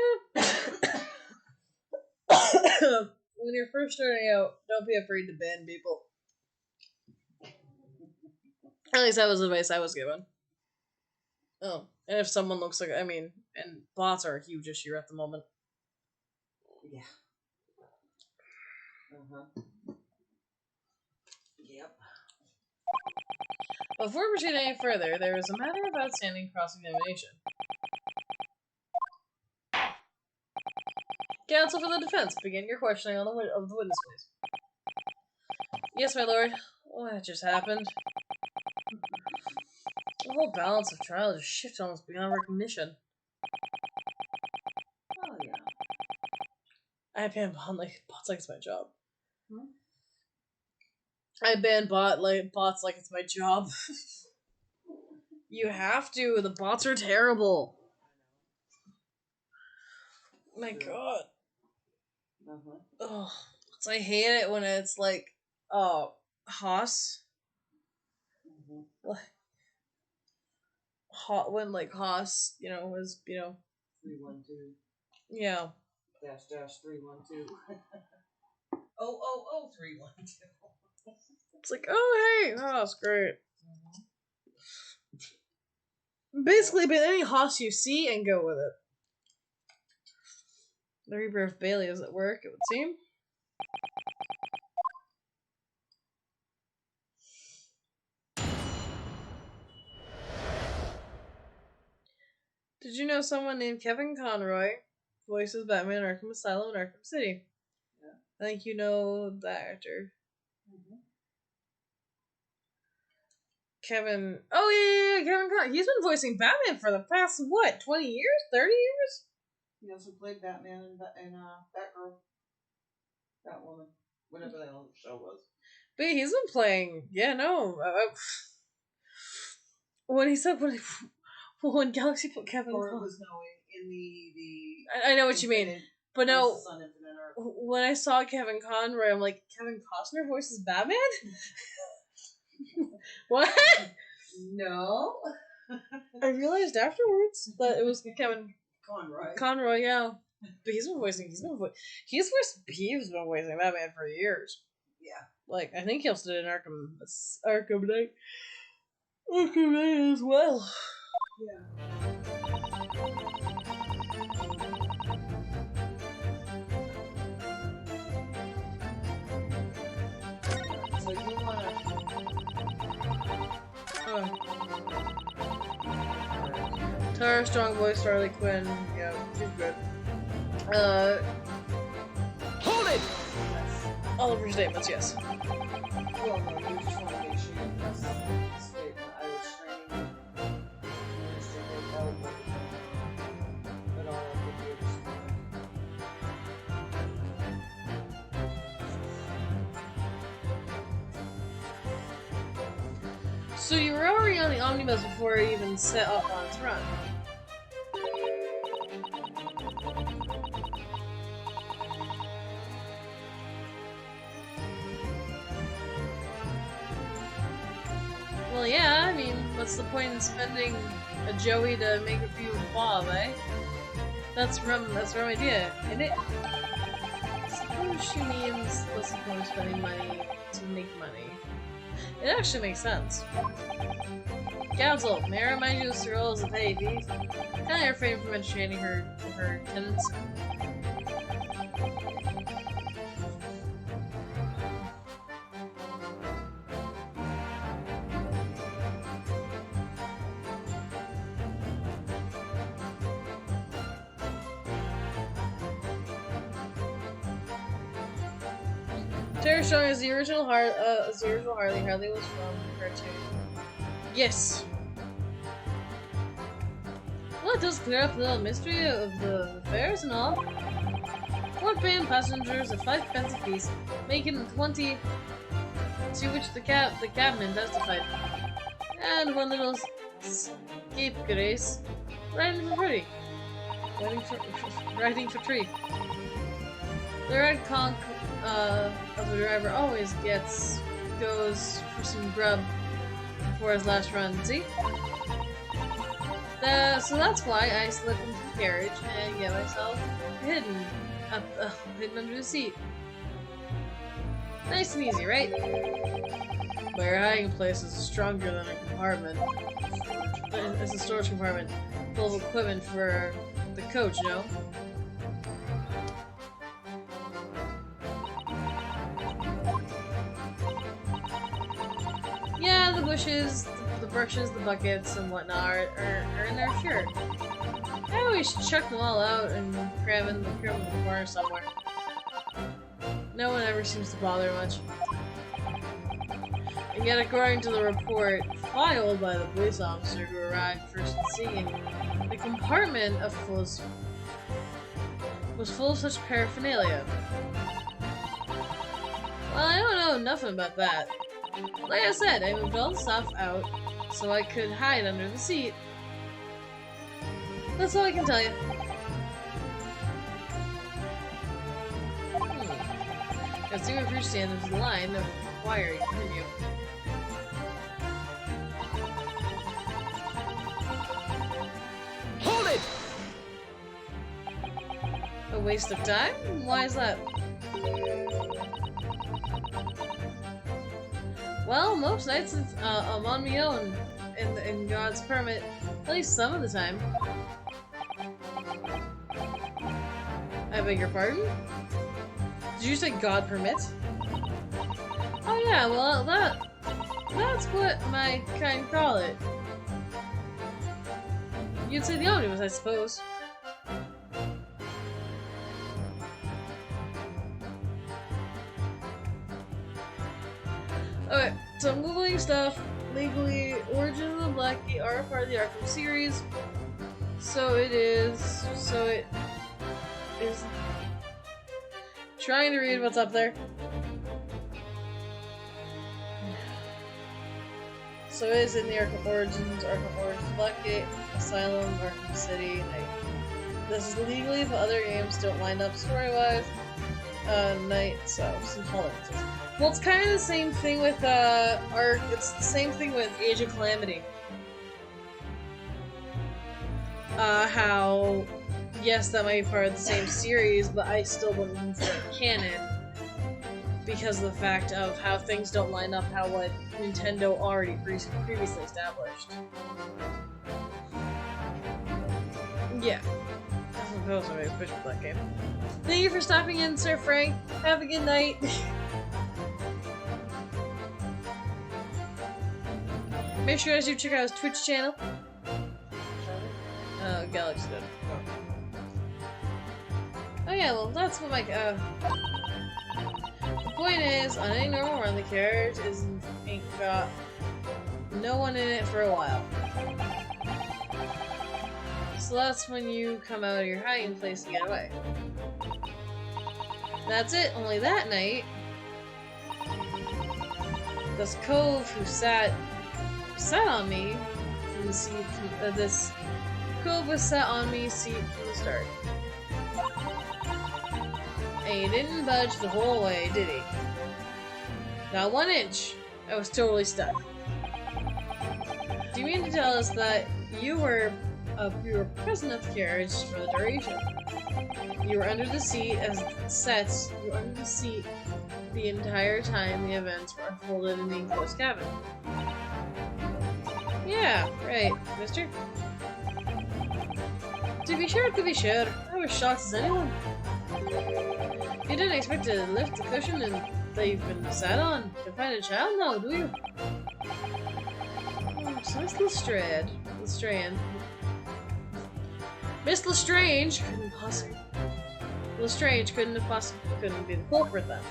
When you're first starting out, don't be afraid to ban people. At least that was the advice I was given. Oh, and if someone looks like, and bots are a huge issue at the moment. Yeah. Yep. Before proceeding any further, there is a matter of outstanding cross-examination. Counsel for the defense, begin your questioning of the witness, please. Yes, my lord. What just happened? The whole balance of trial just shifted almost beyond recognition. Oh yeah. I ban bots like it's my job. Hmm? I ban bots like it's my job. You have to. The bots are terrible. My god. Oh, I hate it when it's like, Haas. When like Haas, was 312. yeah. -- 312. 312. It's like, oh hey, Haas, great. Basically, ban any Haas you see and go with it. The rebirth Bailey is at work, it would seem. Did you know someone named Kevin Conroy voices Batman in Arkham Asylum in Arkham City? Yeah. I think you know that actor. Kevin. Oh yeah, Kevin Conroy. He's been voicing Batman for the past 20 years, 30 years. He also played Batman in Batgirl, Batwoman, whatever the hell the show was. But he's been playing. Yeah, no. When Galaxy put Kevin Or it Conroy. was in the I know what you mean, but no. Sun Infinite Earth. When I saw Kevin Conroy, I'm like, Kevin Costner voices Batman? What? No. I realized afterwards that it was Kevin Conroy, yeah. But he's been voicing Batman for years. Yeah. Like, I think he also did an Arkham Knight as well. Yeah. Tara, Strong Voice, Harley Quinn. Yeah, she's good. Hold it! All of her statements, yes. Well, no, you just want to make sure you press this statement. I was training Minister Nick Elwood, but all I could do was So you were already on the omnibus before it even set off on its run. Well, yeah, I mean, what's the point in spending a Joey to make a few Bob, eh? That's rum idea, isn't it? Suppose she means what's the point of spending money to make money. It actually makes sense. Council, may I remind you of Cyril as a petty thief? Kindly refrain from entertaining her tenants. Tara Strong is the original Harley. Harley was from the cartoon. Yes. Well, it does clear up the little mystery of the fares and all. 4 paying passengers at 5 pence apiece, making 20. To which the cabman testified. And one little scapegrace, riding for free. Riding for free. The red conch of the driver always goes for some grub before his last run, see? So that's why I slip into the carriage and get myself hidden under the seat. Nice and easy, right? But your hiding place is stronger than a compartment. It's a storage compartment full of equipment for the coach, you know? Yeah, the bushes, the brushes, the buckets, and whatnot are in there, sure. I always chuck them all out and cram in the corner somewhere. No one ever seems to bother much. And yet, according to the report filed by the police officer who arrived first at the scene, the compartment was full of such paraphernalia. Well, I don't know nothing about that. Like I said, I moved all the stuff out so I could hide under the seat. That's all I can tell you. Consumer Fruit Standards is the line that would require you to continue. Hold it! A waste of time? Why is that? Well, most nights I'm on my own in God's permit, at least some of the time. I beg your pardon? Did you say God permits? Oh yeah, well that's what my kind call it. You'd say the omnibus, I suppose. Okay, so I'm googling stuff. Legally, Origin of the Black Key are a part of the Arkham series. So it is trying to read what's up there. So it is in the Arkham Origins, Blackgate, Asylum, Arkham City, Night. This is legally if other games don't line up story-wise. Night, so some tolerances. Well, it's kind of the same thing with it's the same thing with Age of Calamity. How yes, that might be part of the same series, but I still wouldn't consider it canon because of the fact of how things don't line up, how what Nintendo already previously established. Yeah. I suppose I'm gonna push with that game. Thank you for stopping in, Sir Frank. Have a good night. Make sure you guys do check out his Twitch channel. Galaxy did. Oh yeah, well that's what my the point is, on any normal run, the carriage ain't got no one in it for a while. So that's when you come out of your hiding place to get away. That's it. Only that night, this cove who sat on me from the seat. This cove was sat on me seat from the start. And he didn't budge the whole way, did he? Not 1 inch. I was totally stuck. Do you mean to tell us that you were present at the carriage for the duration? You were under the seat as it sets. You were under the seat the entire time the events were unfolded in the enclosed cabin. Yeah, right, mister. To be sure, I was shocked as anyone. You didn't expect to lift the cushion that you've been sat on to find a child now, do you? So Miss Lestrange couldn't possibly. Lestrange couldn't be the culprit then.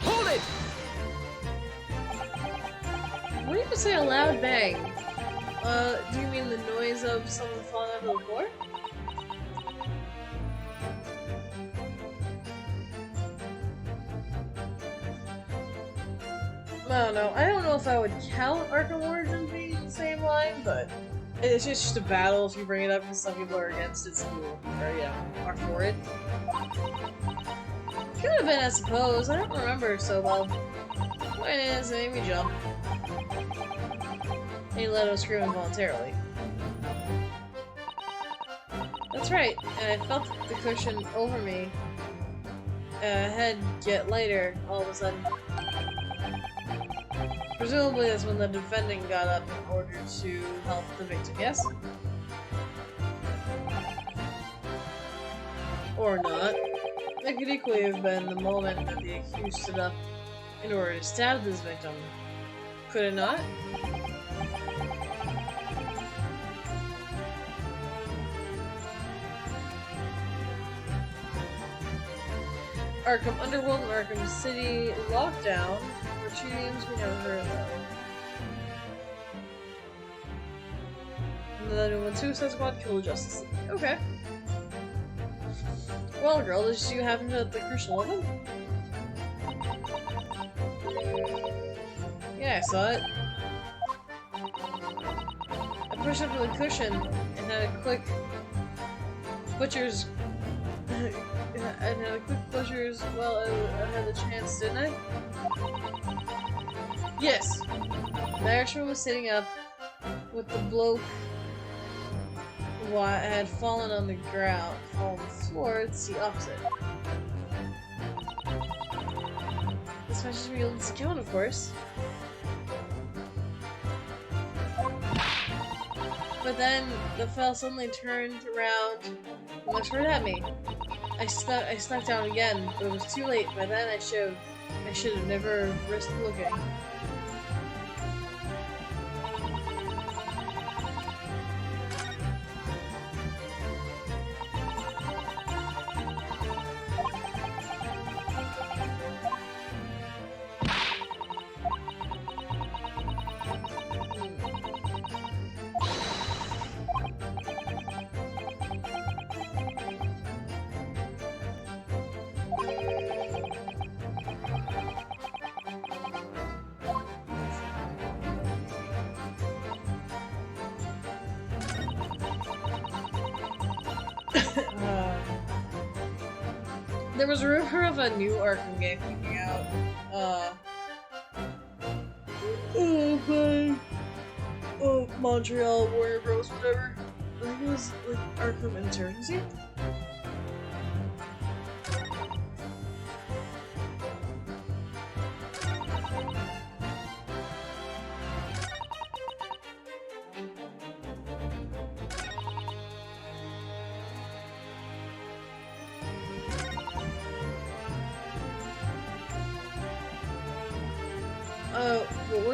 Hold it! What do you say a loud bang? Do you mean the noise of someone falling out of the floor? I don't know. I don't know if I would count Arkham Origins being in the same line, but it's just a battle if you bring it up because some people are against it, some people are for it. Could have been, I suppose. I don't remember so well. Point is, it made me jump. And he let us scream involuntarily. That's right, and I felt the cushion over me. Head get lighter all of a sudden. Presumably that's when the defendant got up in order to help the victim, yes? Or not. It could equally have been the moment that the accused stood up in order to stab this victim. Could it not? Arkham Underworld and Arkham City Lockdown were two names we never heard of. And then when Suicide Squad killed Justice League. Okay. Well, girl, did you happen to the crucial moment? Yeah, I saw it. I pushed up to the cushion and had a quick butcher's. Well, I had the chance, didn't I? Yes. The Irishman was sitting up with the bloke who had fallen on the ground, on the floor, the seat opposite. This matches Mule's account, of course. But then the fella suddenly turned around and looked right at me. I snuck down again, but it was too late. By then I should have never risked looking. There was a rumor of a new Arkham game coming out. Montreal Warner Bros. Whatever. I think it was like Arkham Insurgency. what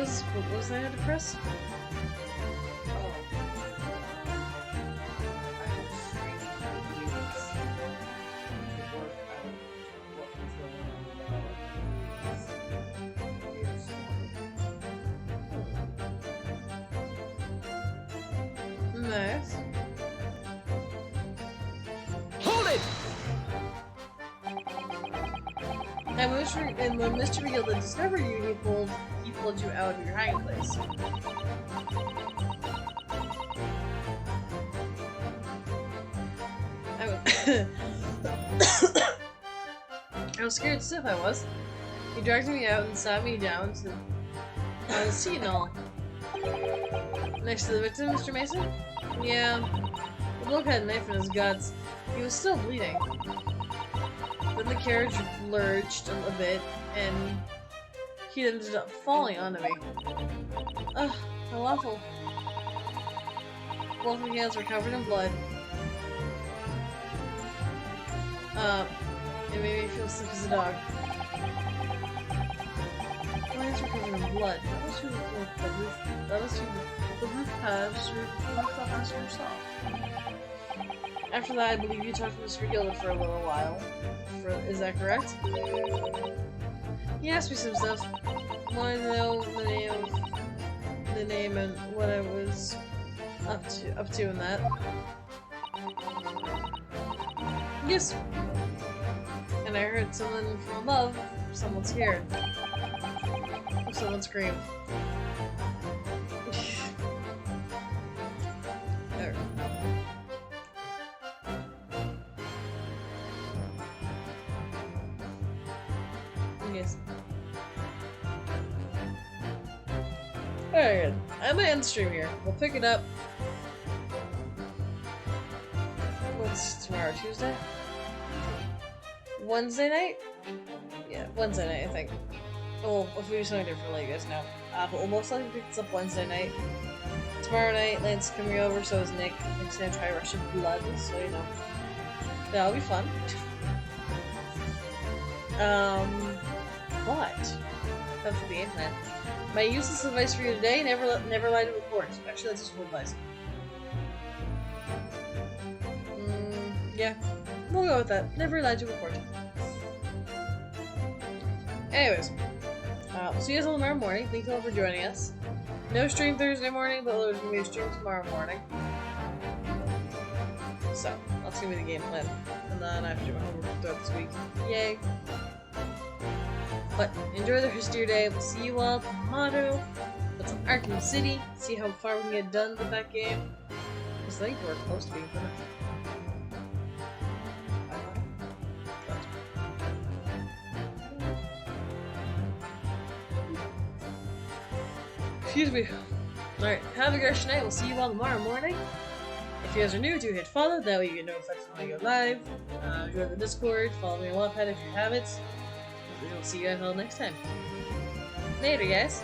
was I had to press? Oh. I was training my units to work out what was going on with our weird story. Nice. Hold it! And when Mr. Gilda discovered you, he pulled you out of your hiding place. I was scared stiff, I was. He dragged me out and sat me down to on the seat and all. Next to the victim, Mr. Mason? Yeah. The bloke had a knife in his guts. He was still bleeding. Then the carriage lurched a bit, and he ended up falling onto me. Ugh, how awful. Both my hands were covered in blood. It made me feel sick as a dog. My hands were covered in blood. That was through the roof. That was through the roof pass through the house yourself. After that, I believe you talked to Mr. Gilda for a little while. Is that correct? He asked me some stuff. Wanted to know the name and what I was up to in that. Yes. And I heard someone from above. Someone scared. Someone screamed. There. Yes. Alright, I'm gonna end the stream here. We'll pick it up. What's tomorrow? Tuesday? Wednesday night? Yeah, Wednesday night, I think. Well, if we do something different, I'll let you guys know. We'll most likely pick this up Wednesday night. Tomorrow night, Lance's coming over, so is Nick. Nick's gonna try Russian blood, so you know. That'll be fun. But that's the game plan. My useless advice for you today: never lie to a court. Actually, that's just full advice. Yeah, we'll go with that. Never lie to a court. Anyways, we'll see you guys all tomorrow morning. Thank you all for joining us. No stream Thursday morning, but there's gonna be a stream tomorrow morning. So that's gonna be the game plan, and then I have to do my homework throughout this week. Yay! But enjoy the rest of your day. We'll see you all tomorrow. Let's Arkham City. See how far we can get done with that game. Because I think we're close to being finished. Excuse me. Alright, have a great night. We'll see you all tomorrow morning. If you guys are new, do hit follow. That way you get notified when I go live. Join the Discord. Follow me on Wattpad if you have it. We'll see you guys all next time. Later, guys.